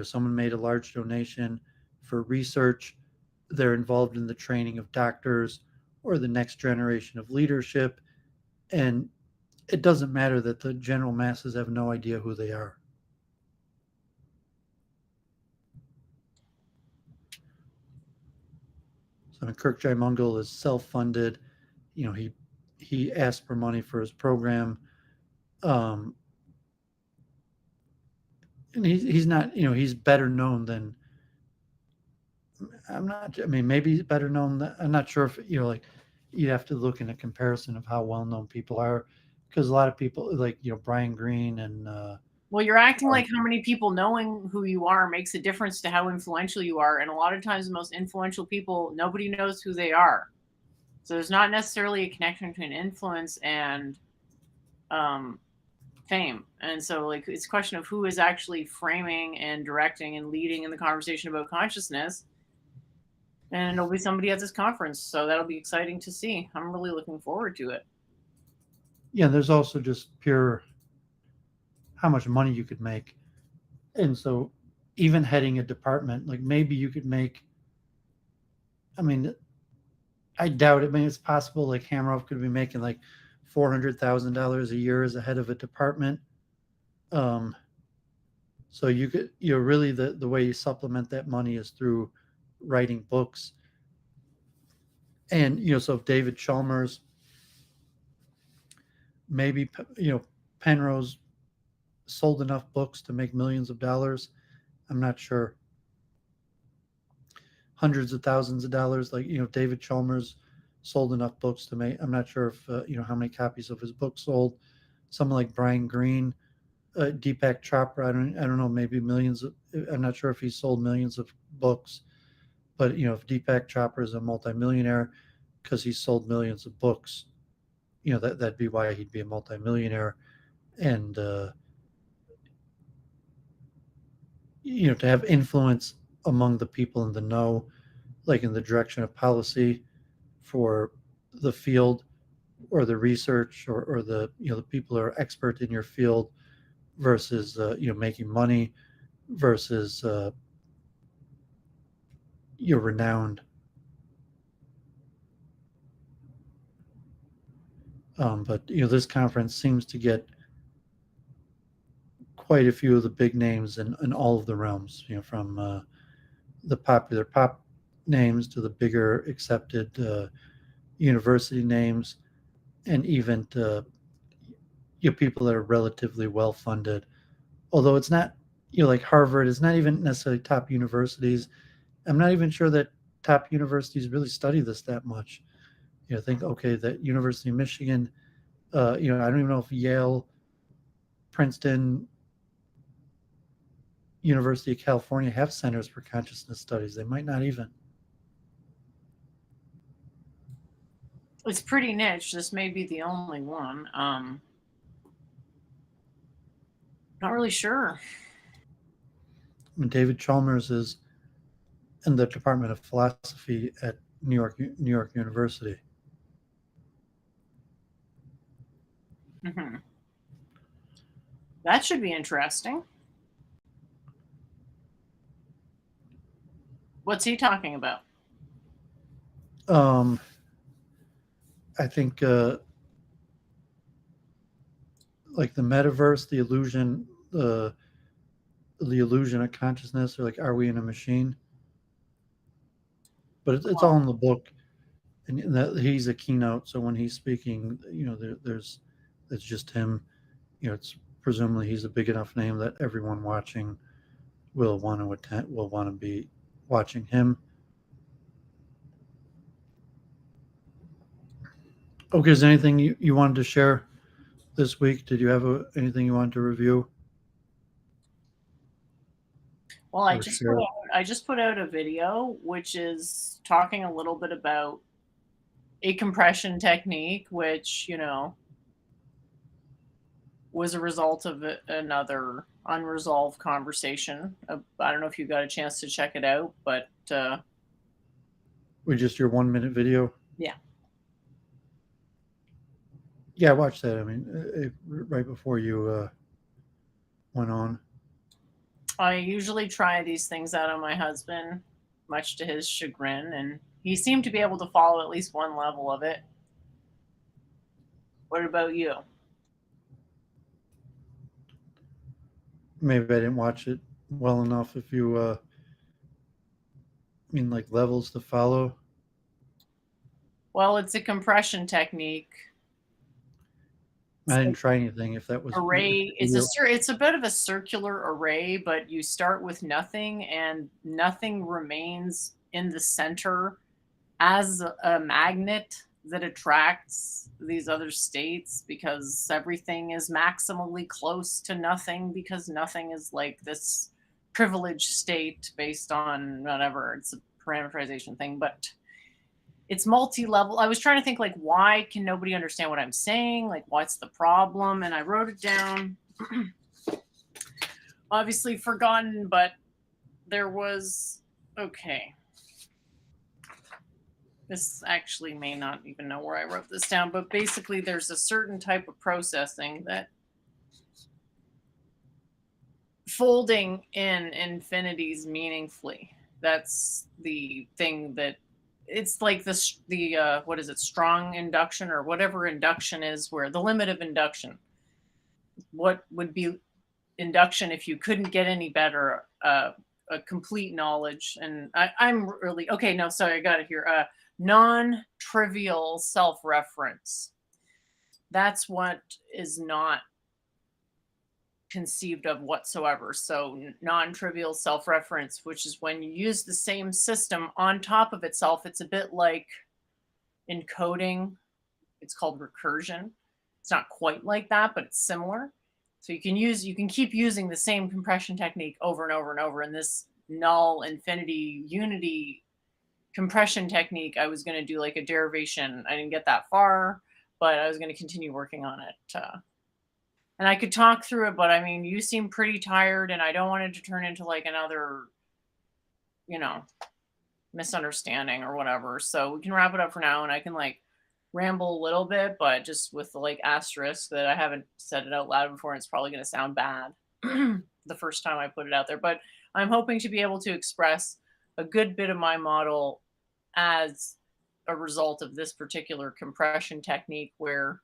Someone made a large donation for research, they're involved in the training of doctors or the next generation of leadership, and it doesn't matter that the general masses have no idea who they are. So I mean, Kirk J. Mungle is self-funded. He asked for money for his program, um, and he's not. He's better known than. I'm not. I mean, maybe he's better known. I'm not sure if like you have to look in a comparison of how well known people are, because a lot of people like Brian Greene and. Well, you're acting like how many people knowing who you are makes a difference to how influential you are, and a lot of times the most influential people, nobody knows who they are. So there's not necessarily a connection between influence and fame. And so, like, it's a question of who is actually framing and directing and leading in the conversation about consciousness. And it'll be somebody at this conference. So that'll be exciting to see. I'm really looking forward to it. Yeah, there's also just pure how much money you could make. And so even heading a department, like maybe you could make, I mean, I doubt it. I mean, it's possible like Hammerhoff could be making like $400,000 a year as a head of a department. Um, so you could, really the way you supplement that money is through writing books. And, so if David Chalmers, maybe, Penrose sold enough books to make millions of dollars. I'm not sure. Hundreds of thousands of dollars. Like, David Chalmers sold enough books to make. I'm not sure if how many copies of his book sold. Someone like Brian Greene, Deepak Chopra. I don't know. Maybe millions. I'm not sure if he sold millions of books, but if Deepak Chopra is a multimillionaire because he sold millions of books, that'd be why he'd be a multimillionaire. And to have influence among the people in the know, like in the direction of policy for the field or the research or the the people who are expert in your field versus making money versus you're renowned. But this conference seems to get quite a few of the big names in all of the realms. From the popular pop names to the bigger accepted university names, and even people that are relatively well funded. Although it's not, like Harvard is not even necessarily top universities. I'm not even sure that top universities really study this that much. Think okay, that University of Michigan. I don't even know if Yale, Princeton, University of California have centers for consciousness studies. They might not even. It's pretty niche. This may be the only one. Not really sure. I mean, David Chalmers is in the Department of Philosophy at New York University. Mm-hmm. That should be interesting. What's he talking about? I think like the metaverse, the illusion of consciousness, or like, are we in a machine? But it's all in the book, and that he's a keynote. So when he's speaking, there's it's just him. It's presumably he's a big enough name that everyone watching will want to attend, will want to be watching him. Okay, is there anything you wanted to share this week? Did you have anything you wanted to review? Well, Or share? I just put out a video which is talking a little bit about a compression technique, which was a result of another unresolved conversation. I don't know if you got a chance to check it out, but With just your 1 minute video? yeah. Yeah, I watched that. I mean, right before you went on. I usually try these things out on my husband, much to his chagrin, and he seemed to be able to follow at least one level of it. What about you? Maybe I didn't watch it well enough. If you, mean like levels to follow. Well, it's a compression technique. I didn't try anything. If that was Array, it's a bit of a circular array, but you start with nothing and nothing remains in the center as a magnet that attracts these other states, because everything is maximally close to nothing, because nothing is like this privileged state based on whatever. It's a parameterization thing, but it's multi-level. I was trying to think, like, why can nobody understand what I'm saying? Like, what's the problem? And I wrote it down. Obviously forgotten, but there was, okay. This actually may not even know where I wrote this down, but basically there's a certain type of processing that folding in infinities meaningfully. That's the thing that it's like this, the what is it, strong induction or whatever induction is, where the limit of induction. What would be induction if you couldn't get any better? A complete knowledge. And I'm really okay. No, sorry, I got it here. Non-trivial self-reference. That's what is not conceived of whatsoever. So non-trivial self-reference, which is when you use the same system on top of itself. It's a bit like encoding. It's called recursion. It's not quite like that, but it's similar. So you can keep using the same compression technique over and over and over. And this null infinity unity compression technique, I was going to do like a derivation. I didn't get that far, but I was going to continue working on it. And I could talk through it, but I mean, you seem pretty tired, and I don't want it to turn into like another, you know, misunderstanding or whatever. So we can wrap it up for now, and I can like ramble a little bit, but just with the like asterisk that I haven't said it out loud before, and it's probably going to sound bad the first time I put it out there. But I'm hoping to be able to express a good bit of my model as a result of this particular compression technique, where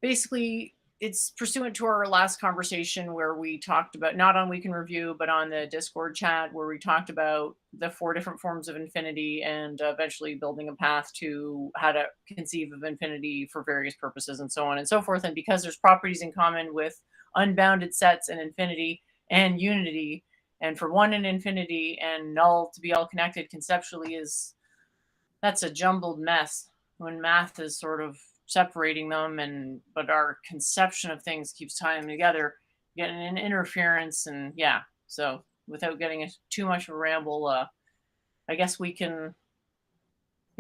basically it's pursuant to our last conversation where we talked about, not on Week in Review, but on the Discord chat, where we talked about the 4 different forms of infinity and eventually building a path to how to conceive of infinity for various purposes and so on and so forth. And because there's properties in common with unbounded sets and infinity and unity, and for one and infinity and null to be all connected conceptually, that's a jumbled mess when math is sort of separating them, and but our conception of things keeps tying them together, getting an interference. And yeah, so without getting too much of a ramble, I guess we can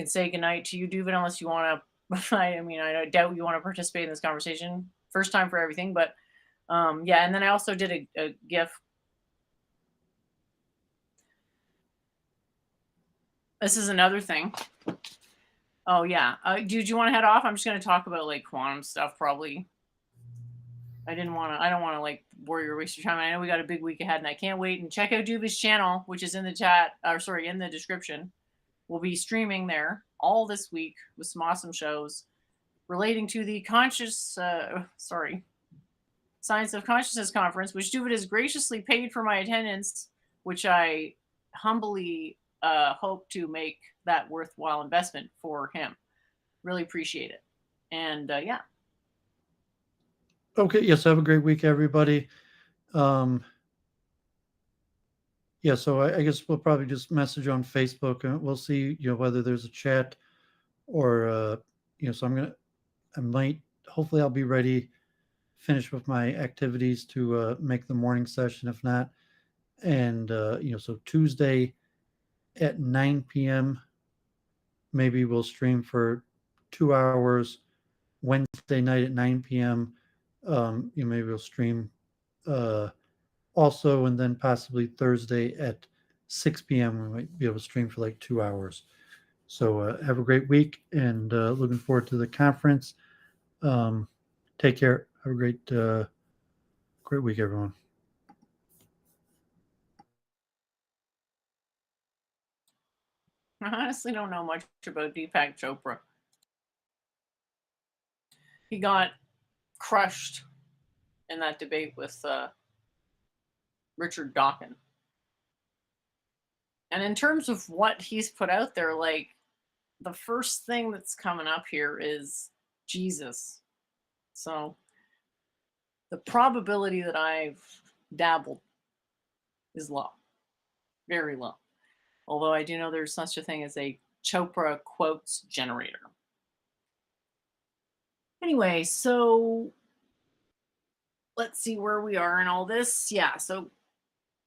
say goodnight to you, Doovid, unless you want to. I mean, I doubt you want to participate in this conversation. First time for everything, but yeah. And then I also did a GIF. This is another thing. Oh yeah. Dude, you want to head off? I'm just going to talk about like quantum stuff probably. I don't want to like bore you or waste your time. I know we got a big week ahead, and I can't wait. And check out Doovid's channel, which is in the chat, or sorry, in the description. We'll be streaming there all this week with some awesome shows relating to the Science of Consciousness conference, which Doovid has graciously paid for my attendance, which I humbly hope to make that worthwhile investment for him. Really appreciate it. And yeah. Okay. Yes. Have a great week, everybody. Yeah. So I guess we'll probably just message on Facebook, and we'll see, whether there's a chat or, so hopefully I'll be ready, finish with my activities to make the morning session. If not, and, so Tuesday at 9 p.m., maybe we'll stream for 2 hours. Wednesday night at 9 p.m., maybe we'll stream also, and then possibly Thursday at 6 p.m. we might be able to stream for like 2 hours. So have a great week, and looking forward to the conference. Take care. Have a great week, everyone. I honestly don't know much about Deepak Chopra. He got crushed in that debate with Richard Dawkins. And in terms of what he's put out there, like the first thing that's coming up here is Jesus. So the probability that I've dabbled is low, very low. Although I do know there's such a thing as a Chopra quotes generator. Anyway, so let's see where we are in all this. Yeah, so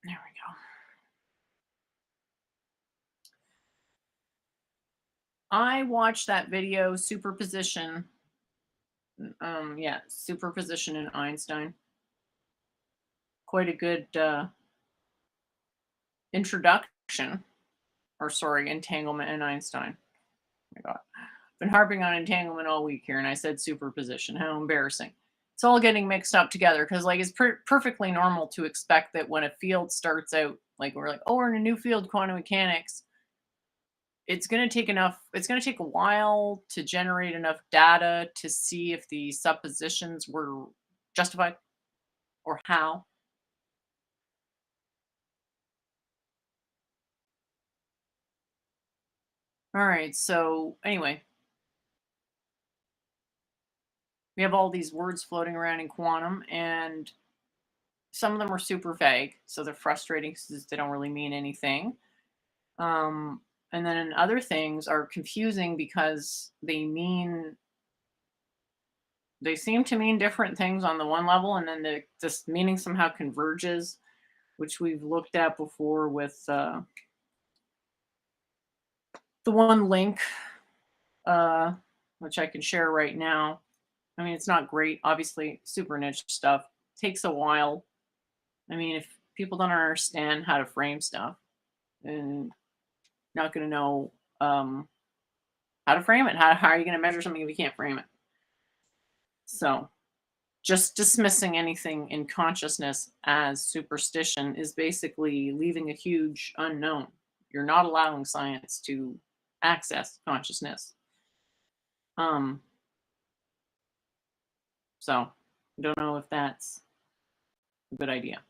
there we go. I watched that video, superposition. Yeah, superposition in Einstein. Quite a good introduction, or sorry, entanglement in Einstein. Oh my God, been harping on entanglement all week here, and I said superposition. How embarrassing! It's all getting mixed up together because, like, it's perfectly normal to expect that when a field starts out, like we're like, oh, we're in a new field, quantum mechanics. It's going to take enough. It's going to take a while to generate enough data to see if the suppositions were justified or how. All right. So anyway, we have all these words floating around in quantum, and some of them are super vague, so they're frustrating because they don't really mean anything. Um, and then other things are confusing because they seem to mean different things on the one level, and then this meaning somehow converges, which we've looked at before with the one link, uh, which I can share right now. I mean, it's not great, obviously, super niche stuff. Takes a while. I mean, if people don't understand how to frame stuff, and not going to know how to frame it, how are you going to measure something if you can't frame it? So, just dismissing anything in consciousness as superstition is basically leaving a huge unknown. You're not allowing science to access consciousness. Um, so I don't know if that's a good idea.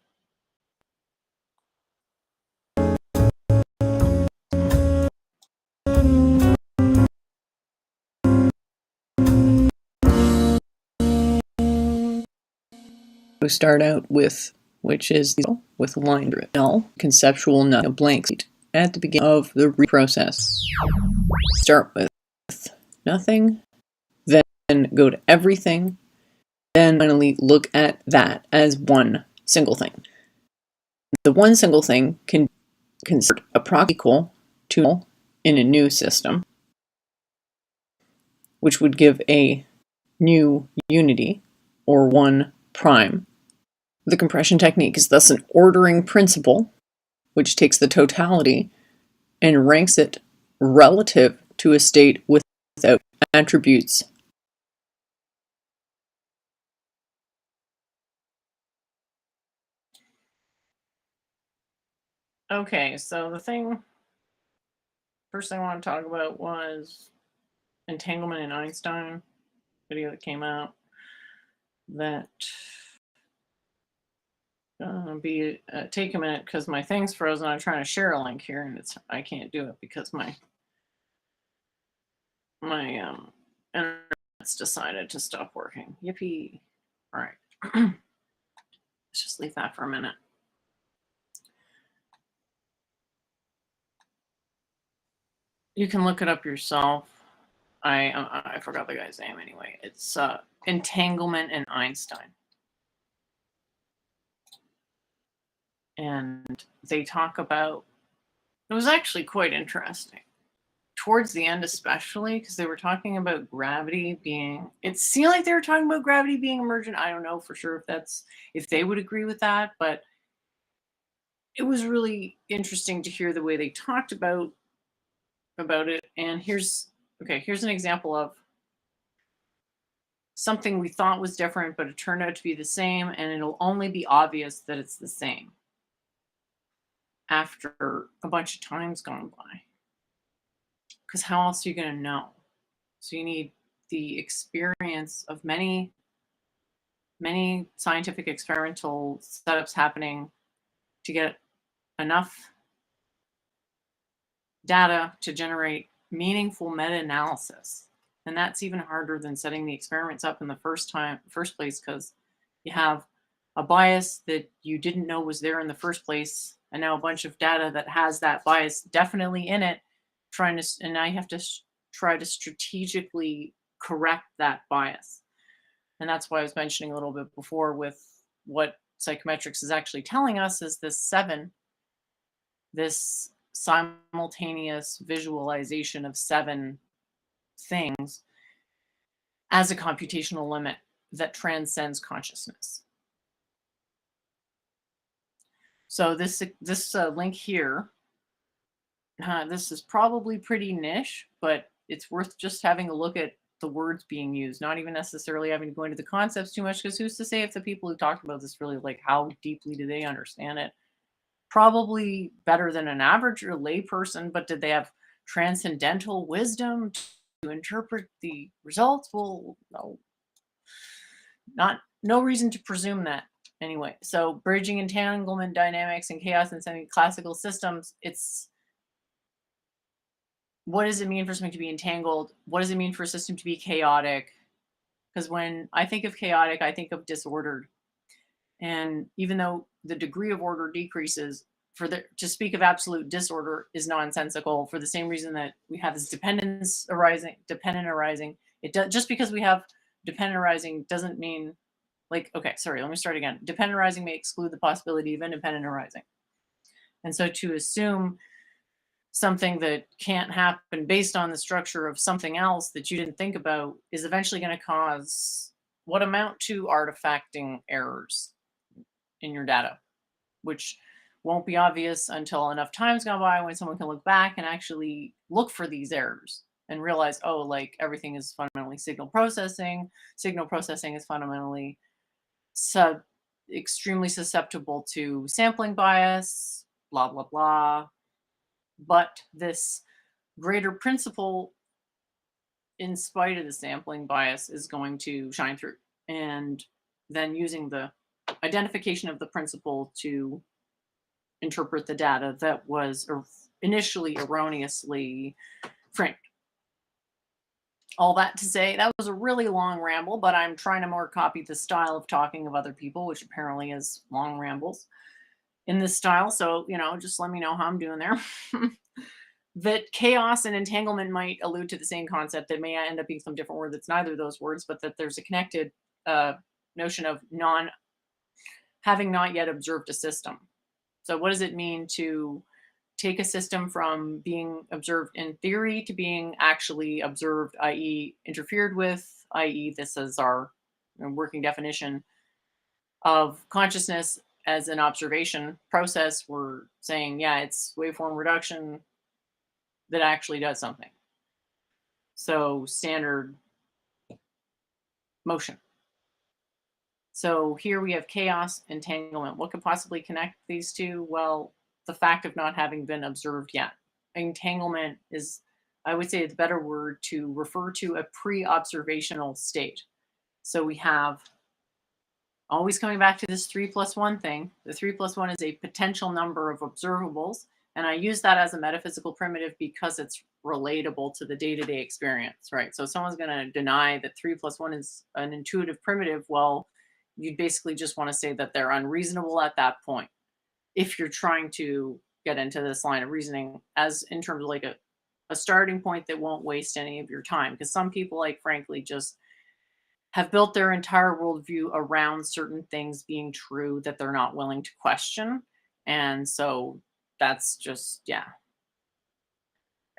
We start out with, which is with line null, conceptual null, a blank sheet at the beginning of the process. Start with nothing, then go to everything, then finally look at that as one single thing. The one single thing can convert a proxy equal to null in a new system, which would give a new unity, or 1 prime. The compression technique is thus an ordering principle, which takes the totality and ranks it relative to a state without attributes. Okay, so first thing I want to talk about was entanglement in Einstein, video that came out. That take a minute because my thing's frozen. I'm trying to share a link here, and I can't do it because my internet's decided to stop working. Yippee! All right, let's just leave that for a minute. You can look it up yourself. I forgot the guy's name anyway. It's entanglement in Einstein. And they talk about, it was actually quite interesting towards the end, especially because they were talking about gravity being, it seemed like they were talking about gravity being emergent. I don't know for sure if they would agree with that, but it was really interesting to hear the way they talked about it. And here's an example of something we thought was different, but it turned out to be the same, and it'll only be obvious that it's the same after a bunch of time's gone by. Because how else are you going to know? So you need the experience of many scientific experimental setups happening to get enough data to generate meaningful meta-analysis. And that's even harder than setting the experiments up in the first place, because you have a bias that you didn't know was there in the first place, and now a bunch of data that has that bias definitely in it, and now you have to try to strategically correct that bias. And that's why I was mentioning a little bit before with what psychometrics is actually telling us is this simultaneous visualization of 7 things as a computational limit that transcends consciousness. So this link here, this is probably pretty niche, but it's worth just having a look at the words being used, not even necessarily having to go into the concepts too much, because who's to say if the people who talked about this really, like, how deeply do they understand it? Probably better than an average or lay person, but did they have transcendental wisdom to interpret the results? Well, no, no reason to presume that. Anyway, so bridging entanglement dynamics and chaos in semi-classical systems, it's what does it mean for something to be entangled? What does it mean for a system to be chaotic? Because when I think of chaotic, I think of disordered. And even though the degree of order decreases, to speak of absolute disorder is nonsensical for the same reason that we have this dependent arising. Just because we have dependent arising doesn't mean, like, okay, sorry, let me start again. Dependent arising may exclude the possibility of independent arising. And so to assume something that can't happen based on the structure of something else that you didn't think about is eventually going to cause what amount to artifacting errors in your data, which won't be obvious until enough time's gone by when someone can look back and actually look for these errors and realize, oh, like, everything is fundamentally signal processing. Signal processing is fundamentally extremely susceptible to sampling bias, blah, blah, blah. But this greater principle, in spite of the sampling bias, is going to shine through. And then using the identification of the principle to interpret the data that was initially erroneously framed. All that to say, that was a really long ramble, but I'm trying to more copy the style of talking of other people, which apparently is long rambles in this style. So, just let me know how I'm doing there. That chaos and entanglement might allude to the same concept. That may end up being some different word that's neither of those words, but that there's a connected notion of having not yet observed a system. So what does it mean to take a system from being observed in theory to being actually observed, i.e. interfered with, i.e. this is our working definition of consciousness as an observation process? We're saying, yeah, it's waveform reduction that actually does something. So standard motion. So here we have chaos, entanglement. What could possibly connect these two? Well, the fact of not having been observed yet. Entanglement is, I would say, the better word to refer to a pre-observational state. So we have, always coming back to this 3 + 1 thing. The 3 + 1 is a potential number of observables. And I use that as a metaphysical primitive because it's relatable to the day-to-day experience, right? So if someone's going to deny that 3 + 1 is an intuitive primitive, well, you'd basically just want to say that they're unreasonable at that point. If you're trying to get into this line of reasoning as in terms of like a starting point that won't waste any of your time. Because some people, like, frankly, just have built their entire worldview around certain things being true that they're not willing to question. And so that's just, yeah.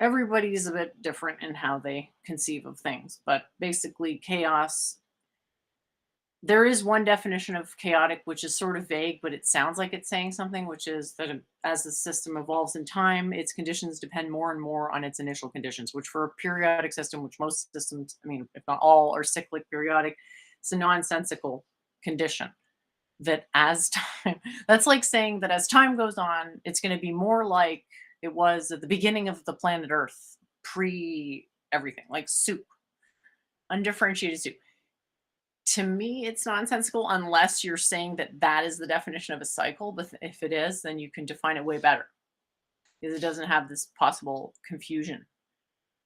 Everybody's a bit different in how they conceive of things. But basically, chaos, there is one definition of chaotic, which is sort of vague, but it sounds like it's saying something, which is that as the system evolves in time, its conditions depend more and more on its initial conditions, which for a periodic system, which most systems, I mean, if not all, are cyclic periodic, it's a nonsensical condition. That as time, that's like saying that as time goes on, it's going to be more like it was at the beginning of the planet Earth, pre everything, like soup, undifferentiated soup. To me, it's nonsensical unless you're saying that that is the definition of a cycle. But if it is, then you can define it way better because it doesn't have this possible confusion.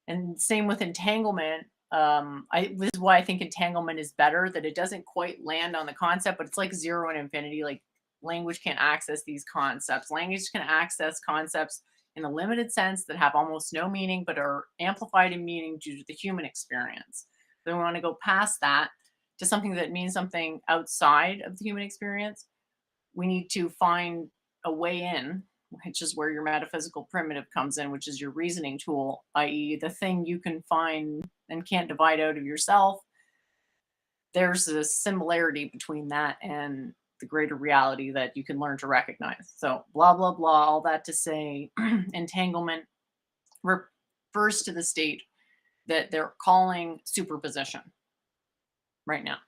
And same with entanglement. This is why I think entanglement is better, that it doesn't quite land on the concept, but it's like zero and infinity. Like, language can't access these concepts. Language can access concepts in a limited sense that have almost no meaning, but are amplified in meaning due to the human experience. So we want to go past that to something that means something outside of the human experience. We need to find a way in, which is where your metaphysical primitive comes in, which is your reasoning tool, i.e. the thing you can find and can't divide out of yourself, there's a similarity between that and the greater reality that you can learn to recognize. So, blah, blah, blah, all that to say, entanglement refers to the state that they're calling superposition right now.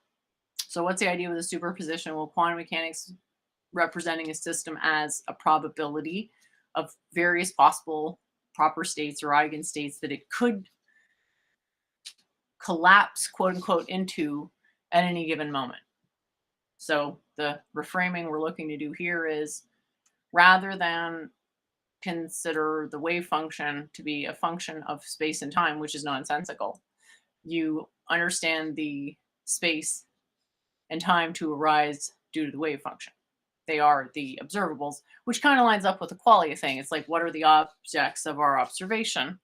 So, what's the idea with the superposition? Well, quantum mechanics representing a system as a probability of various possible proper states or eigenstates that it could collapse, quote unquote, into at any given moment. So the reframing we're looking to do here is, rather than consider the wave function to be a function of space and time, which is nonsensical, you understand the space and time to arise due to the wave function. They are the observables, which kind of lines up with the qualia thing. It's like, what are the objects of our observation?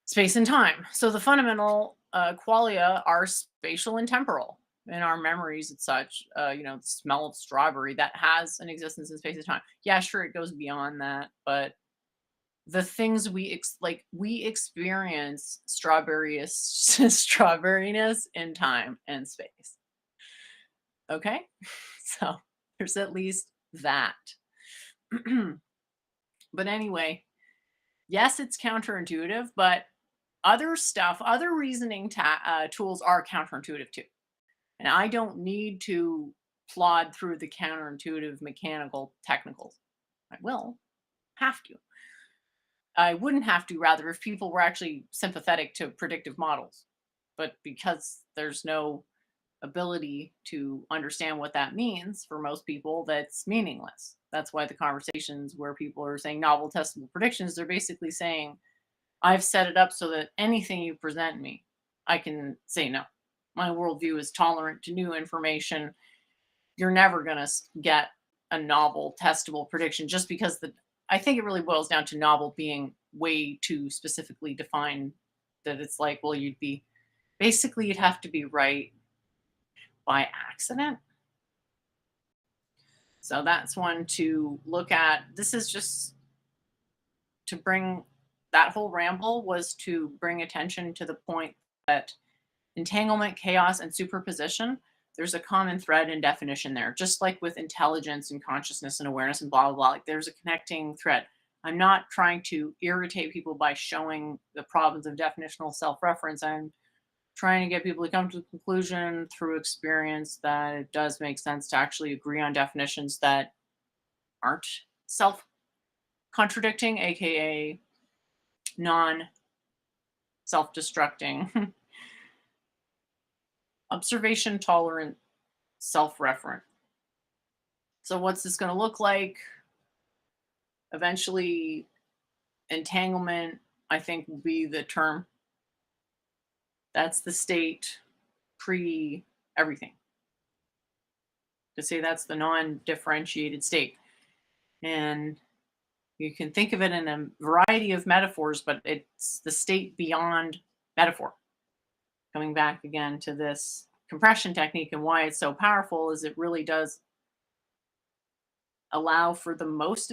Space and time. So the fundamental qualia are spatial and temporal. In our memories and such, the smell of strawberry, that has an existence in space and time. Yeah, sure, it goes beyond that, but the things we experience strawberryness in time and space. Okay, so there's at least that. But anyway, yes, it's counterintuitive, but other reasoning tools are counterintuitive too. And I don't need to plod through the counterintuitive mechanical technicals. I will have to. I wouldn't have to, rather, if people were actually sympathetic to predictive models. But because there's no ability to understand what that means for most people, that's meaningless. That's why the conversations where people are saying novel testable predictions, they're basically saying, I've set it up so that anything you present me, I can say no. My worldview is tolerant to new information. You're never going to get a novel testable prediction, just because I think it really boils down to novel being way too specifically defined, that it's like, well, you'd have to be right by accident. So that's one to look at. This is just to bring, that whole ramble was to bring attention to the point that entanglement, chaos, and superposition, there's a common thread and definition there. Just like with intelligence and consciousness and awareness and blah, blah, blah, like there's a connecting thread. I'm not trying to irritate people by showing the problems of definitional self-reference. I'm trying to get people to come to the conclusion through experience that it does make sense to actually agree on definitions that aren't self-contradicting, aka non-self-destructing. Observation tolerant, self-referent. So what's this going to look like? Eventually, entanglement, I think, will be the term. That's the state pre everything. To say that's the non-differentiated state. And you can think of it in a variety of metaphors, but it's the state beyond metaphor. Coming back again to this compression technique, and why it's so powerful is it really does allow for the most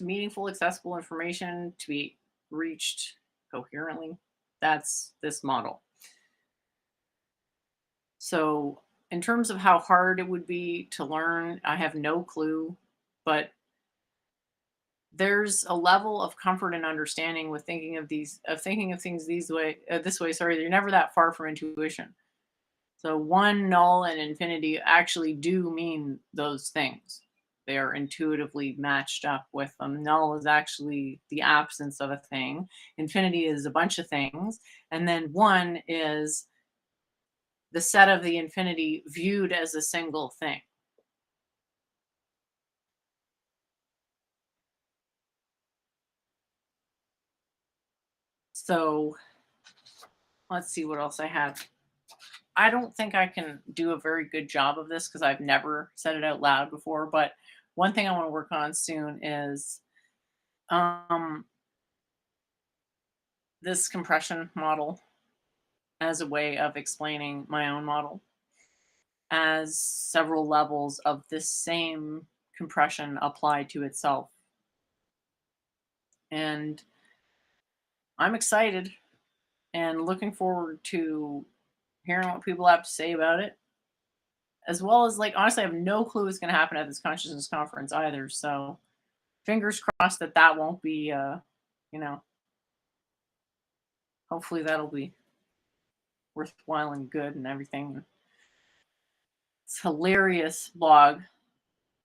meaningful, accessible information to be reached coherently. That's this model. So in terms of how hard it would be to learn, I have no clue, but there's a level of comfort and understanding with thinking of things this way. Sorry, they're never that far from intuition. So one, null, and infinity actually do mean those things. They are intuitively matched up with them. Null is actually the absence of a thing. Infinity is a bunch of things. And then one is the set of the infinity viewed as a single thing. So let's see what else I have. I don't think I can do a very good job of this because I've never said it out loud before. But one thing I want to work on soon is this compression model as a way of explaining my own model as several levels of this same compression applied to itself. And I'm excited. and looking forward to hearing what people have to say about it. As well as, like, honestly, I have no clue what's going to happen at this consciousness conference either. So fingers crossed that that won't be, you know, hopefully that'll be worthwhile and good and everything. It's hilarious blog.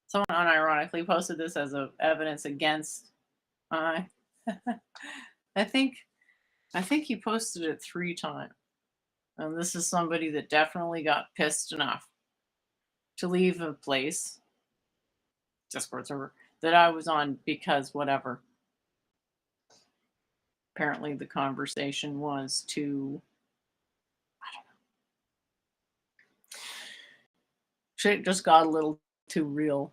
Someone unironically posted this as a evidence against. I I think he posted it 3 times, and this is somebody that definitely got pissed enough to leave a place, Discord server, that I was on because whatever. Apparently, the conversation was too. Shit just got a little too real.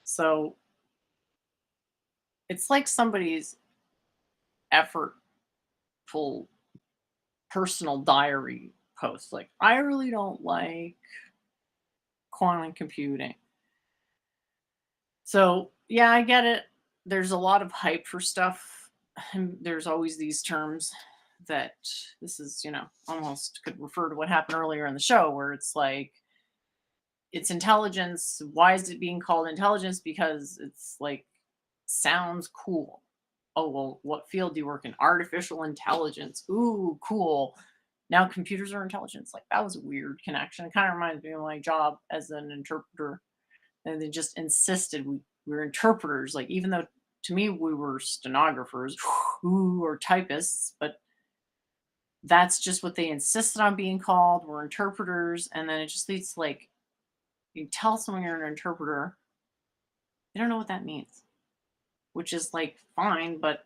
So it's like somebody's effortful personal diary post. Like, I really don't like quantum computing. So, yeah, I get it. There's a lot of hype for stuff. And there's always these terms that this is, almost could refer to what happened earlier in the show, where it's like, it's intelligence. Why is it being called intelligence? Because it's like, sounds cool. Oh, well, what field do you work in? Artificial intelligence. Ooh, cool. Now computers are intelligence. Like, that was a weird connection. It kind of reminds me of my job as an interpreter. And they just insisted we were interpreters. Like, even though to me we were stenographers or typists, but that's just what they insisted on being called. We're interpreters. And then it just leads to, like, you tell someone you're an interpreter, they don't know what that means, which is like fine, but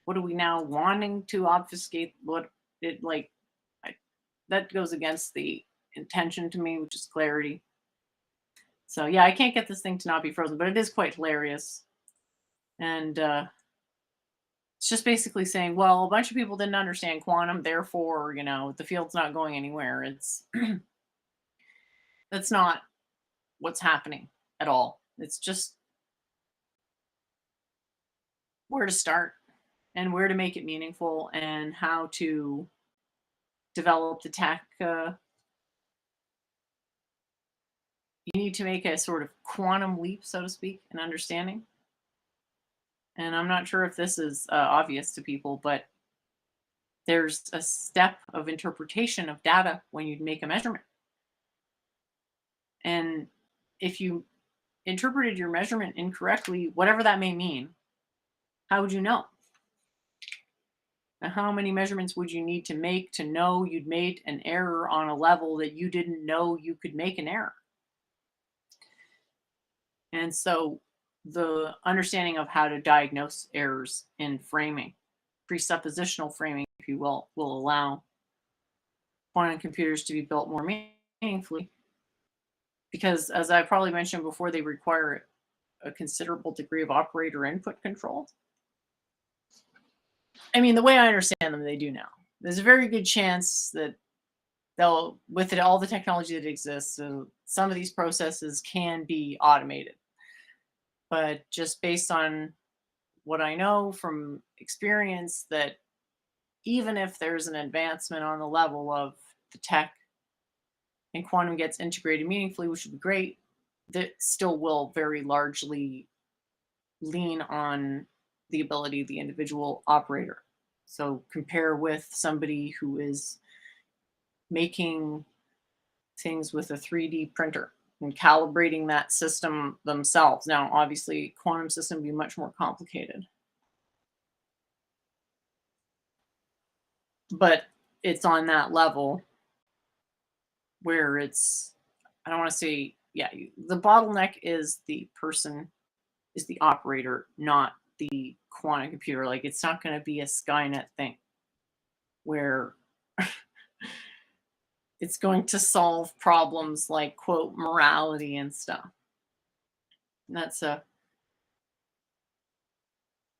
what are we now wanting to obfuscate what it like? That goes against the intention to me, which is clarity. So yeah, I can't get this thing to not be frozen, but it is quite hilarious. And it's just basically saying, well, a bunch of people didn't understand quantum, therefore, the field's not going anywhere. It's that's not what's happening at all. It's just where to start and where to make it meaningful and how to develop the tech. You need to make a sort of quantum leap, so to speak, in understanding. And I'm not sure if this is obvious to people, but there's a step of interpretation of data when you make a measurement. And if you interpreted your measurement incorrectly, whatever that may mean, how would you know? And how many measurements would you need to make to know you'd made an error on a level that you didn't know you could make an error? And so the understanding of how to diagnose errors in framing, presuppositional framing, if you will allow quantum computers to be built more meaningfully. Because as I probably mentioned before, they require a considerable degree of operator input control. I mean, the way I understand them, they do now. There's a very good chance that they'll, with it, all the technology that exists, so some of these processes can be automated. But just based on what I know from experience, that even if there's an advancement on the level of the tech and quantum gets integrated meaningfully, which would be great, that still will very largely lean on the ability of the individual operator. So compare with somebody who is making things with a 3D printer and calibrating that system themselves. Now, obviously, quantum system would be much more complicated. But it's on that level where it's, I don't want to say, yeah, the bottleneck is the person, is the operator, not the quantum computer. Like, it's not going to be a Skynet thing where it's going to solve problems like, quote, morality and stuff. And that's a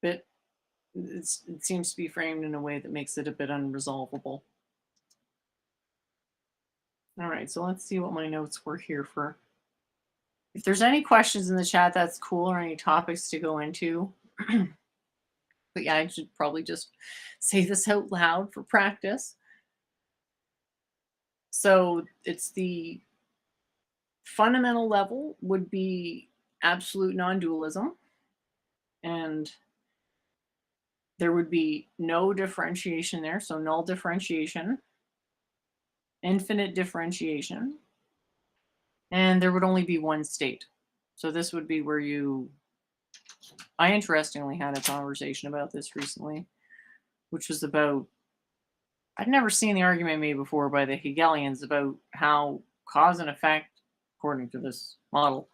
bit, it seems to be framed in a way that makes it a bit unresolvable. All right, so let's see what my notes were here for. If there's any questions in the chat, that's cool, or any topics to go into. But yeah, I should probably just say this out loud for practice. So it's the fundamental level would be absolute non-dualism, and there would be no differentiation there, so null differentiation, infinite differentiation, and there would only be one state. So this would be where I interestingly had a conversation about this recently, which was about, I'd never seen the argument made before by the Hegelians about how cause and effect, according to this model,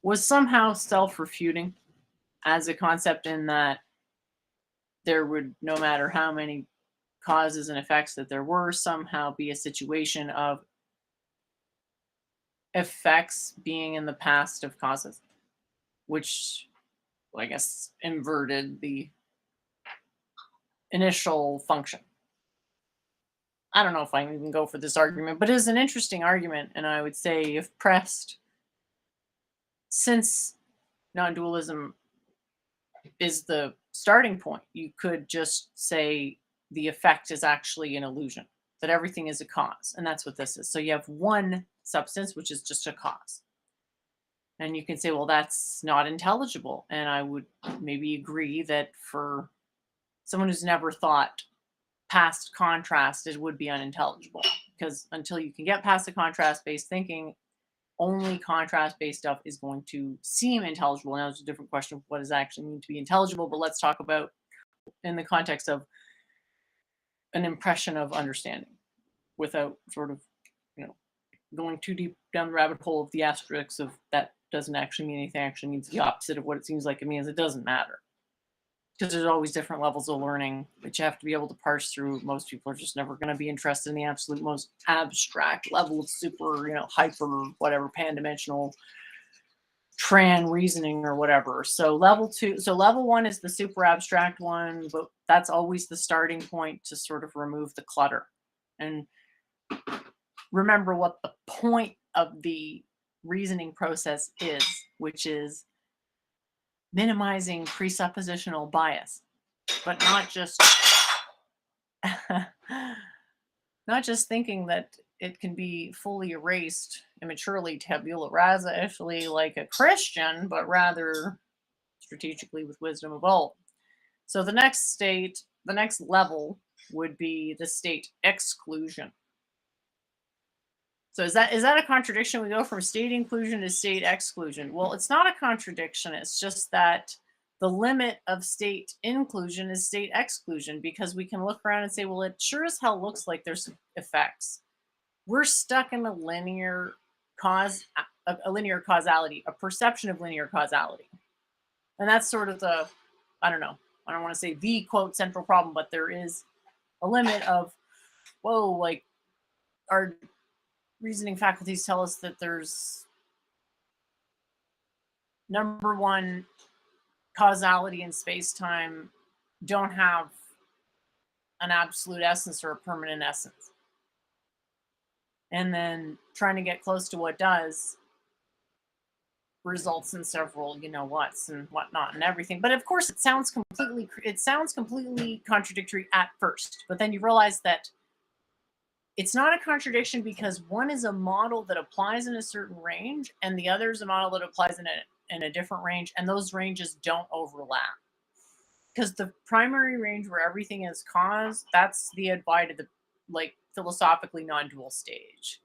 was somehow self-refuting as a concept, in that there would, no matter how many causes and effects that there were, somehow be a situation of effects being in the past of causes, which, well, I guess, inverted the initial function. I don't know if I can even go for this argument, but it is an interesting argument. And I would say, if pressed, since non dualism is the starting point, you could just say the effect is actually an illusion, that everything is a cause. And that's what this is. So you have one substance, which is just a cause. And you can say, well, that's not intelligible. And I would maybe agree that for someone who's never thought past contrast, it would be unintelligible, because until you can get past the contrast based thinking, only contrast based stuff is going to seem intelligible. Now, it's a different question of what does it actually mean to be intelligible, but let's talk about in the context of an impression of understanding, without sort of, you know, going too deep down the rabbit hole of the asterisks of that doesn't actually mean anything, actually means the opposite of what it seems like it means. It doesn't matter, because there's always different levels of learning that you have to be able to parse through. Most people are just never going to be interested in the absolute most abstract level of super, hyper, whatever, pan-dimensional tran reasoning or whatever. So level one is the super abstract one, but that's always the starting point to sort of remove the clutter. And remember what the point of the reasoning process is, which is minimizing presuppositional bias, but not just not just thinking that it can be fully erased immaturely, tabula rasa, actually like a Christian, but rather strategically with wisdom of old. So the next level would be the state exclusion. So is that a contradiction? We go from state inclusion to state exclusion. Well, it's not a contradiction. It's just that the limit of state inclusion is state exclusion, because we can look around and say, well, it sure as hell looks like there's effects. We're stuck in a linear causality, a perception of linear causality. And that's sort of I don't want to say the quote central problem, but there is a limit of, whoa, like our reasoning faculties tell us that there's, number one, causality and space-time don't have an absolute essence or a permanent essence. And then trying to get close to what does results in several, whats and whatnot and everything. But of course, it sounds completely contradictory at first. But then you realize that it's not a contradiction, because one is a model that applies in a certain range, and the other is a model that applies in a different range, and those ranges don't overlap. Because the primary range where everything is cause, that's the advited, the philosophically non-dual stage.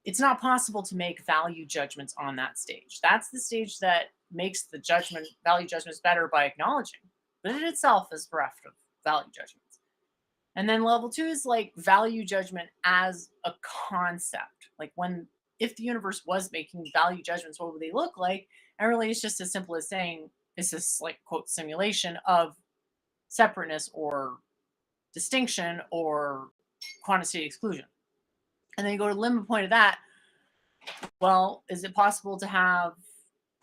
It's not possible to make value judgments on that stage. That's the stage that makes the value judgments better by acknowledging, but it itself is bereft of value judgments. And then level two is like value judgment as a concept. Like if the universe was making value judgments, what would they look like? And really, it's just as simple as saying, it's this like quote simulation of separateness or distinction or quantitative exclusion. And then you go to the limit point of that. Well, is it possible to have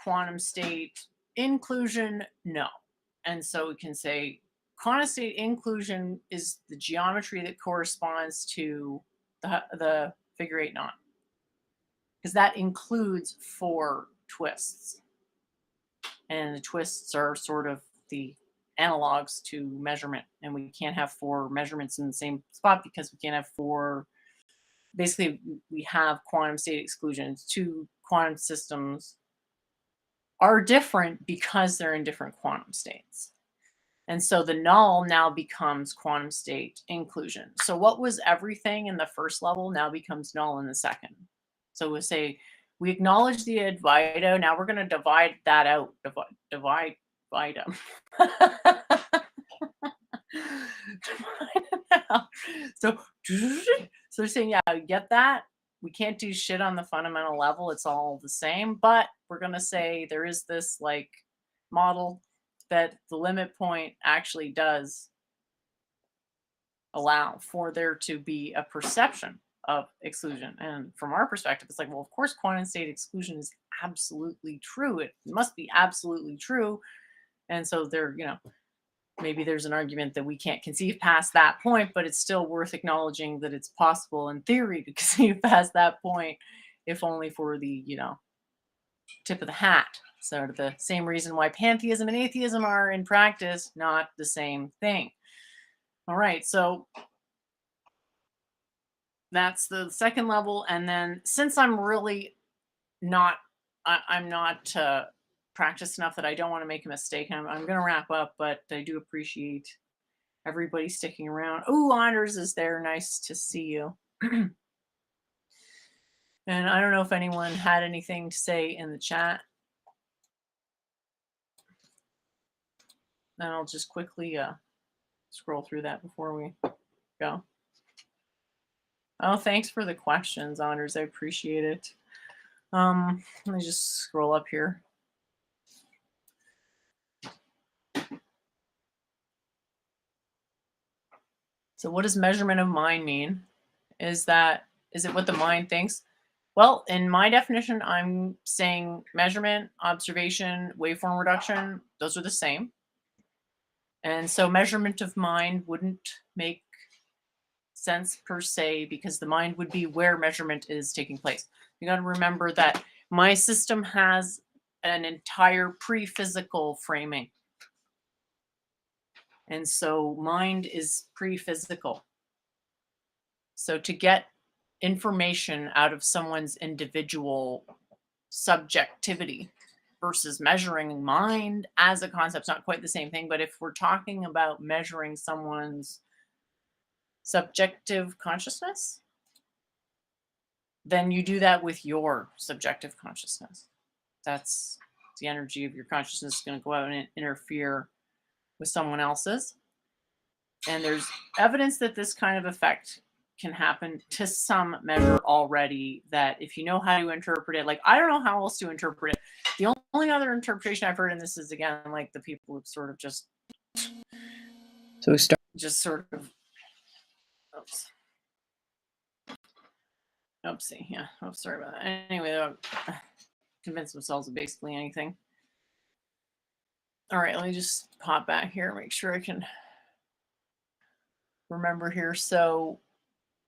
quantum state inclusion? No. And so we can say quantum state inclusion is the geometry that corresponds to the figure 8 knot, because that includes 4 twists. And the twists are sort of the analogs to measurement, and we can't have 4 measurements in the same spot because we can't have 4. Basically, we have quantum state exclusions. 2 quantum systems are different because they're in different quantum states. And so the null now becomes quantum state inclusion. So what was everything in the first level now becomes null in the second. So we'll say we acknowledge the Advaita. Now we're going to divide that out. Divide them. So they're saying, yeah, you get that? We can't do shit on the fundamental level. It's all the same. But we're going to say there is this like model that the limit point actually does allow for there to be a perception of exclusion. And from our perspective, it's like, well, of course, quantum state exclusion is absolutely true. It must be absolutely true. And so there, maybe there's an argument that we can't conceive past that point, but it's still worth acknowledging that it's possible in theory to conceive past that point, if only for the, tip of the hat. So the same reason why pantheism and atheism are in practice not the same thing. All right, so that's the second level. And then since I'm really not, I'm not practiced enough that I don't want to make a mistake, I'm going to wrap up, but I do appreciate everybody sticking around. Oh, Anders is there. Nice to see you. And I don't know if anyone had anything to say in the chat. And I'll just quickly scroll through that before we go. Oh, thanks for the questions, Anders. I appreciate it. Let me just scroll up here. So what does measurement of mind mean? Is it what the mind thinks? Well, in my definition, I'm saying measurement, observation, waveform reduction, those are the same. And so measurement of mind wouldn't make sense per se, because the mind would be where measurement is taking place. You got to remember that my system has an entire pre-physical framing. And so mind is pre-physical. So to get information out of someone's individual subjectivity versus measuring mind as a concept's not quite the same thing. But if we're talking about measuring someone's subjective consciousness, then you do that with your subjective consciousness. That's the energy of your consciousness is going to go out and interfere with someone else's. And there's evidence that this kind of effect can happen to some measure already, that if you know how to interpret it, like I don't know how else to interpret it. The only other interpretation I've heard in this is, again, like the people who sort of just sort of oopsie, yeah. Oh, sorry about that. Anyway, they'll convince themselves of basically anything. All right, let me just pop back here, make sure I can remember here. So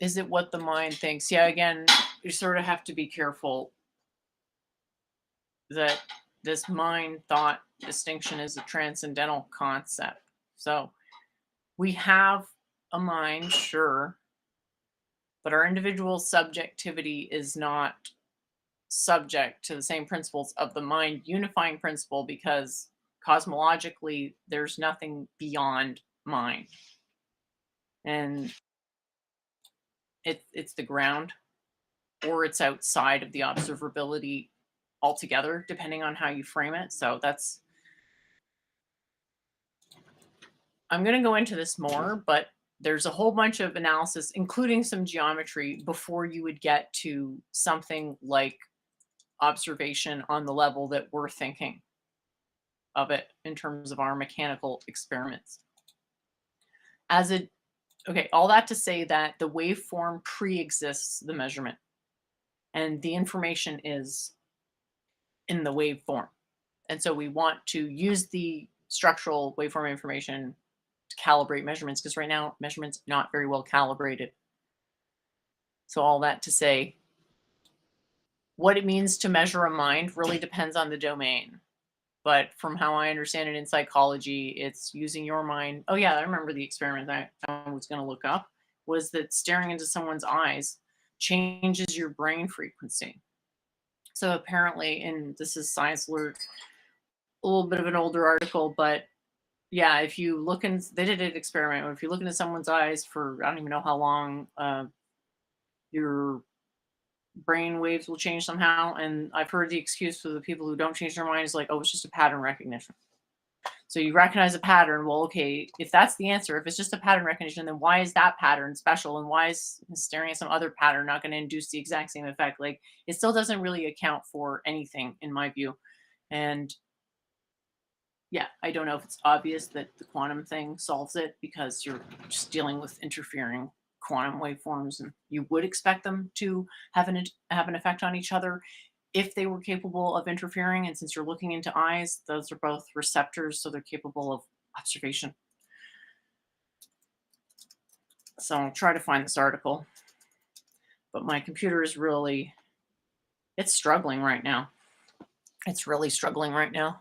is it what the mind thinks? Yeah, again, you sort of have to be careful that this mind thought distinction is a transcendental concept. So we have a mind, sure, but our individual subjectivity is not subject to the same principles of the mind unifying principle, because cosmologically there's nothing beyond mind. And it's the ground, or it's outside of the observability altogether, depending on how you frame it. So that's, I'm going to go into this more, but there's a whole bunch of analysis, including some geometry, before you would get to something like observation on the level that we're thinking of it in terms of our mechanical experiments. Okay, all that to say that the waveform pre-exists the measurement, and the information is in the waveform. And so we want to use the structural waveform information to calibrate measurements, because right now measurements not very well calibrated. So all that to say, what it means to measure a mind really depends on the domain. But from how I understand it in psychology, it's using your mind. Oh yeah, I remember the experiment that I was going to look up, was that staring into someone's eyes changes your brain frequency. So apparently, and this is Science Alert, a little bit of an older article, but yeah, if you look in, they did an experiment. If you look into someone's eyes for I don't even know how long, your brain waves will change somehow. And I've heard the excuse for the people who don't change their mind is like, oh, it's just a pattern recognition. So you recognize a pattern. Well, okay, if that's the answer, if it's just a pattern recognition, then why is that pattern special? And why is staring at some other pattern not going to induce the exact same effect? Like, it still doesn't really account for anything, in my view. And yeah, I don't know if it's obvious that the quantum thing solves it because you're just dealing with interfering quantum waveforms, and you would expect them to have an effect on each other if they were capable of interfering. And since you're looking into eyes, those are both receptors, so they're capable of observation. So I'll try to find this article, but my computer is really, it's struggling right now. It's really struggling right now.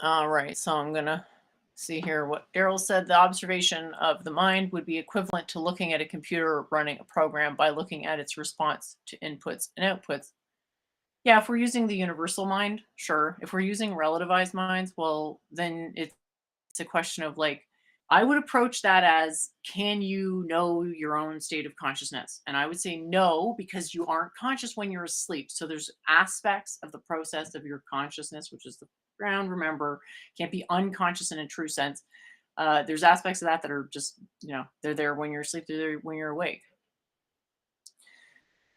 All right, so I'm gonna see here what Daryl said. The observation of the mind would be equivalent to looking at a computer running a program by looking at its response to inputs and outputs. Yeah, if we're using the universal mind, sure. If we're using relativized minds, well, then it's a question of like, I would approach that as, can you know your own state of consciousness? And I would say no, because you aren't conscious when you're asleep. So there's aspects of the process of your consciousness, which is the ground, remember, can't be unconscious in a true sense. There's aspects of that are just, they're there when you're asleep, they're there when you're awake.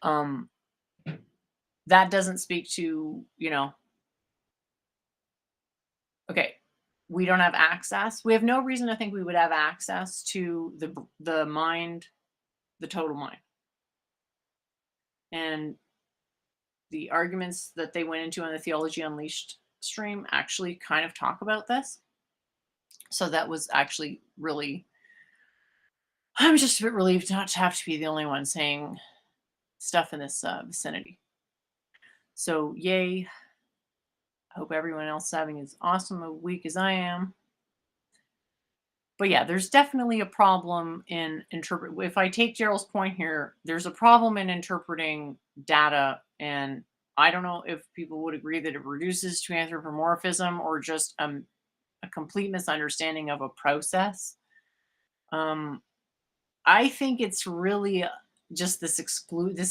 Um, that doesn't speak to, okay, we don't have access. We have no reason to think we would have access to the mind, the total mind. And the arguments that they went into on the Theology Unleashed stream actually kind of talk about this. So that was actually really, I'm just a bit relieved not to have to be the only one saying stuff in this vicinity. So yay. I hope everyone else is having as awesome a week as I am. But yeah, there's definitely a problem in interpret. If I take Gerald's point here, there's a problem in interpreting data, and I don't know if people would agree that it reduces to anthropomorphism or just a complete misunderstanding of a process. Um, I think it's really just this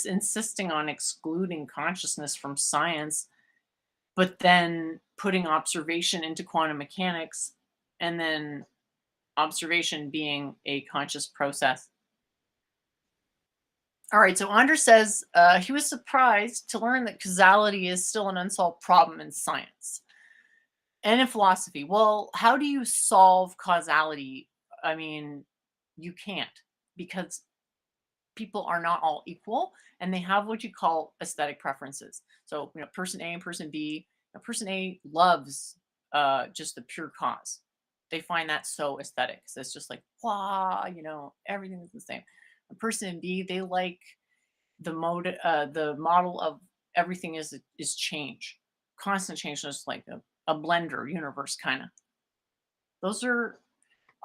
insisting on excluding consciousness from science, but then putting observation into quantum mechanics, and then observation being a conscious process. All right, so Anders says he was surprised to learn that causality is still an unsolved problem in science and in philosophy. Well, how do you solve causality? I mean, you can't, because people are not all equal and they have what you call aesthetic preferences. So, person A and person B, person A loves just the pure cause. They find that so aesthetic. So it's just like, wow, everything is the same. A person B, they like the model of everything is change, constant change, just like a blender universe kind of. Those are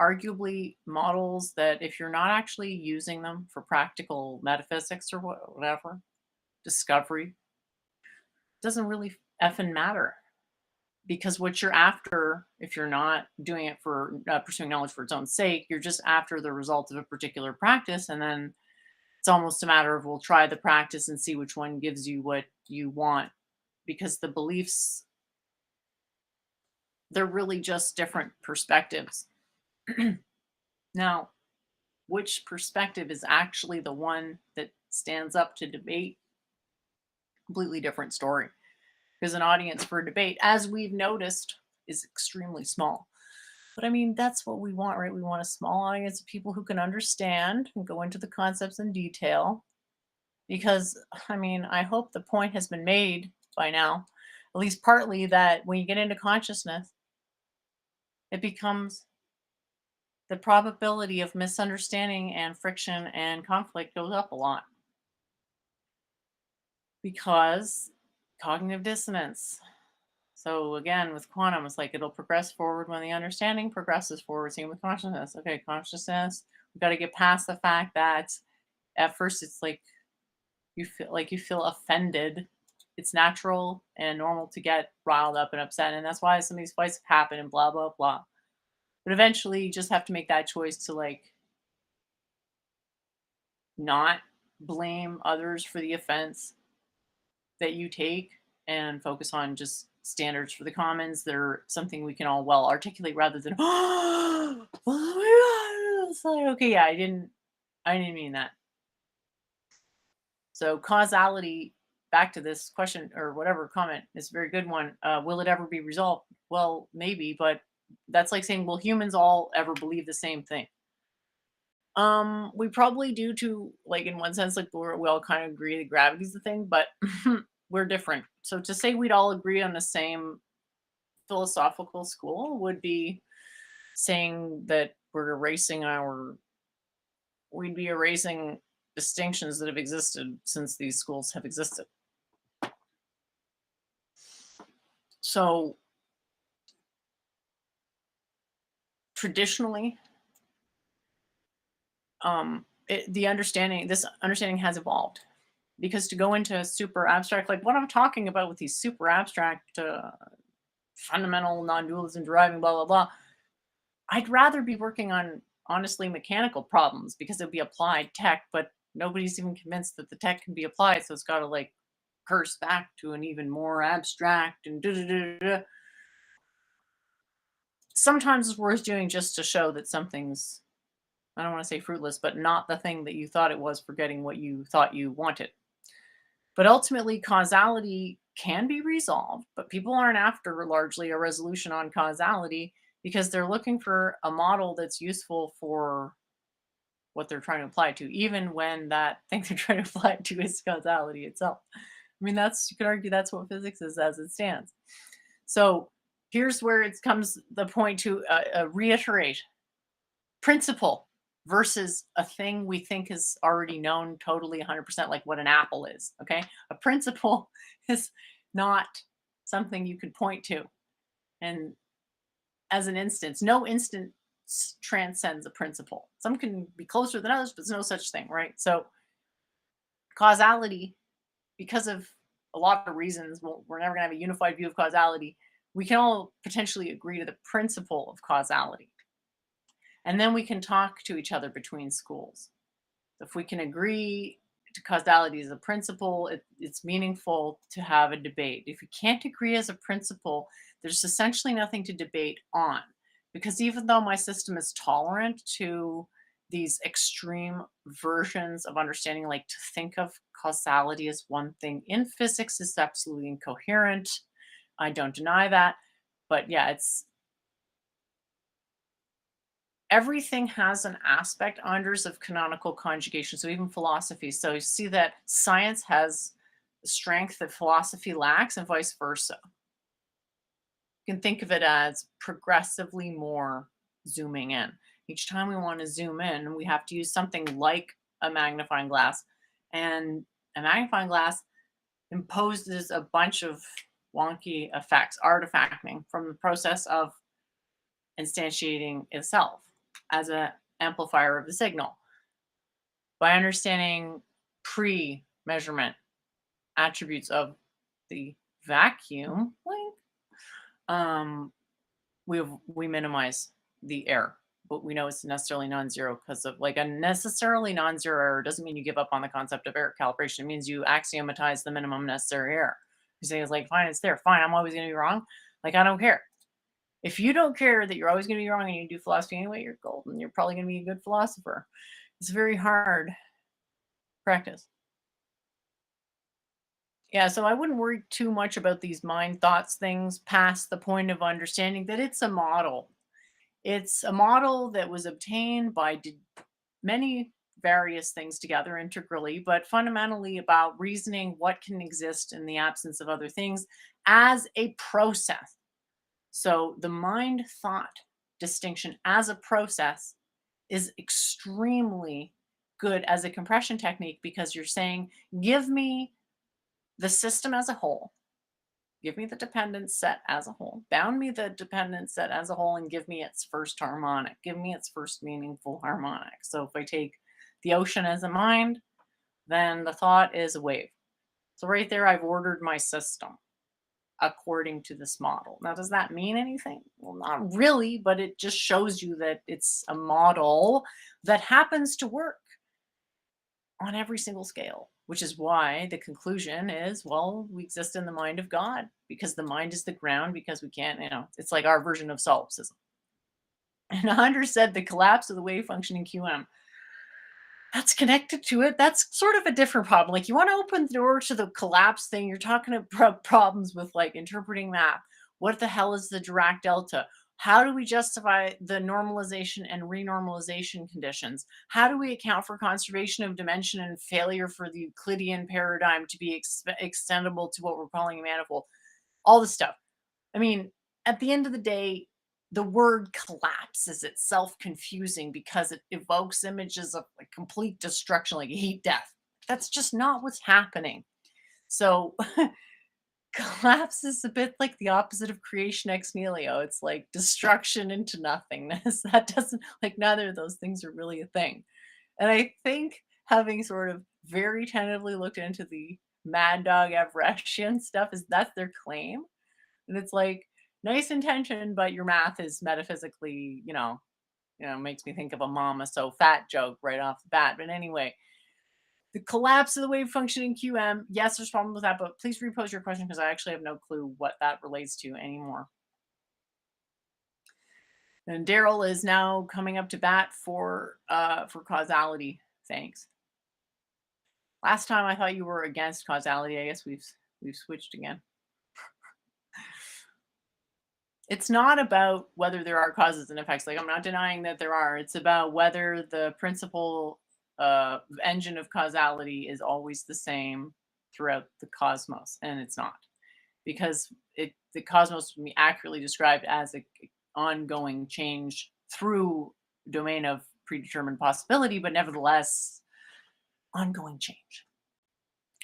arguably models that if you're not actually using them for practical metaphysics or whatever, discovery, doesn't really effing matter. Because what you're after, if you're not doing it for pursuing knowledge for its own sake, you're just after the result of a particular practice. And then it's almost a matter of, we'll try the practice and see which one gives you what you want. Because the beliefs, they're really just different perspectives. Now, which perspective is actually the one that stands up to debate? Completely different story. Because an audience for debate, as we've noticed, is extremely small. But I mean, that's what we want, right? We want a small audience of people who can understand and go into the concepts in detail. Because, I mean, I hope the point has been made by now, at least partly, that when you get into consciousness, it becomes the probability of misunderstanding and friction and conflict goes up a lot. because cognitive dissonance. So again, with quantum, it's like it'll progress forward when the understanding progresses forward. Same with consciousness. Okay, consciousness, we've got to get past the fact that at first it's like you feel offended. It's natural and normal to get riled up and upset. And that's why some of these fights have happened and blah blah blah. But eventually you just have to make that choice to like not blame others for the offense that you take and focus on just standards for the commons that are something we can all well articulate rather than oh my god, it's like okay, yeah, I didn't mean that. So causality, back to this question or whatever comment, is a very good one. Will it ever be resolved? Well, maybe, but that's like saying, will humans all ever believe the same thing? We probably do to like in one sense, like we all kind of agree that gravity's the thing, but we're different. So to say we'd all agree on the same philosophical school would be saying that we'd be erasing distinctions that have existed since these schools have existed. So traditionally, this understanding has evolved because to go into super abstract, like what I'm talking about with these super abstract, fundamental non-dualism deriving, blah blah blah, I'd rather be working on honestly mechanical problems because it'd be applied tech, but nobody's even convinced that the tech can be applied, so it's got to like curse back to an even more abstract and da. Sometimes it's worth doing just to show that something's, I don't want to say fruitless, but not the thing that you thought it was for getting what you thought you wanted. But ultimately, causality can be resolved, but people aren't after largely a resolution on causality because they're looking for a model that's useful for what they're trying to apply to, even when that thing they're trying to apply it to is causality itself. I mean, you could argue that's what physics is as it stands. So here's where it comes the point to reiterate principle versus a thing we think is already known totally 100%, like what an apple is. Okay. A principle is not something you could point to. And as an instance, no instance transcends a principle. Some can be closer than others, but there's no such thing, right? So causality, because of a lot of reasons, we're never going to have a unified view of causality. We can all potentially agree to the principle of causality. And then we can talk to each other between schools. If we can agree to causality as a principle, it's meaningful to have a debate. If we can't agree as a principle, there's essentially nothing to debate on. Because even though my system is tolerant to these extreme versions of understanding, like to think of causality as one thing in physics is absolutely incoherent. I don't deny that. But yeah, everything has an aspect, Anders, of canonical conjugation. So even philosophy. So you see that science has the strength that philosophy lacks and vice versa. You can think of it as progressively more zooming in. Each time we want to zoom in, we have to use something like a magnifying glass. And a magnifying glass imposes a bunch of wonky effects, artifacting from the process of instantiating itself as an amplifier of the signal. By understanding pre-measurement attributes of the vacuum, um, we minimize the error, but we know it's necessarily non-zero because of like a necessarily non-zero error doesn't mean you give up on the concept of error calibration. It means you axiomatize the minimum necessary error. You say it's like, fine, it's there. Fine, I'm always going to be wrong. Like, I don't care. If you don't care that you're always going to be wrong and you do philosophy anyway, you're golden. You're probably going to be a good philosopher. It's very hard practice. Yeah, so I wouldn't worry too much about these mind thoughts things past the point of understanding that it's a model. It's a model that was obtained by many various things together integrally, but fundamentally about reasoning what can exist in the absence of other things as a process. So the mind thought distinction as a process is extremely good as a compression technique because you're saying, give me the system as a whole. Give me the dependent set as a whole. Bound me the dependent set as a whole and give me its first harmonic. Give me its first meaningful harmonic. So if I take the ocean as a mind, then the thought is a wave. So right there, I've ordered my system according to this model. Now, does that mean anything? Well, not really, but it just shows you that it's a model that happens to work on every single scale, which is why the conclusion is, well, we exist in the mind of God because the mind is the ground, because we can't, it's like our version of solipsism. And Hunter said the collapse of the wave function in QM. That's connected to it. That's sort of a different problem. Like, you want to open the door to the collapse thing. You're talking about problems with like interpreting math. What the hell is the Dirac delta? How do we justify the normalization and renormalization conditions? How do we account for conservation of dimension and failure for the Euclidean paradigm to be extendable to what we're calling a manifold? All this stuff. I mean, at the end of the day, the word collapse is itself confusing because it evokes images of like complete destruction, like heat death. That's just not what's happening. So collapse is a bit like the opposite of creation ex nihilo. It's like destruction into nothingness. That doesn't, like, neither of those things are really a thing. And I think, having sort of very tentatively looked into the Mad Dog Evereshian stuff, is that's their claim. And it's like, nice intention, but your math is metaphysically, makes me think of a mama so fat joke right off the bat. But anyway, the collapse of the wave function in QM. Yes, there's problems with that, but please repose your question because I actually have no clue what that relates to anymore. And Daryl is now coming up to bat for causality. Thanks. Last time I thought you were against causality. I guess we've switched again. It's not about whether there are causes and effects. Like, I'm not denying that there are. It's about whether the principal engine of causality is always the same throughout the cosmos, and it's not, because the cosmos can be accurately described as a ongoing change through domain of predetermined possibility, but nevertheless ongoing change.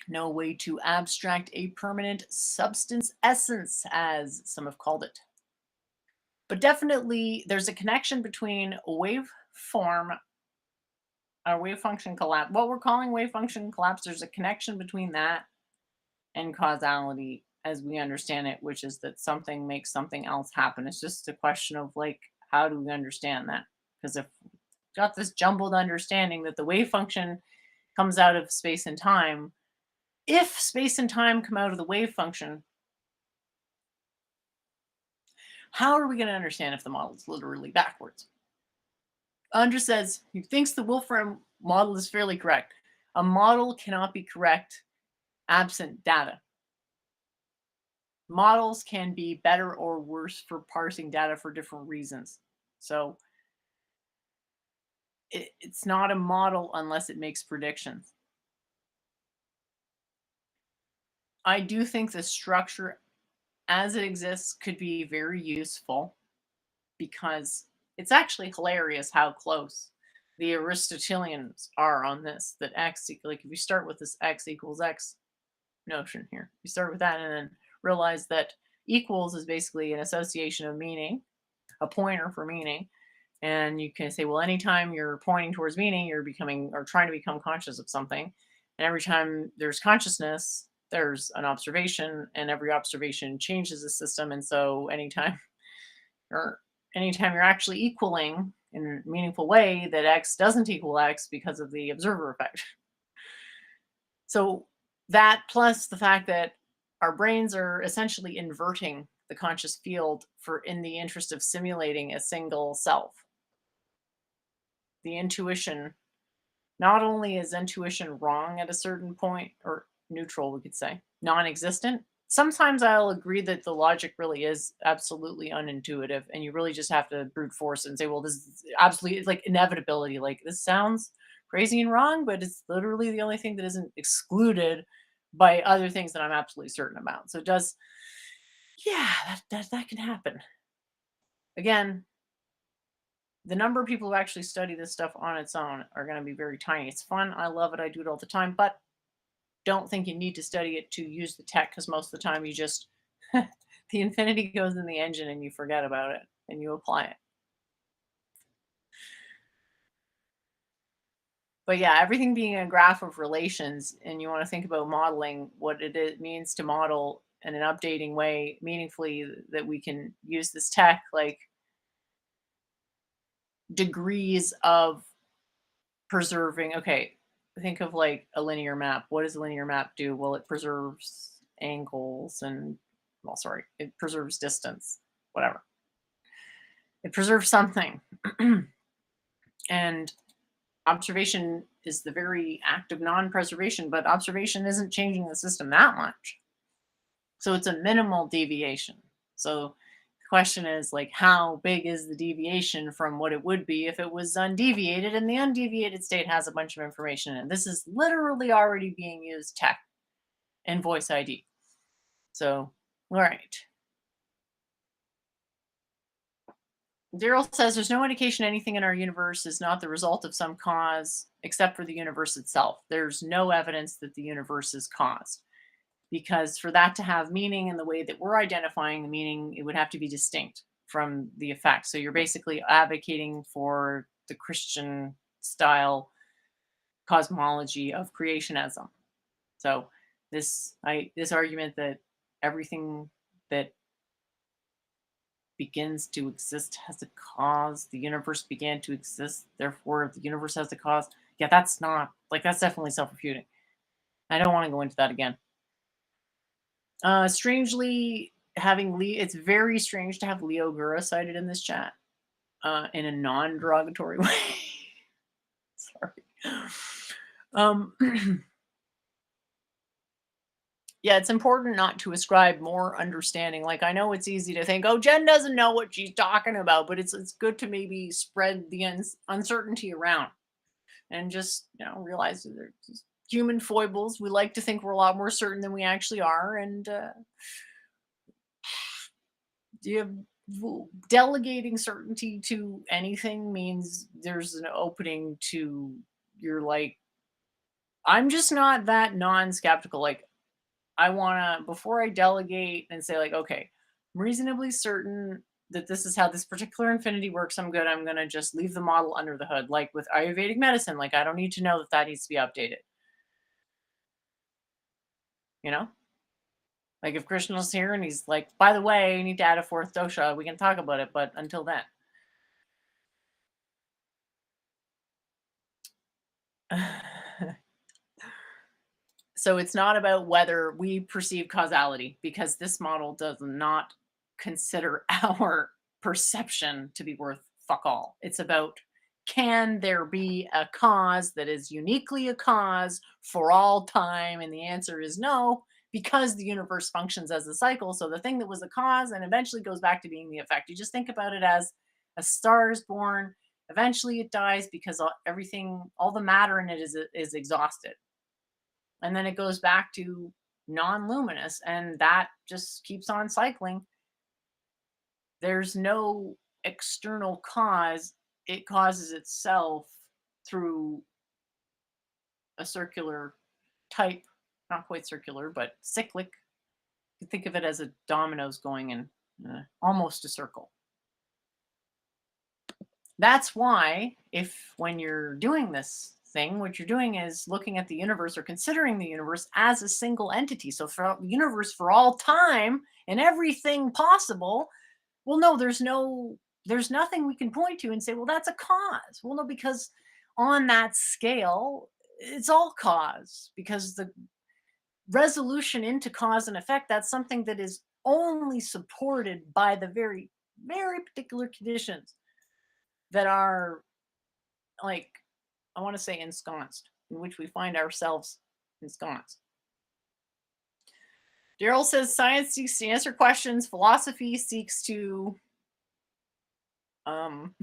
No way to abstract a permanent substance essence, as some have called it. But definitely there's a connection between waveform, or wave function collapse, what we're calling wave function collapse. There's a connection between that and causality as we understand it, which is that something makes something else happen. It's just a question of, like, how do we understand that? Because if we've got this jumbled understanding that the wave function comes out of space and time, if space and time come out of the wave function, how are we going to understand if the model is literally backwards? Andra says he thinks the Wolfram model is fairly correct. A model cannot be correct absent data. Models can be better or worse for parsing data for different reasons. So it's not a model unless it makes predictions. I do think the structure as it exists could be very useful, because it's actually hilarious how close the Aristotelians are on this. That x, like, if you start with this x equals x notion here, you start with that and then realize that equals is basically an association of meaning, a pointer for meaning. And you can say, well, anytime you're pointing towards meaning, you're becoming or trying to become conscious of something. And every time there's consciousness, there's an observation, and every observation changes the system. And so or anytime you're actually equaling in a meaningful way, that x doesn't equal x because of the observer effect. So that, plus the fact that our brains are essentially inverting the conscious field in the interest of simulating a single self. The intuition, not only is intuition wrong at a certain point, or neutral, we could say, non-existent. Sometimes I'll agree that the logic really is absolutely unintuitive, and you really just have to brute force it and say, well, this is absolutely, it's like inevitability. Like, this sounds crazy and wrong, but it's literally the only thing that isn't excluded by other things that I'm absolutely certain about. So it does, yeah, that can happen. Again, the number of people who actually study this stuff on its own are going to be very tiny. It's fun. I love it. I do it all the time. But don't think you need to study it to use the tech, because most of the time you just the infinity goes in the engine and you forget about it and you apply it. But yeah, everything being a graph of relations, and you want to think about modeling, what means to model in an updating way meaningfully, that we can use this tech, like degrees of preserving. Okay, think of like a linear map. What does a linear map do? Well, it preserves angles and, well, sorry, it preserves distance, whatever. It preserves something. And observation is the very act of non-preservation, but observation isn't changing the system that much. So it's a minimal deviation. So the question is, like, how big is the deviation from what it would be if it was undeviated? And the undeviated state has a bunch of information in it. This is literally already being used tech and voice ID. So, all right. Daryl says there's no indication anything in our universe is not the result of some cause except for the universe itself. There's no evidence that the universe is caused, because for that to have meaning in the way that we're identifying the meaning, it would have to be distinct from the effect. So you're basically advocating for the Christian style cosmology of creationism. So this argument that everything that begins to exist has a cause, the universe began to exist, therefore the universe has a cause. Yeah, that's not, like, that's definitely self-refuting. I don't want to go into that again. Strangely, having it's very strange to have Leo Gura cited in this chat, in a non-derogatory way. Sorry. Um, yeah, it's important not to ascribe more understanding. Like, I know it's easy to think, oh, Jen doesn't know what she's talking about, but it's good to maybe spread the uncertainty around and just, realize that there's just human foibles. We like to think we're a lot more certain than we actually are, and delegating certainty to anything means there's an opening to, you're like, I'm just not that non-skeptical. Like, I want to, before I delegate and say, like, okay, I'm reasonably certain that this is how this particular infinity works, I'm good, I'm going to just leave the model under the hood. Like with Ayurvedic medicine, like, I don't need to know that that needs to be updated. You know? Like, if Krishna's here and he's like, by the way, you need to add a fourth dosha, we can talk about it, but until then. So it's not about whether we perceive causality, because this model does not consider our perception to be worth fuck all. It's about, can there be a cause that is uniquely a cause for all time? And the answer is no, because the universe functions as a cycle. So the thing that was a cause and eventually goes back to being the effect. You just think about it as a star is born, eventually it dies because everything, all the matter in it is exhausted, and then it goes back to non-luminous, and that just keeps on cycling. There's no external cause. It causes itself through a circular type, not quite circular, but cyclic. You think of it as a dominoes going in almost a circle. That's why, if when you're doing this thing, what you're doing is looking at the universe or considering the universe as a single entity. So for the universe for all time and everything possible, well, no, there's nothing we can point to and say, well, that's a cause. Well, no, because on that scale, it's all cause, because the resolution into cause and effect, that's something that is only supported by the very, very particular conditions that are, like, I want to say ensconced, in which we find ourselves ensconced. Daryl says science seeks to answer questions, philosophy seeks to um,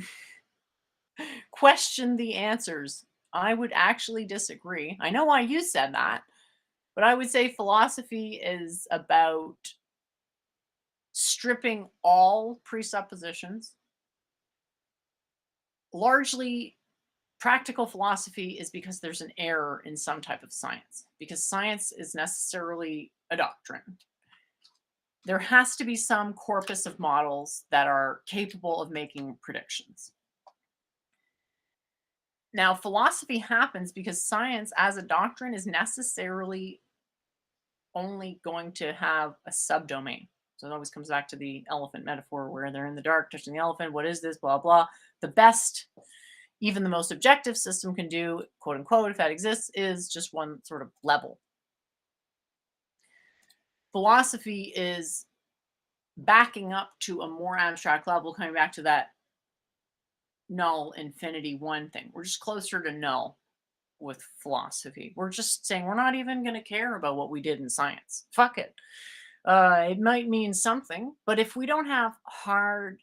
question the answers. I would actually disagree. I know why you said that, but I would say philosophy is about stripping all presuppositions, largely Practical philosophy is because there's an error in some type of science, because science is necessarily a doctrine. There has to be some corpus of models that are capable of making predictions. Now, philosophy happens because science as a doctrine is necessarily only going to have a subdomain. So it always comes back to the elephant metaphor where they're in the dark touching the elephant. What is this? Blah, blah. The best, even the most objective system can do, quote unquote, if that exists, is just one sort of level. Philosophy is backing up to a more abstract level, coming back to that null infinity one thing. We're just closer to null with philosophy. We're just saying we're not even going to care about what we did in science. Fuck it. It might mean something, but if we don't have hard,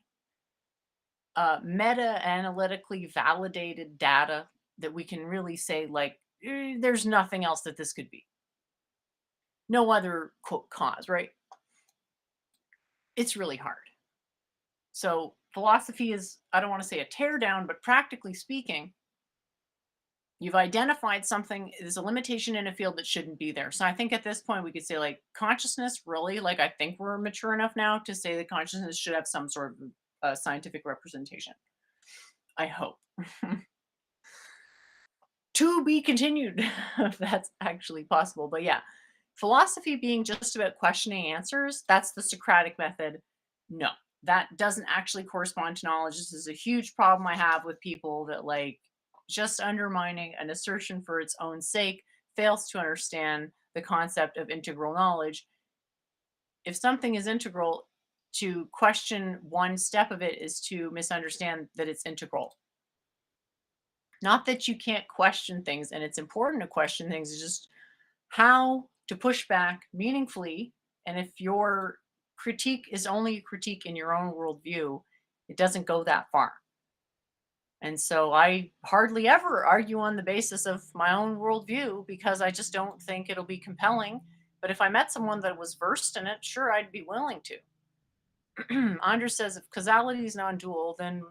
meta analytically validated data that we can really say, like, there's nothing else that this could be, no other quote cause, right? It's really hard. So, philosophy is, I don't want to say a tear down, but practically speaking, you've identified something, there's a limitation in a field that shouldn't be there. So I think at this point we could say, like, consciousness, really, like, I think we're mature enough now to say that consciousness should have some sort of scientific representation. I hope. To be continued, if that's actually possible. But yeah, philosophy being just about questioning answers, that's the Socratic method. No, that doesn't actually correspond to knowledge. This is a huge problem I have with people that, like, just undermining an assertion for its own sake fails to understand the concept of integral knowledge. If something is integral, to question one step of it is to misunderstand that it's integral. Not that you can't question things, and it's important to question things, it's just how to push back meaningfully. And if your critique is only a critique in your own worldview, it doesn't go that far. And so I hardly ever argue on the basis of my own worldview because I just don't think it'll be compelling. But if I met someone that was versed in it, sure, I'd be willing to. Andres says if causality is non dual, then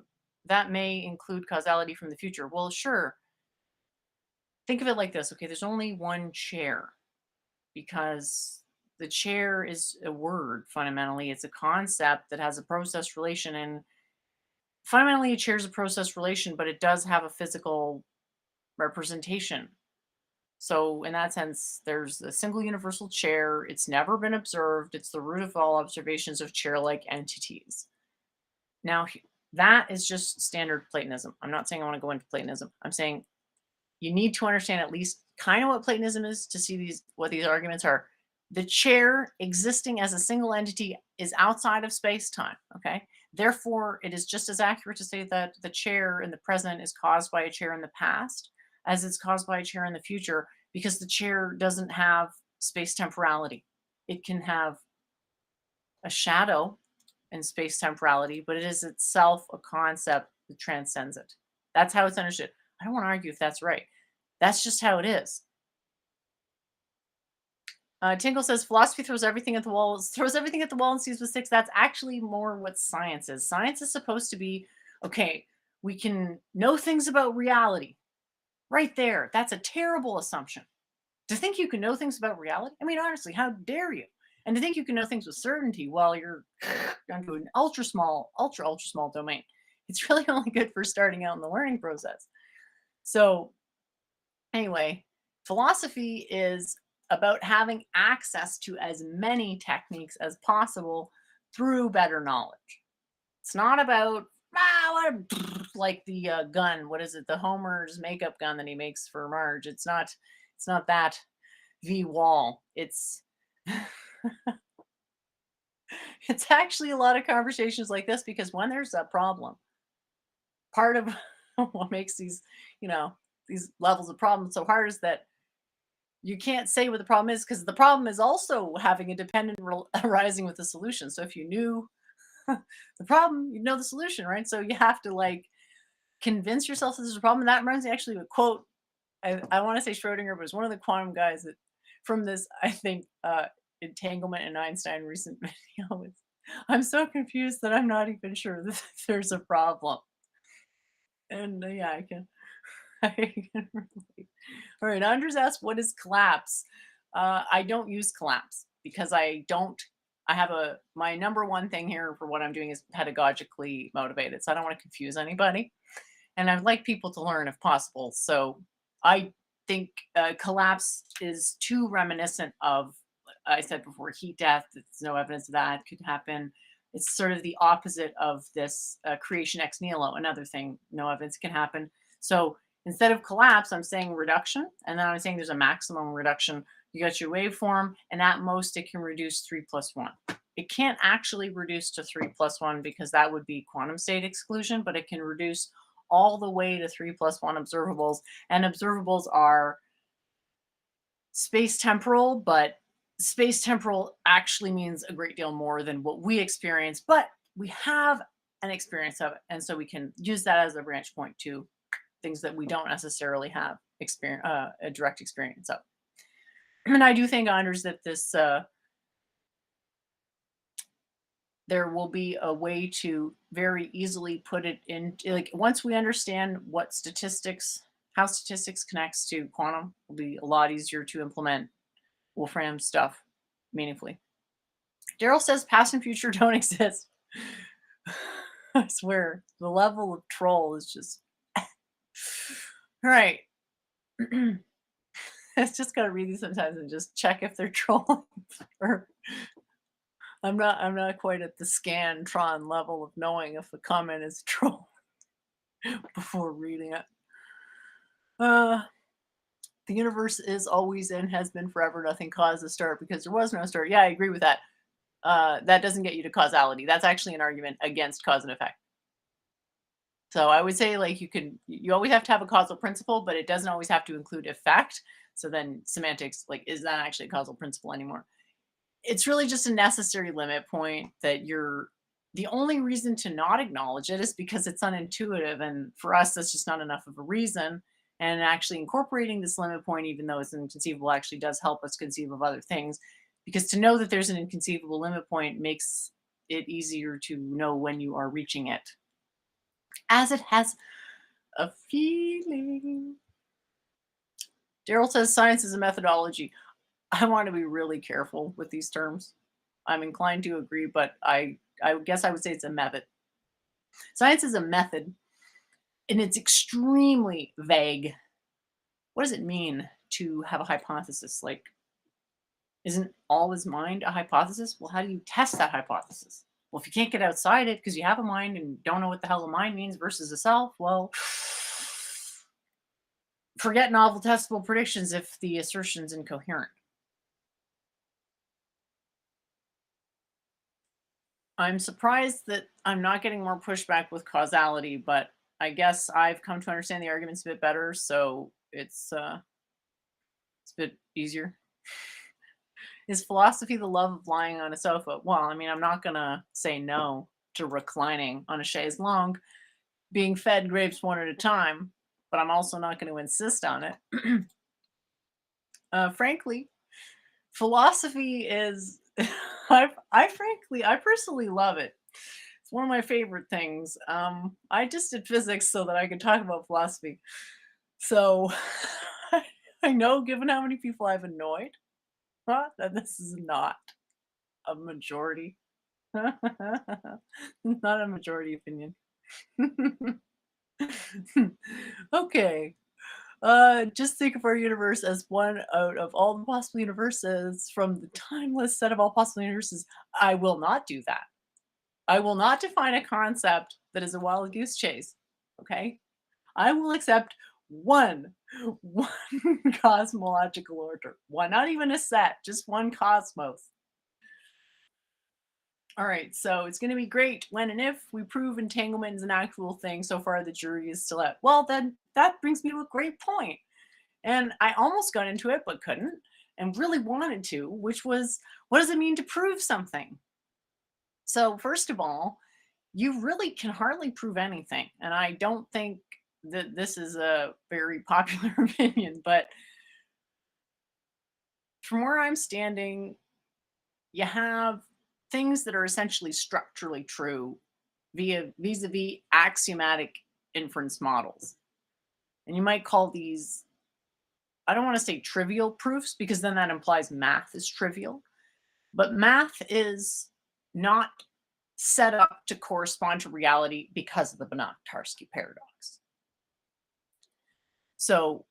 that may include causality from the future. Well, sure. Think of it like this. Okay, there's only one chair because the chair is a word fundamentally. It's a concept that has a process relation. And fundamentally, a chair is a process relation, but it does have a physical representation. So, in that sense, there's a single universal chair. It's never been observed. It's the root of all observations of chair like entities. Now, that is just standard Platonism. I'm not saying I want to go into Platonism. I'm saying you need to understand at least kind of what Platonism is to see what these arguments are. The chair existing as a single entity is outside of space-time, okay? Therefore, it is just as accurate to say that the chair in the present is caused by a chair in the past as it's caused by a chair in the future, because the chair doesn't have space-temporality. It can have a shadow in space-temporality, but it is itself a concept that transcends it. That's how it's understood. I don't want to argue if that's right. That's just how it is. Tingle says philosophy throws everything at the wall, and sees with six. That's actually more what science is. Science is supposed to be, okay, we can know things about reality. Right there. That's a terrible assumption. To think you can know things about reality? I mean, honestly, how dare you? And to think you can know things with certainty while you're down to an ultra small, ultra small domain. It's really only good for starting out in the learning process. So anyway, philosophy is about having access to as many techniques as possible through better knowledge. It's not about like the gun. What is it? The Homer's makeup gun that he makes for Marge. It's not. It's not that V wall. It's it's actually a lot of conversations like this, because when there's a problem, part of what makes these levels of problem so hard is that you can't say what the problem is, because the problem is also having a dependent arising with the solution. So if you knew the problem, you know the solution, right? So you have to, like, convince yourself that there's a problem. And that reminds me actually of a quote. I want to say Schrodinger, but it's one of the quantum guys that from this, I think, entanglement in Einstein recent video. I'm so confused that I'm not even sure that there's a problem. And yeah, I can. I can relate. All right, Andres asked, "What is collapse?" I don't use collapse because I have my number one thing here for what I'm doing is pedagogically motivated, so I don't want to confuse anybody, and I'd like people to learn if possible. So I think collapse is too reminiscent of, I said before, heat death. There's no evidence of that could happen. It's sort of the opposite of this creation ex nihilo. Another thing, no evidence can happen. So instead of collapse, I'm saying reduction, and then I'm saying there's a maximum reduction. You got your waveform, and at most it can reduce 3 plus 1. It can't actually reduce to 3 plus 1 because that would be quantum state exclusion, but it can reduce all the way to 3 plus 1 observables. And observables are space temporal, but space temporal actually means a great deal more than what we experience, but we have an experience of it. And so we can use that as a branch point to things that we don't necessarily have a direct experience of. And I do think, Anders, that there will be a way to very easily put it in, like, once we understand how statistics connects to quantum, will be a lot easier to implement Wolfram stuff meaningfully. Daryl says past and future don't exist. I swear, the level of troll is just all right. It's just gotta read these sometimes and just check if they're trolling. Or I'm not quite at the Scantron level of knowing if a comment is a troll before reading it. Uh the universe is always and has been forever. Nothing caused the start because there was no start. Yeah, I agree with that. That doesn't get you to causality. That's actually an argument against cause and effect. So I would say, like, you always have to have a causal principle, but it doesn't always have to include effect. So then semantics, like, is that actually a causal principle anymore? It's really just a necessary limit point that the only reason to not acknowledge it is because it's unintuitive. And for us, that's just not enough of a reason. And actually incorporating this limit point, even though it's inconceivable, actually does help us conceive of other things. Because to know that there's an inconceivable limit point makes it easier to know when you are reaching it, as it has a feeling. Daryl says science is a methodology. I want to be really careful with these terms. I'm inclined to agree, but I guess I would say it's a method. Science is a method, and it's extremely vague. What does it mean to have a hypothesis? Like, isn't all is mind a hypothesis? Well, how do you test that hypothesis? Well, if you can't get outside it because you have a mind and don't know what the hell a mind means versus a self, well, forget novel testable predictions if the assertion's incoherent. I'm surprised that I'm not getting more pushback with causality, but I guess I've come to understand the arguments a bit better, so it's a bit easier. Is philosophy the love of lying on a sofa? Well, I mean, I'm not gonna say no to reclining on a chaise longue, being fed grapes one at a time, but I'm also not going to insist on it. Frankly, philosophy is I personally love it. It's one of my favorite things. I just did physics so that I could talk about philosophy. So I know, given how many people I've annoyed, that this is not a majority. Not a majority opinion. Okay. Just think of our universe as one out of all the possible universes from the timeless set of all possible universes. I will not do that. I will not define a concept that is a wild goose chase. Okay. I will accept one, one cosmological order. One, not even a set, just one cosmos. All right, so it's going to be great when and if we prove entanglement is an actual thing. So far, the jury is still out. Well, then that brings me to a great point. And I almost got into it, but couldn't, and really wanted to, which was, what does it mean to prove something? So, first of all, you really can hardly prove anything. And I don't think that this is a very popular opinion, but from where I'm standing, you have things that are essentially structurally true vis-a-vis axiomatic inference models. And you might call these, I don't want to say trivial proofs because then that implies math is trivial, but math is not set up to correspond to reality because of the Banach-Tarski paradox. So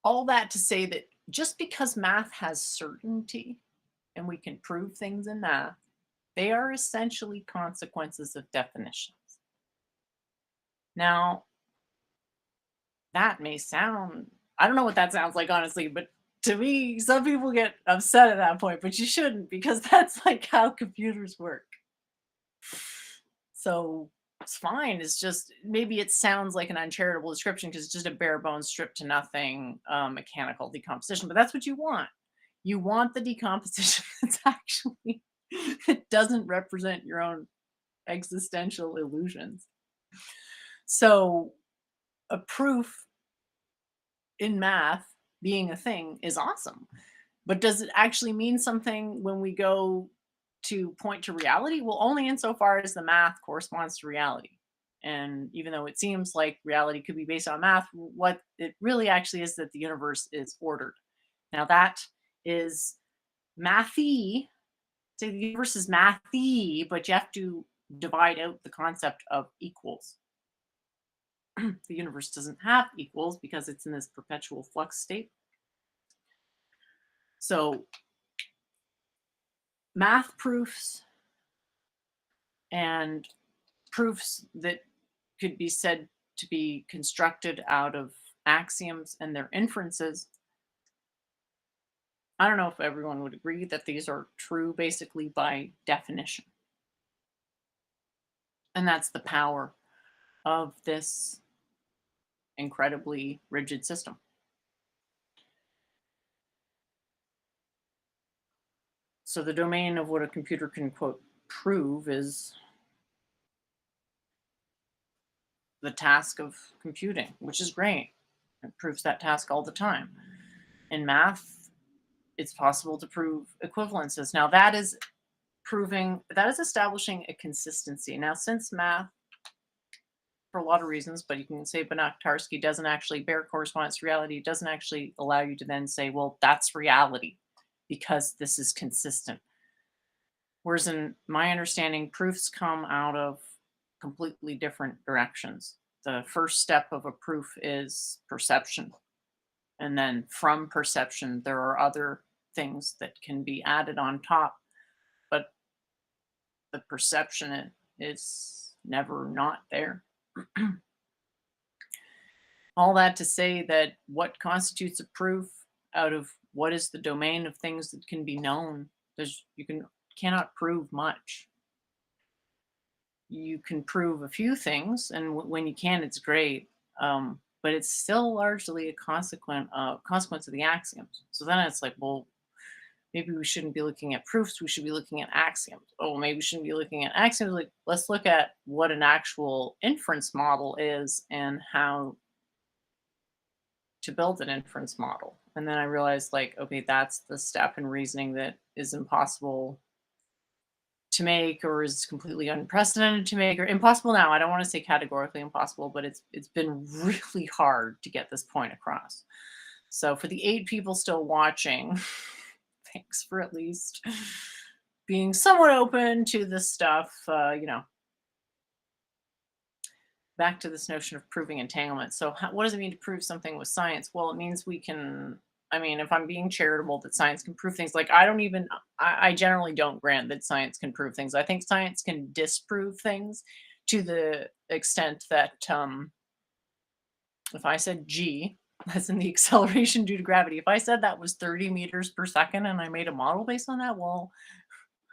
all that to say that just because math has certainty and we can prove things in math, they are essentially consequences of definitions. Now, that may sound, I don't know what that sounds like, honestly, but to me, some people get upset at that point, but you shouldn't because that's like how computers work. So it's fine. It's just maybe it sounds like an uncharitable description because it's just a bare bones, stripped to nothing mechanical decomposition, but that's what you want. You want the decomposition that's actually, it doesn't represent your own existential illusions. So a proof in math being a thing is awesome. But does it actually mean something when we go to point to reality? Well, only insofar as the math corresponds to reality. And even though it seems like reality could be based on math, what it really actually is that the universe is ordered. Now that is mathy. Say the universe is mathy, but you have to divide out the concept of equals. The universe doesn't have equals because it's in this perpetual flux state. So math proofs and proofs that could be said to be constructed out of axioms and their inferences. I don't know if everyone would agree that these are true basically by definition. And that's the power of this incredibly rigid system. So the domain of what a computer can, quote, prove is the task of computing, which is great. It proves that task all the time. In math, it's possible to prove equivalences. Now that is establishing a consistency. Now, since math, for a lot of reasons, but you can say Banach-Tarski doesn't actually bear correspondence to reality, it doesn't actually allow you to then say, well, that's reality because this is consistent. Whereas in my understanding, proofs come out of completely different directions. The first step of a proof is perception. And then from perception, there are other things that can be added on top. But the perception is never not there. All that to say that what constitutes a proof out of what is the domain of things that can be known, cannot prove much. You can prove a few things, and when you can, it's great. But it's still largely a consequence of the axioms. So then it's like, well, maybe we shouldn't be looking at proofs. We should be looking at axioms. Oh, maybe we shouldn't be looking at axioms. Like, let's look at what an actual inference model is and how to build an inference model. And then I realized, like, okay, that's the step in reasoning that is impossible to make, or is completely unprecedented to make, or impossible now. I don't want to say categorically impossible, but it's been really hard to get this point across. So for the 8 people still watching, thanks for at least being somewhat open to this stuff. Back to this notion of proving entanglement. So what does it mean to prove something with science? Well, it means we can, if I'm being charitable, that science can prove things. Like I generally don't grant that science can prove things. I think science can disprove things to the extent that if I said G, as in the acceleration due to gravity, if I said that was 30 meters per second and I made a model based on that, well,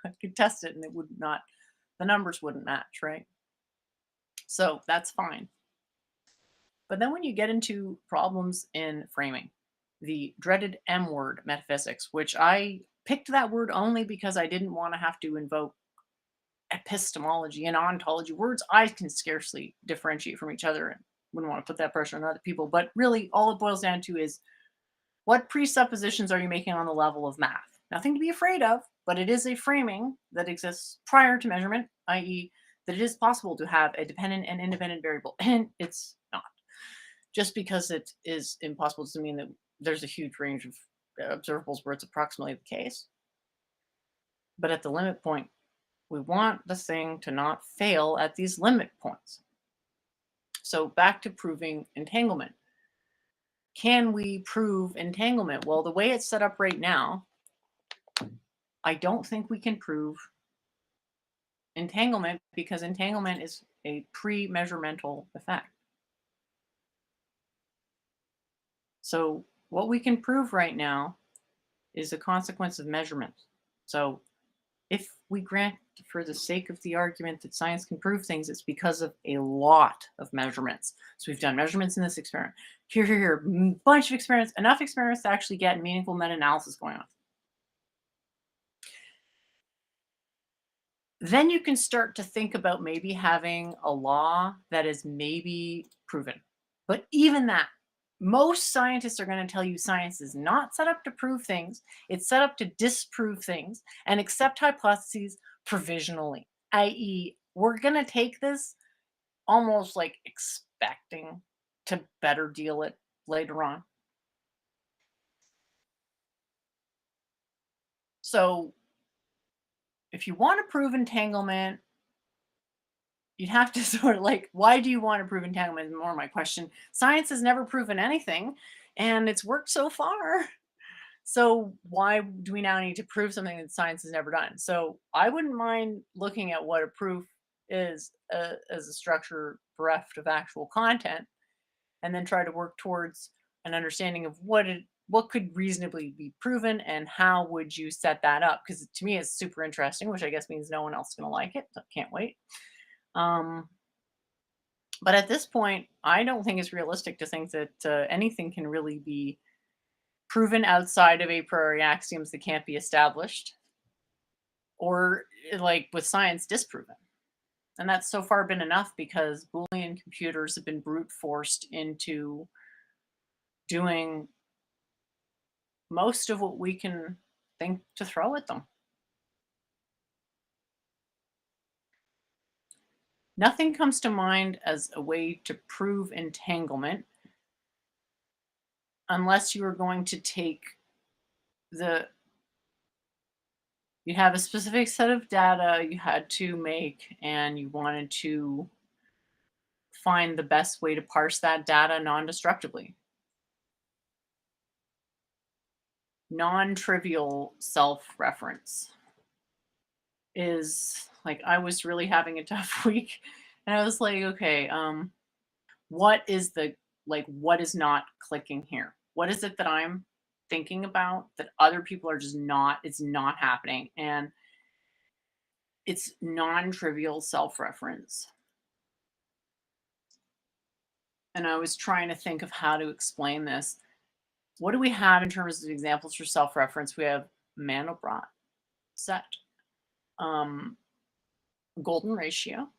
I could test it and the numbers wouldn't match, right? So that's fine. But then when you get into problems in framing, the dreaded M word metaphysics, which I picked that word only because I didn't want to have to invoke epistemology and ontology, words I can scarcely differentiate from each other and wouldn't want to put that pressure on other people. But really, all it boils down to is what presuppositions are you making on the level of math? Nothing to be afraid of, but it is a framing that exists prior to measurement, i.e., that it is possible to have a dependent and independent variable, and it's not. Just because it is impossible doesn't mean that there's a huge range of observables where it's approximately the case. But at the limit point, we want the thing to not fail at these limit points. So back to proving entanglement. Can we prove entanglement? Well, the way it's set up right now, I don't think we can prove entanglement because entanglement is a pre-measurmental effect. So what we can prove right now is a consequence of measurements. So if we grant for the sake of the argument that science can prove things, it's because of a lot of measurements. So we've done measurements in this experiment. Here, bunch of experiments, enough experiments to actually get meaningful meta-analysis going on. Then you can start to think about maybe having a law that is maybe proven. But even that, most scientists are going to tell you science is not set up to prove things. It's set up to disprove things and accept hypotheses provisionally, i.e., we're going to take this almost like expecting to better deal it later on. So if you want to prove entanglement, you'd have to sort of like, why do you want to prove entanglement is more my question. Science has never proven anything and it's worked so far. So why do we now need to prove something that science has never done? So I wouldn't mind looking at what a proof is as a structure bereft of actual content, and then try to work towards an understanding of what could reasonably be proven and how would you set that up? Because to me, it's super interesting, which I guess means no one else is going to like it. So can't wait. But at this point, I don't think it's realistic to think that anything can really be proven outside of a priori axioms that can't be established, or like with science, disproven. And that's so far been enough because Boolean computers have been brute forced into doing most of what we can think to throw at them. Nothing comes to mind as a way to prove entanglement unless you are going to take you have a specific set of data you had to make and you wanted to find the best way to parse that data non-destructively. Non-trivial self-reference is like, I was really having a tough week and I was like, okay, what is not clicking here? What is it that I'm thinking about that other people are just not, it's not happening? And it's non-trivial self-reference. And I was trying to think of how to explain this. What do we have in terms of examples for self-reference? We have Mandelbrot set, golden ratio.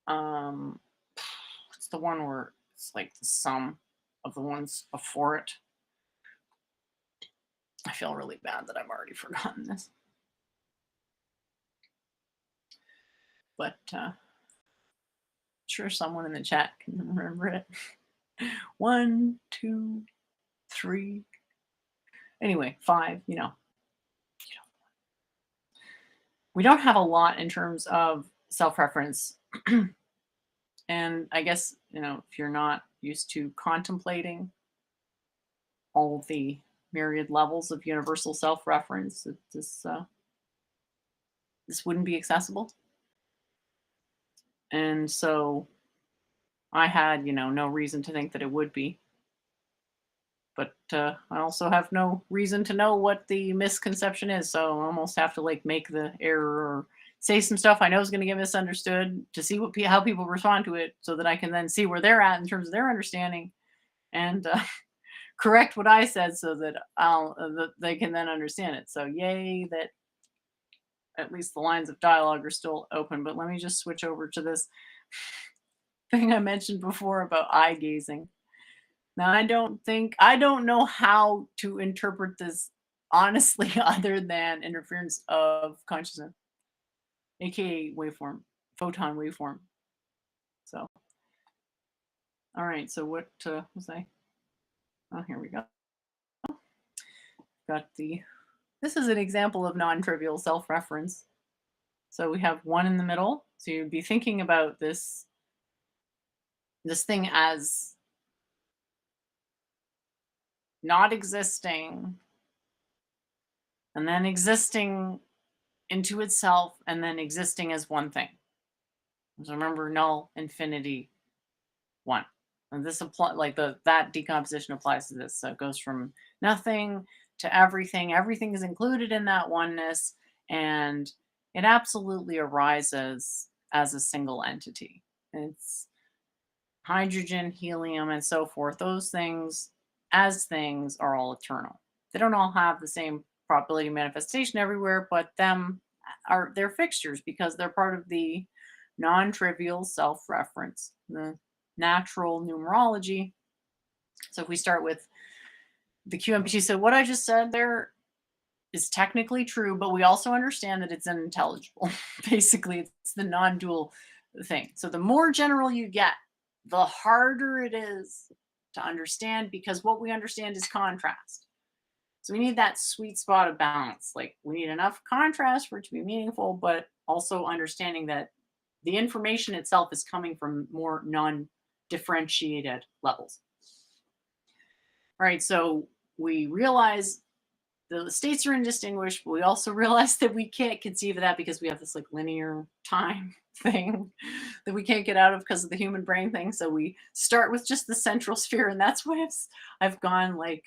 It's the one where it's like the sum of the ones before it. I feel really bad that I've already forgotten this. But sure someone in the chat can remember it. 1, 2, 3. Anyway, 5, we don't have a lot in terms of self-reference. And I guess, if you're not used to contemplating all the myriad levels of universal self-reference, this wouldn't be accessible. And so I had, no reason to think that it would be. But I also have no reason to know what the misconception is. So I almost have to make the error or say some stuff I know is going to get misunderstood to see how people respond to it, so that I can then see where they're at in terms of their understanding and correct what I said so that that they can then understand it. So yay that at least the lines of dialogue are still open. But let me just switch over to this thing I mentioned before about eye gazing. Now, I don't know how to interpret this honestly other than interference of consciousness, aka waveform, photon waveform. So All right, so what was I? Oh, here we go. Got the, this is an example of non-trivial self-reference. So we have 1 in the middle. So you'd be thinking about this thing as not existing, and then existing into itself, and then existing as one thing. So remember, null, infinity, 1. And this apply, like that decomposition applies to this. So it goes from nothing to everything. Everything is included in that oneness, and it absolutely arises as a single entity. It's hydrogen, helium, and so forth. Those things, as things, are all eternal. They don't all have the same probability of manifestation everywhere, but they're fixtures because they're part of the non-trivial self-reference, the natural numerology. So if we start with the QMPT, so what I just said there is technically true, but we also understand that it's unintelligible. Basically, it's the non-dual thing. So the more general you get, the harder it is to understand, because what we understand is contrast. So we need that sweet spot of balance. Like, we need enough contrast for it to be meaningful, but also understanding that the information itself is coming from more non-differentiated levels. All right, so we realize the states are indistinguished, but we also realize that we can't conceive of that because we have this like linear time thing that we can't get out of because of the human brain thing. So we start with just the central sphere, and that's why I've gone like,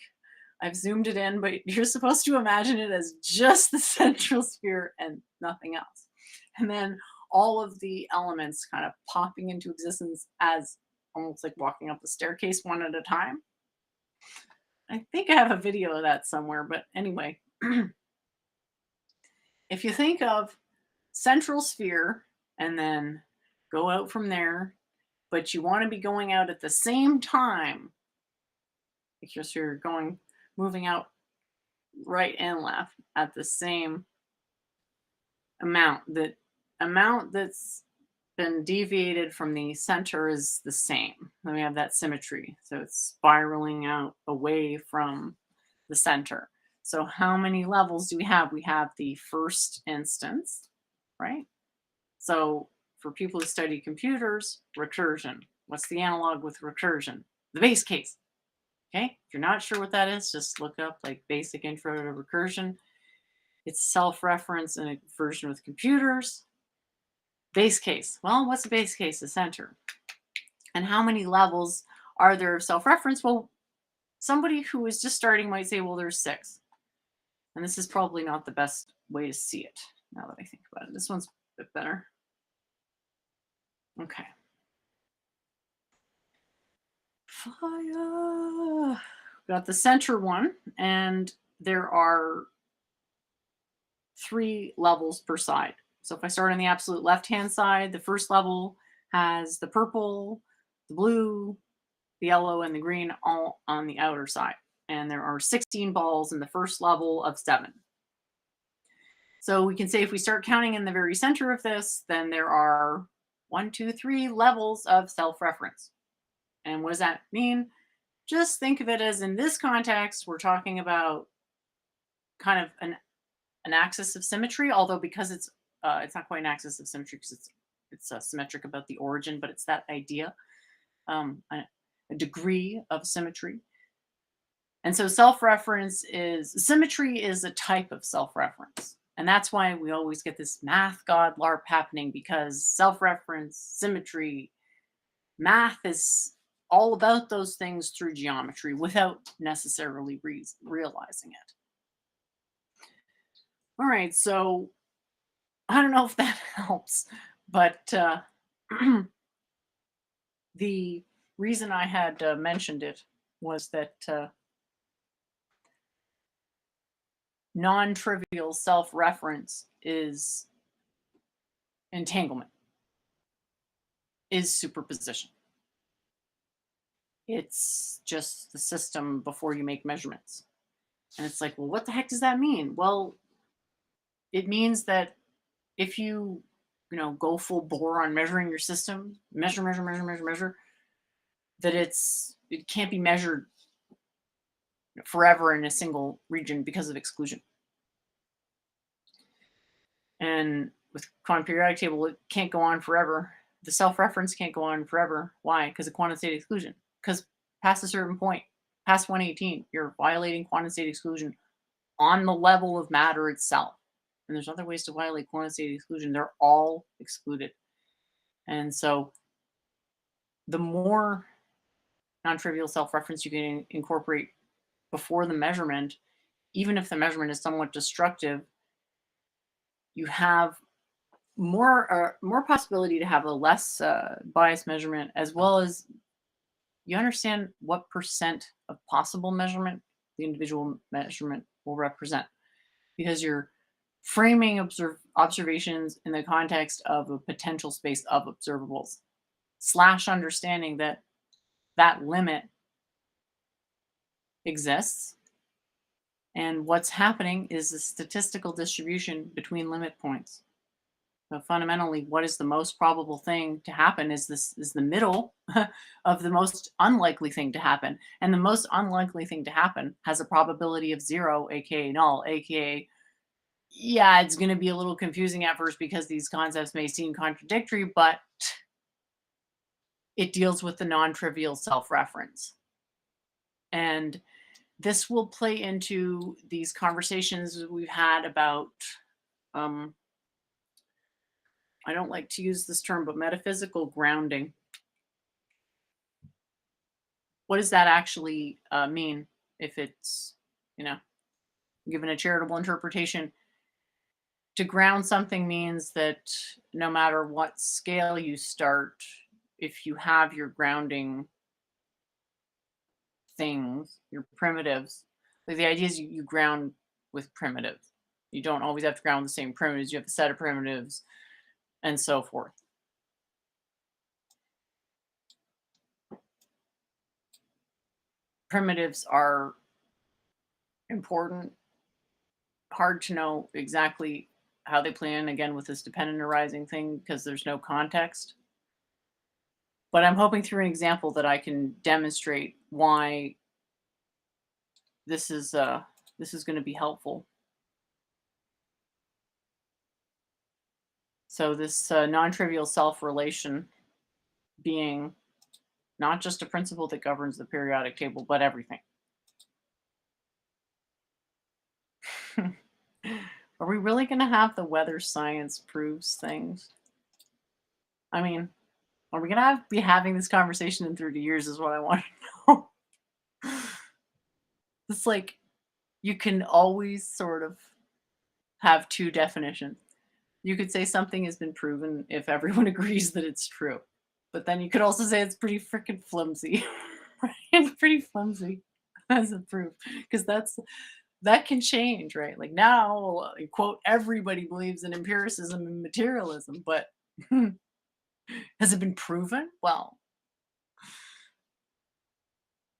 I've zoomed it in, but you're supposed to imagine it as just the central sphere and nothing else. And then all of the elements kind of popping into existence as almost like walking up the staircase one at a time. I think I have a video of that somewhere, but anyway, if you think of central sphere and then go out from there, but you want to be going out at the same time, because you're moving out right and left at the same amount. The amount that's been deviated from the center is the same. Then we have that symmetry. So it's spiraling out away from the center. So how many levels do we have? We have the first instance, right? So for people who study computers, recursion. What's the analog with recursion? The base case. Okay, if you're not sure what that is, just look up like basic intro to recursion. It's self-reference and a version with computers. Base case. Well, what's the base case? The center. And how many levels are there of self-reference? Well, somebody who is just starting might say, well, there's 6. And this is probably not the best way to see it, now that I think about it. This one's a bit better. Okay. Fire. Got the center one, and there are 3 levels per side. So if I start on the absolute left-hand side, the first level has the purple, the blue, the yellow, and the green all on the outer side. And there are 16 balls in the first level of 7. So we can say if we start counting in the very center of this, then there are 1, 2, 3 levels of self-reference. And what does that mean? Just think of it as, in this context, we're talking about kind of an axis of symmetry, although because it's not quite an axis of symmetry because it's symmetric about the origin, but it's that idea, a degree of symmetry. And so symmetry is a type of self-reference. And that's why we always get this math god LARP happening, because self-reference, symmetry, math is all about those things through geometry without necessarily realizing it. All right, so I don't know if that helps, but the reason I had mentioned it was that non-trivial self-reference is entanglement, is superposition. It's just the system before you make measurements. And it's like, well, what the heck does that mean? Well, it means that if you go full bore on measuring your system, measure, that it can't be measured forever in a single region because of exclusion. And with quantum periodic table, it can't go on forever. The self-reference can't go on forever. Why? Because of quantum state exclusion. Because past a certain point, past 118, you're violating quantum state exclusion on the level of matter itself. And there's other ways to violate quantum state exclusion. They're all excluded. And so the more non-trivial self-reference you can incorporate before the measurement, even if the measurement is somewhat destructive, you have more possibility to have a less biased measurement, as well as you understand what percent of possible measurement the individual measurement will represent, because you're framing observations in the context of a potential space of observables, slash understanding that that limit exists. And what's happening is a statistical distribution between limit points. So fundamentally, what is the most probable thing to happen is the middle of the most unlikely thing to happen. And the most unlikely thing to happen has a probability of 0, aka null, aka, yeah, it's going to be a little confusing at first because these concepts may seem contradictory, but it deals with the non-trivial self-reference. And this will play into these conversations we've had about, I don't like to use this term, but metaphysical grounding. What does that actually mean if it's, given a charitable interpretation? To ground something means that no matter what scale you start, if you have your grounding things, your primitives, like the idea is you ground with primitives. You don't always have to ground the same primitives. You have a set of primitives and so forth. Primitives are important. Hard to know exactly how they play in, again, with this dependent arising thing, because there's no context. But I'm hoping through an example that I can demonstrate why this is going to be helpful. So this non-trivial self-relation being not just a principle that governs the periodic table, but everything. Are we really going to have the weather science proves things? I mean, are we going to be having this conversation in 30 years is what I want to know. It's like you can always sort of have two definitions. You could say something has been proven if everyone agrees that it's true. But then you could also say it's pretty freaking flimsy. Right? It's pretty flimsy as a proof. Because that can change, right? Like now, quote, everybody believes in empiricism and materialism, but has it been proven? Well,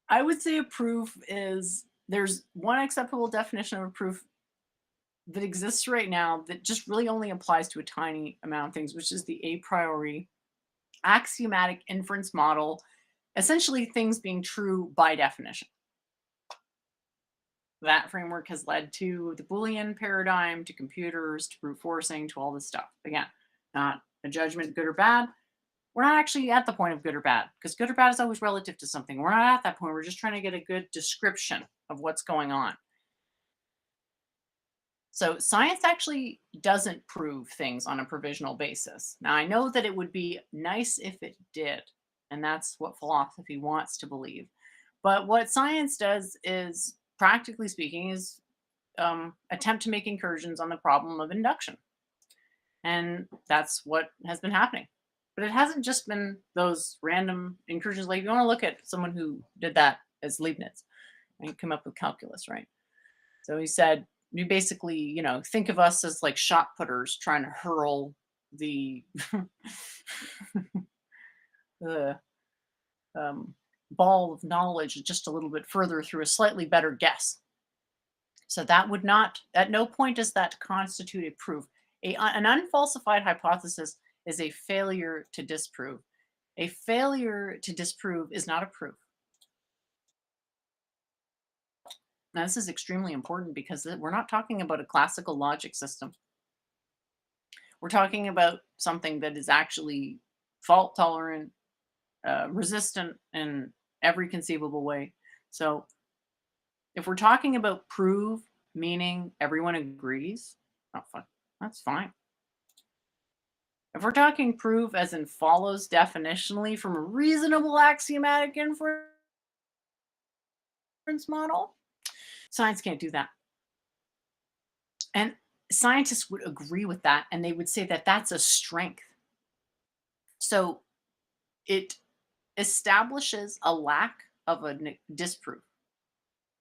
I would say a proof is there's one acceptable definition of a proof that exists right now that just really only applies to a tiny amount of things, which is the a priori axiomatic inference model, essentially things being true by definition. That framework has led to the Boolean paradigm, to computers, to brute forcing, to all this stuff. Again, not a judgment, good or bad. We're not actually at the point of good or bad, because good or bad is always relative to something. We're not at that point. We're just trying to get a good description of what's going on. So science actually doesn't prove things on a provisional basis. Now, I know that it would be nice if it did, and that's what philosophy wants to believe. But what science does is, practically speaking, is attempt to make incursions on the problem of induction. And that's what has been happening. But it hasn't just been those random incursions. Like, if you want to look at someone who did that as Leibniz, and he came up with calculus, right? So he said, you basically, think of us as like shot putters trying to hurl the the ball of knowledge just a little bit further through a slightly better guess. So that would not, at no point does that constitute a proof. An unfalsified hypothesis is a failure to disprove. A failure to disprove is not a proof. Now, this is extremely important because we're not talking about a classical logic system. We're talking about something that is actually fault tolerant, resistant in every conceivable way. So, if we're talking about prove, meaning everyone agrees, oh, fine. That's fine. If we're talking prove as in follows definitionally from a reasonable axiomatic inference model, science can't do that. And scientists would agree with that, and they would say that that's a strength. So it establishes a lack of a disproof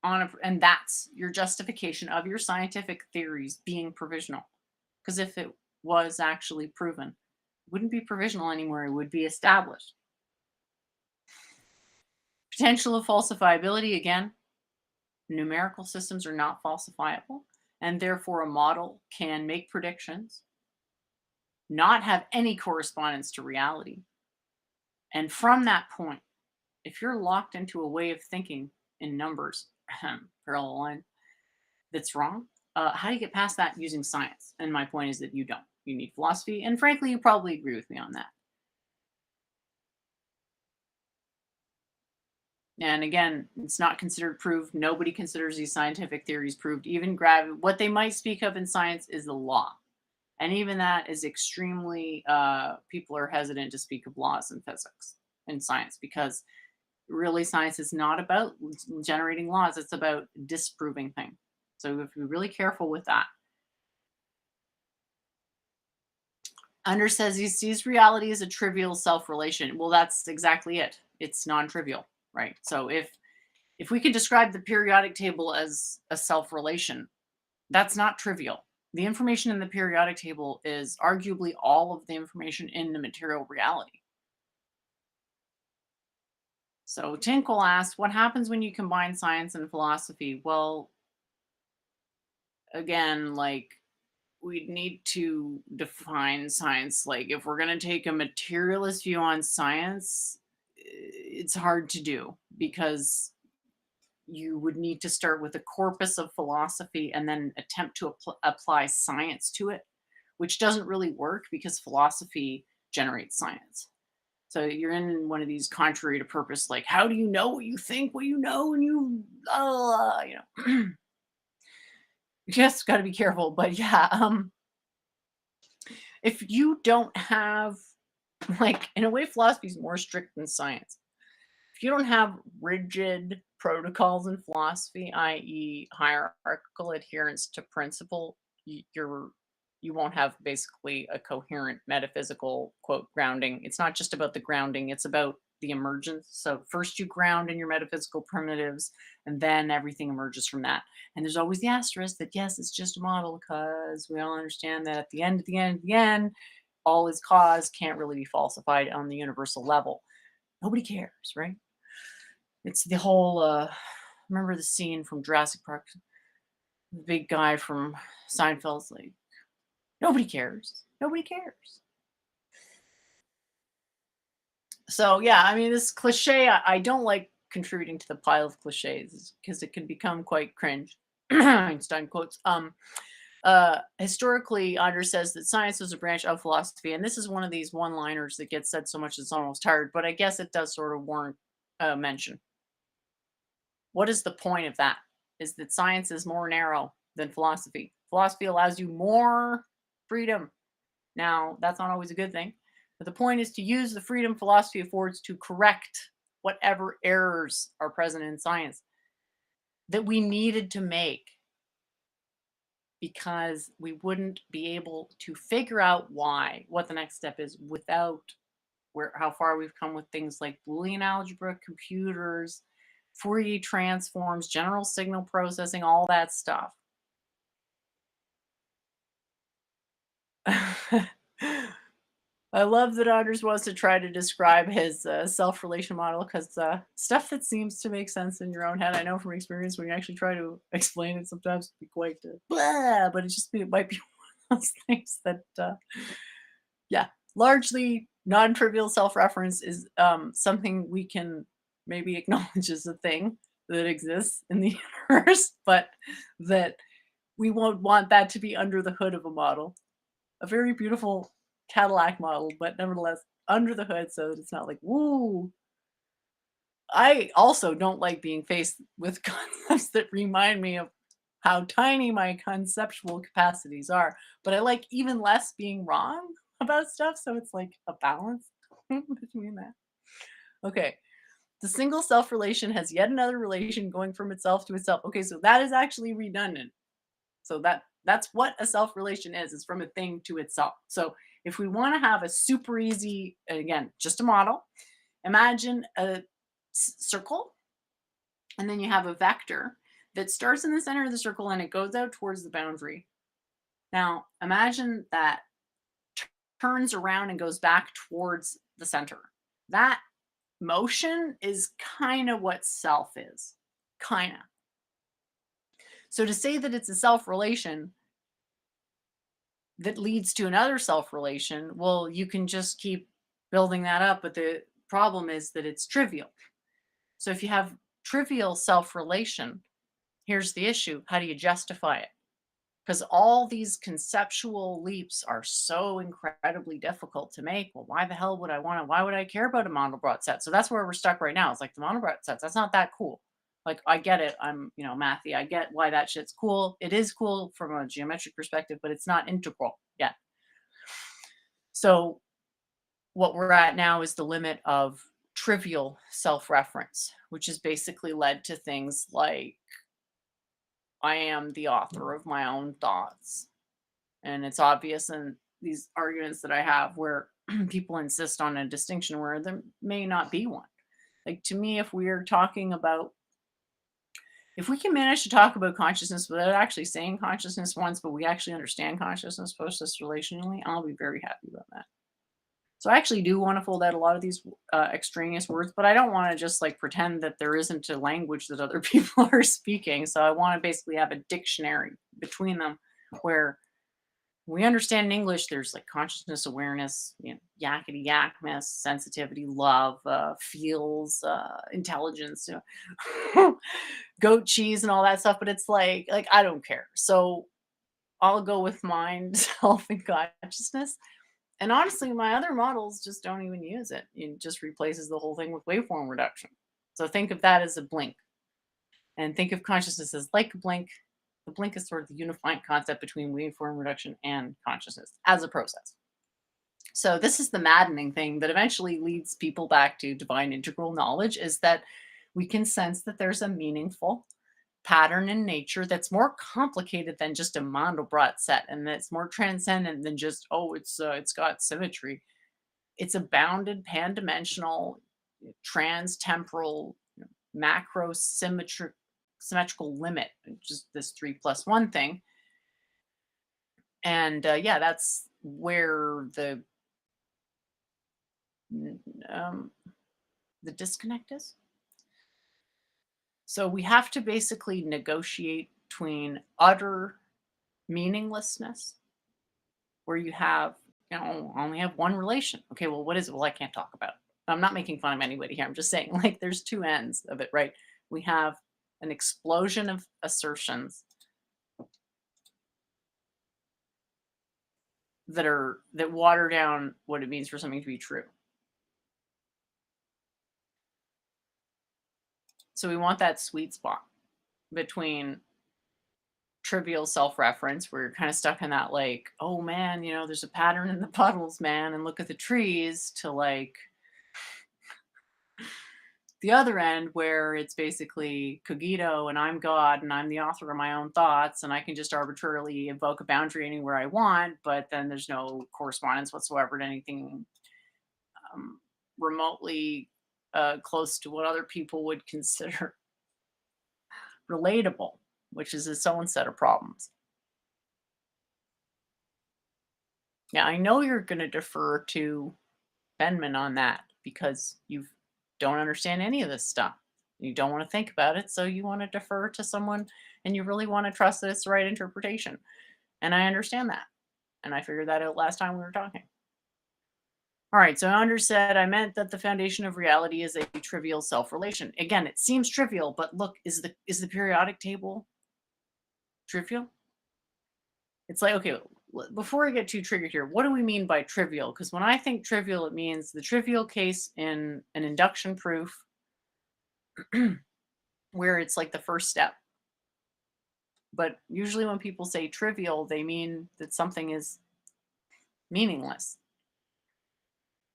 and that's your justification of your scientific theories being provisional. Because if it was actually proven, it wouldn't be provisional anymore, it would be established. Potential of falsifiability, again, numerical systems are not falsifiable, and therefore a model can make predictions, not have any correspondence to reality. And from that point, if you're locked into a way of thinking in numbers, parallel line, that's wrong, how do you get past that using science? And my point is that you don't. You need philosophy, and frankly, you probably agree with me on that. And again, it's not considered proved. Nobody considers these scientific theories proved. Even gravity, what they might speak of in science is the law. And even that is extremely, people are hesitant to speak of laws in physics and science because really science is not about generating laws. It's about disproving things. So we have to be really careful with that. Under says he sees reality as a trivial self-relation. Well, that's exactly it. It's non-trivial, right? So if we can describe the periodic table as a self-relation, that's not trivial. The information in the periodic table is arguably all of the information in the material reality. So Tinkle asks, what happens when you combine science and philosophy? Well, again, like we'd need to define science. Like if we're going to take a materialist view on science, it's hard to do because you would need to start with a corpus of philosophy and then attempt to apply science to it, which doesn't really work because philosophy generates science. So you're in one of these contrary to purpose, like, how do you know what you think, what you know, and you just got to be careful. But yeah, if you don't have, like, in a way, philosophy is more strict than science. If you don't have rigid protocols in philosophy, i.e., hierarchical adherence to principle, you won't have basically a coherent metaphysical quote grounding. It's not just about the grounding; it's about the emergence. So first you ground in your metaphysical primitives, and then everything emerges from that. And there's always the asterisk that yes, it's just a model because we all understand that at the end, all is cause can't really be falsified on the universal level. Nobody cares, right? It's the whole remember the scene from Jurassic Park? The big guy from Seinfeld's like, nobody cares. Nobody cares. So yeah, I mean this cliche, I don't like contributing to the pile of cliches because it can become quite cringe. Einstein quotes. Historically, Anders says that science is a branch of philosophy, and this is one of these one-liners that gets said so much it's almost hard, but I guess it does sort of warrant mention. What is the point of that? Is that science is more narrow than philosophy. Philosophy allows you more freedom. Now, that's not always a good thing, but the point is to use the freedom philosophy affords to correct whatever errors are present in science that we needed to make because we wouldn't be able to figure out what the next step is without how far we've come with things like Boolean algebra, computers, Fourier transforms, general signal processing, all that stuff. I love that Anders wants to try to describe his self-relation model because stuff that seems to make sense in your own head. I know from experience when you actually try to explain it, sometimes it can be quite blah, but it might be one of those things that, yeah, largely non-trivial self-reference is something we can maybe acknowledge as a thing that exists in the universe, but that we won't want that to be under the hood of a model. A very beautiful Cadillac model, but nevertheless under the hood so that it's not like, woo. I also don't like being faced with concepts that remind me of how tiny my conceptual capacities are, but I like even less being wrong about stuff, so it's like a balance between that. Okay. The single self relation has yet another relation going from itself to itself. Okay, so that is actually redundant. So that's what a self relation is from a thing to itself. So if we want to have a super easy, again, just a model, imagine a circle and then you have a vector that starts in the center of the circle and it goes out towards the boundary. Now, imagine that turns around and goes back towards the center. That motion is kind of what self is. Kind of. So to say that it's a self relation that leads to another self relation, well, you can just keep building that up. But the problem is that it's trivial. So if you have trivial self relation, here's the issue: how do you justify it? Because all these conceptual leaps are so incredibly difficult to make. Well, why the hell would I want to? Why would I care about a Mandelbrot set? So that's where we're stuck right now. It's like the Mandelbrot sets. That's not that cool. Like I get it. I'm mathy. I get why that shit's cool. It is cool from a geometric perspective, but it's not integral yet. So what we're at now is the limit of trivial self-reference, which has basically led to things like I am the author of my own thoughts. And it's obvious in these arguments that I have where people insist on a distinction where there may not be one. Like to me, if we can manage to talk about consciousness without actually saying consciousness once, but we actually understand consciousness post relationally, I'll be very happy about that. So I actually do want to fold out a lot of these extraneous words, but I don't want to just like pretend that there isn't a language that other people are speaking. So I want to basically have a dictionary between them where we understand in English there's like consciousness, awareness, yakety yakness, sensitivity, love, feels, intelligence, goat cheese and all that stuff. But it's like I don't care. So I'll go with mind, self, and consciousness. And honestly, my other models just don't even use it. It just replaces the whole thing with waveform reduction. So think of that as a blink. And think of consciousness as like a blink. The blink is sort of the unifying concept between waveform reduction and consciousness as a process. So this is the maddening thing that eventually leads people back to divine integral knowledge, is that we can sense that there's a meaningful pattern in nature that's more complicated than just a Mandelbrot set, and that's more transcendent than just it's got symmetry. It's a bounded pan-dimensional trans-temporal macro symmetrical limit, just this 3+1 thing. And that's where the disconnect is. So we have to basically negotiate between utter meaninglessness, where you have, only have one relation. Okay, well, what is it? Well, I can't talk about it. I'm not making fun of anybody here. I'm just saying, like, there's two ends of it, right? We have an explosion of assertions that water down what it means for something to be true. So we want that sweet spot between trivial self-reference where you're kind of stuck in that, like, oh man, there's a pattern in the puddles, man, and look at the trees, to like the other end where it's basically cogito and I'm God and I'm the author of my own thoughts and I can just arbitrarily invoke a boundary anywhere I want, but then there's no correspondence whatsoever to anything remotely close to what other people would consider relatable, which is its own set of problems. Yeah, I know you're going to defer to Benman on that because you don't understand any of this stuff. You don't want to think about it, so you want to defer to someone and you really want to trust that it's the right interpretation. And I understand that. And I figured that out last time we were talking. All right, so Anders said, I meant that the foundation of reality is a trivial self-relation. Again, it seems trivial, but look, is the periodic table trivial? It's like, okay, before I get too triggered here, what do we mean by trivial? Because when I think trivial, it means the trivial case in an induction proof where it's like the first step. But usually when people say trivial, they mean that something is meaningless.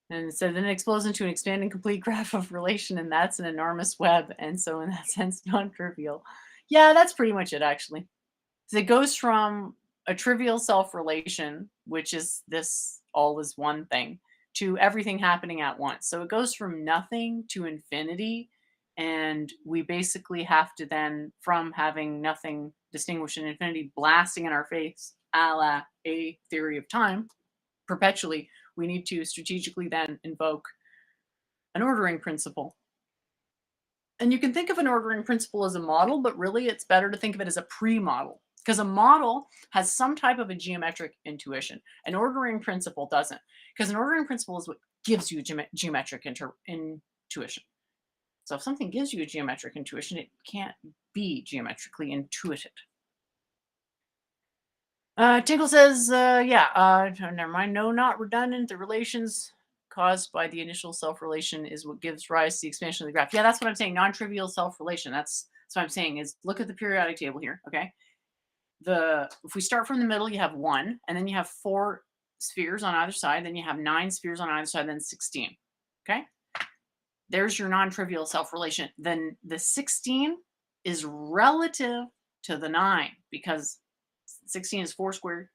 And so then it explodes into an expanding complete graph of relation, and that's an enormous web. And so, in that sense, non trivial. Yeah, that's pretty much it, actually. So it goes from a trivial self relation, which is this all is one thing, to everything happening at once. So it goes from nothing to infinity. And we basically have to then, from having nothing distinguished in infinity blasting in our face, a la a theory of time, perpetually, we need to strategically then invoke an ordering principle. And you can think of an ordering principle as a model, but really it's better to think of it as a pre-model, because a model has some type of a geometric intuition. An ordering principle doesn't, because an ordering principle is what gives you geometric intuition. So if something gives you a geometric intuition, it can't be geometrically intuited. Tinkle says, never mind. No, not redundant. The relations caused by the initial self-relation is what gives rise to the expansion of the graph. Yeah, that's what I'm saying. Non-trivial self-relation. That's what I'm saying is look at the periodic table here. Okay. If we start from the middle, you have 1, and then you have 4 spheres on either side, then you have 9 spheres on either side, then 16. Okay. There's your non-trivial self-relation. Then the 16 is relative to the 9 because 16 is 4 squared,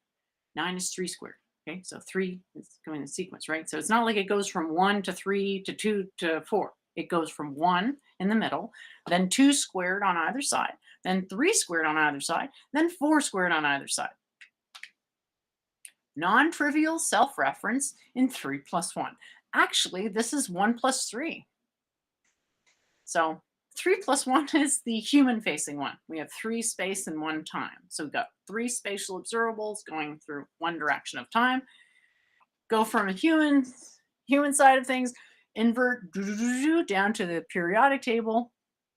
9 is 3 squared. Okay, so 3 is coming in sequence, right? So it's not like it goes from 1 to 3 to 2 to 4. It goes from 1 in the middle, then 2 squared on either side, then 3 squared on either side, then 4 squared on either side. Non-trivial self-reference in 3 plus 1. Actually, this is 1 plus 3. So 3 plus 1 is the human-facing one. We have 3 space and 1 time. So we've got 3 spatial observables going through one direction of time. Go from a human side of things, invert down to the periodic table.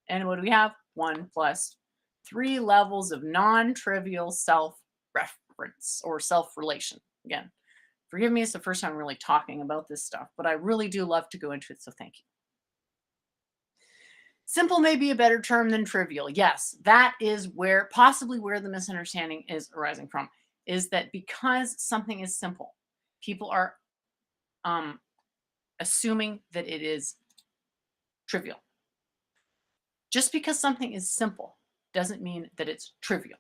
And what do we have? 1 plus 3 levels of non-trivial self-reference or self-relation. Again, forgive me, it's the first time I'm really talking about this stuff, but I really do love to go into it, so thank you. Simple may be a better term than trivial. Yes, that is possibly where the misunderstanding is arising from, is that because something is simple, people are assuming that it is trivial. Just because something is simple doesn't mean that it's trivial.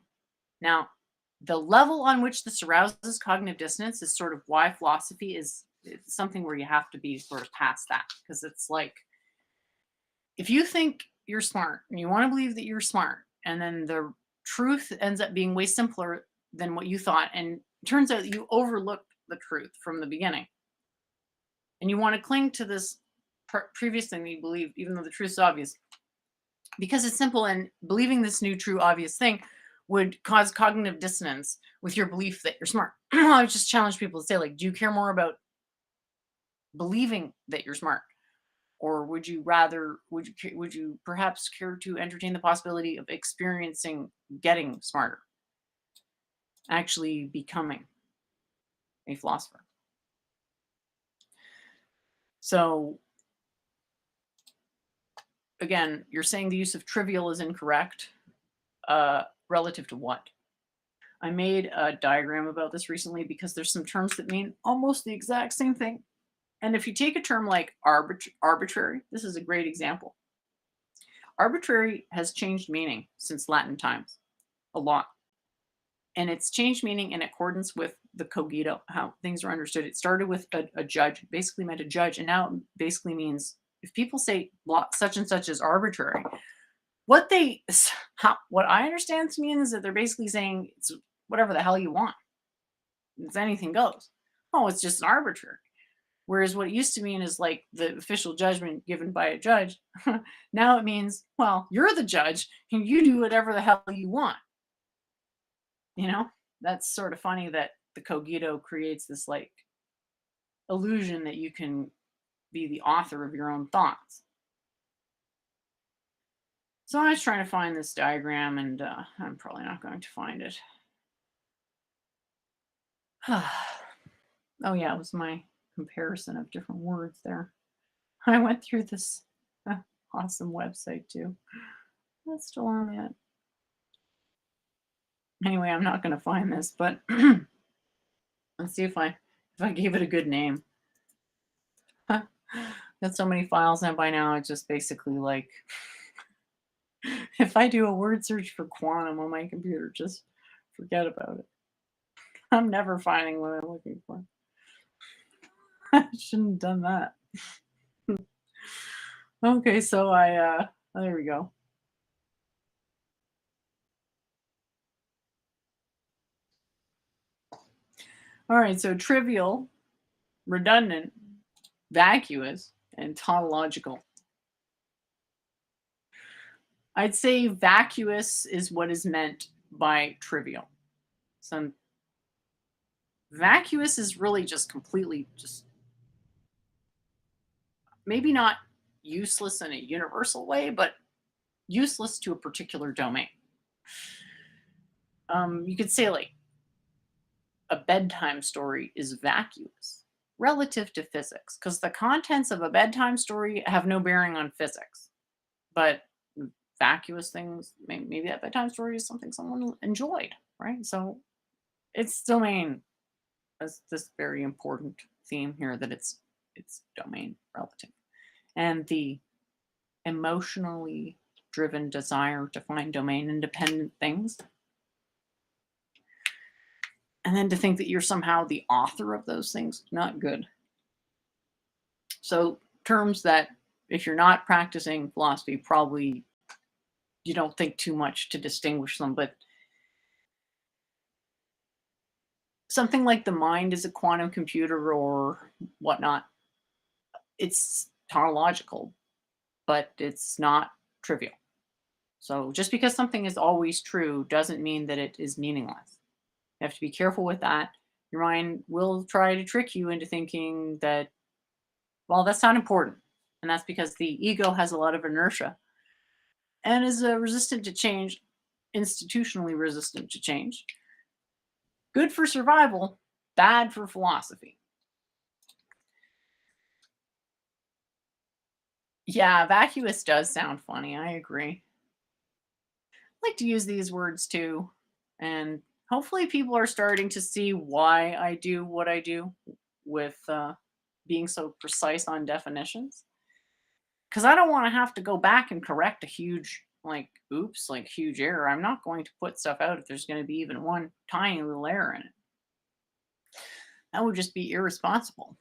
Now, the level on which this arouses cognitive dissonance is sort of why philosophy is something where you have to be sort of past that, because it's like, if you think you're smart and you want to believe that you're smart, and then the truth ends up being way simpler than what you thought, and it turns out you overlooked the truth from the beginning, and you want to cling to this previous thing that you believe, even though the truth is obvious, because it's simple, and believing this new, true, obvious thing would cause cognitive dissonance with your belief that you're smart. I would just challenge people to say, like, do you care more about believing that you're smart? Or would you perhaps care to entertain the possibility of experiencing getting smarter, actually becoming a philosopher? So again, you're saying the use of trivial is incorrect. Relative to what? I made a diagram about this recently because there's some terms that mean almost the exact same thing. And if you take a term like arbitrary, this is a great example. Arbitrary has changed meaning since Latin times, a lot. And it's changed meaning in accordance with the cogito, how things are understood. It started with a judge, basically meant a judge, and now it basically means if people say such and such is arbitrary, what I understand to mean is that they're basically saying it's whatever the hell you want. It's anything goes. Oh, it's just an arbitrary. Whereas what it used to mean is like the official judgment given by a judge. Now it means, well, you're the judge and you do whatever the hell you want. You know, that's sort of funny that the cogito creates this like illusion that you can be the author of your own thoughts. So I was trying to find this diagram, and I'm probably not going to find it. Oh yeah, it was my comparison of different words there. I went through this awesome website too. That's still on it. Anyway, I'm not going to find this, but let's see if I gave it a good name. Got so many files, and by now it's just basically like if I do a word search for quantum on my computer, just forget about it. I'm never finding what I'm looking for. I shouldn't have done that. Okay, so there we go. All right, so trivial, redundant, vacuous, and tautological. I'd say vacuous is what is meant by trivial. So vacuous is really just completely just maybe not useless in a universal way, but useless to a particular domain. You could say like a bedtime story is vacuous relative to physics because the contents of a bedtime story have no bearing on physics. But vacuous things, maybe that bedtime story is something someone enjoyed, right? So it's domain. That's this very important theme here that it's domain relative. And the emotionally driven desire to find domain independent things. And then to think that you're somehow the author of those things, not good. So terms that if you're not practicing philosophy, probably you don't think too much to distinguish them, but something like the mind is a quantum computer or whatnot, it's tautological, but it's not trivial. So just because something is always true doesn't mean that it is meaningless. You have to be careful with that. Your mind will try to trick you into thinking that, well, that's not important. And that's because the ego has a lot of inertia and is resistant to change, institutionally resistant to change. Good for survival, bad for philosophy. Yeah, vacuous does sound funny. I agree. I like to use these words too. And hopefully people are starting to see why I do what I do with being so precise on definitions. Because I don't want to have to go back and correct a huge, like, oops, like huge error. I'm not going to put stuff out if there's going to be even one tiny little error in it. That would just be irresponsible.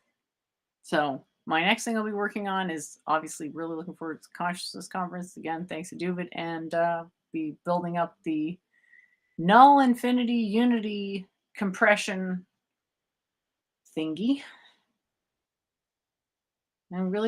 So my next thing I'll be working on is obviously really looking forward to the consciousness conference. Again, thanks to Doooovid, and be building up the null infinity unity compression thingy. And really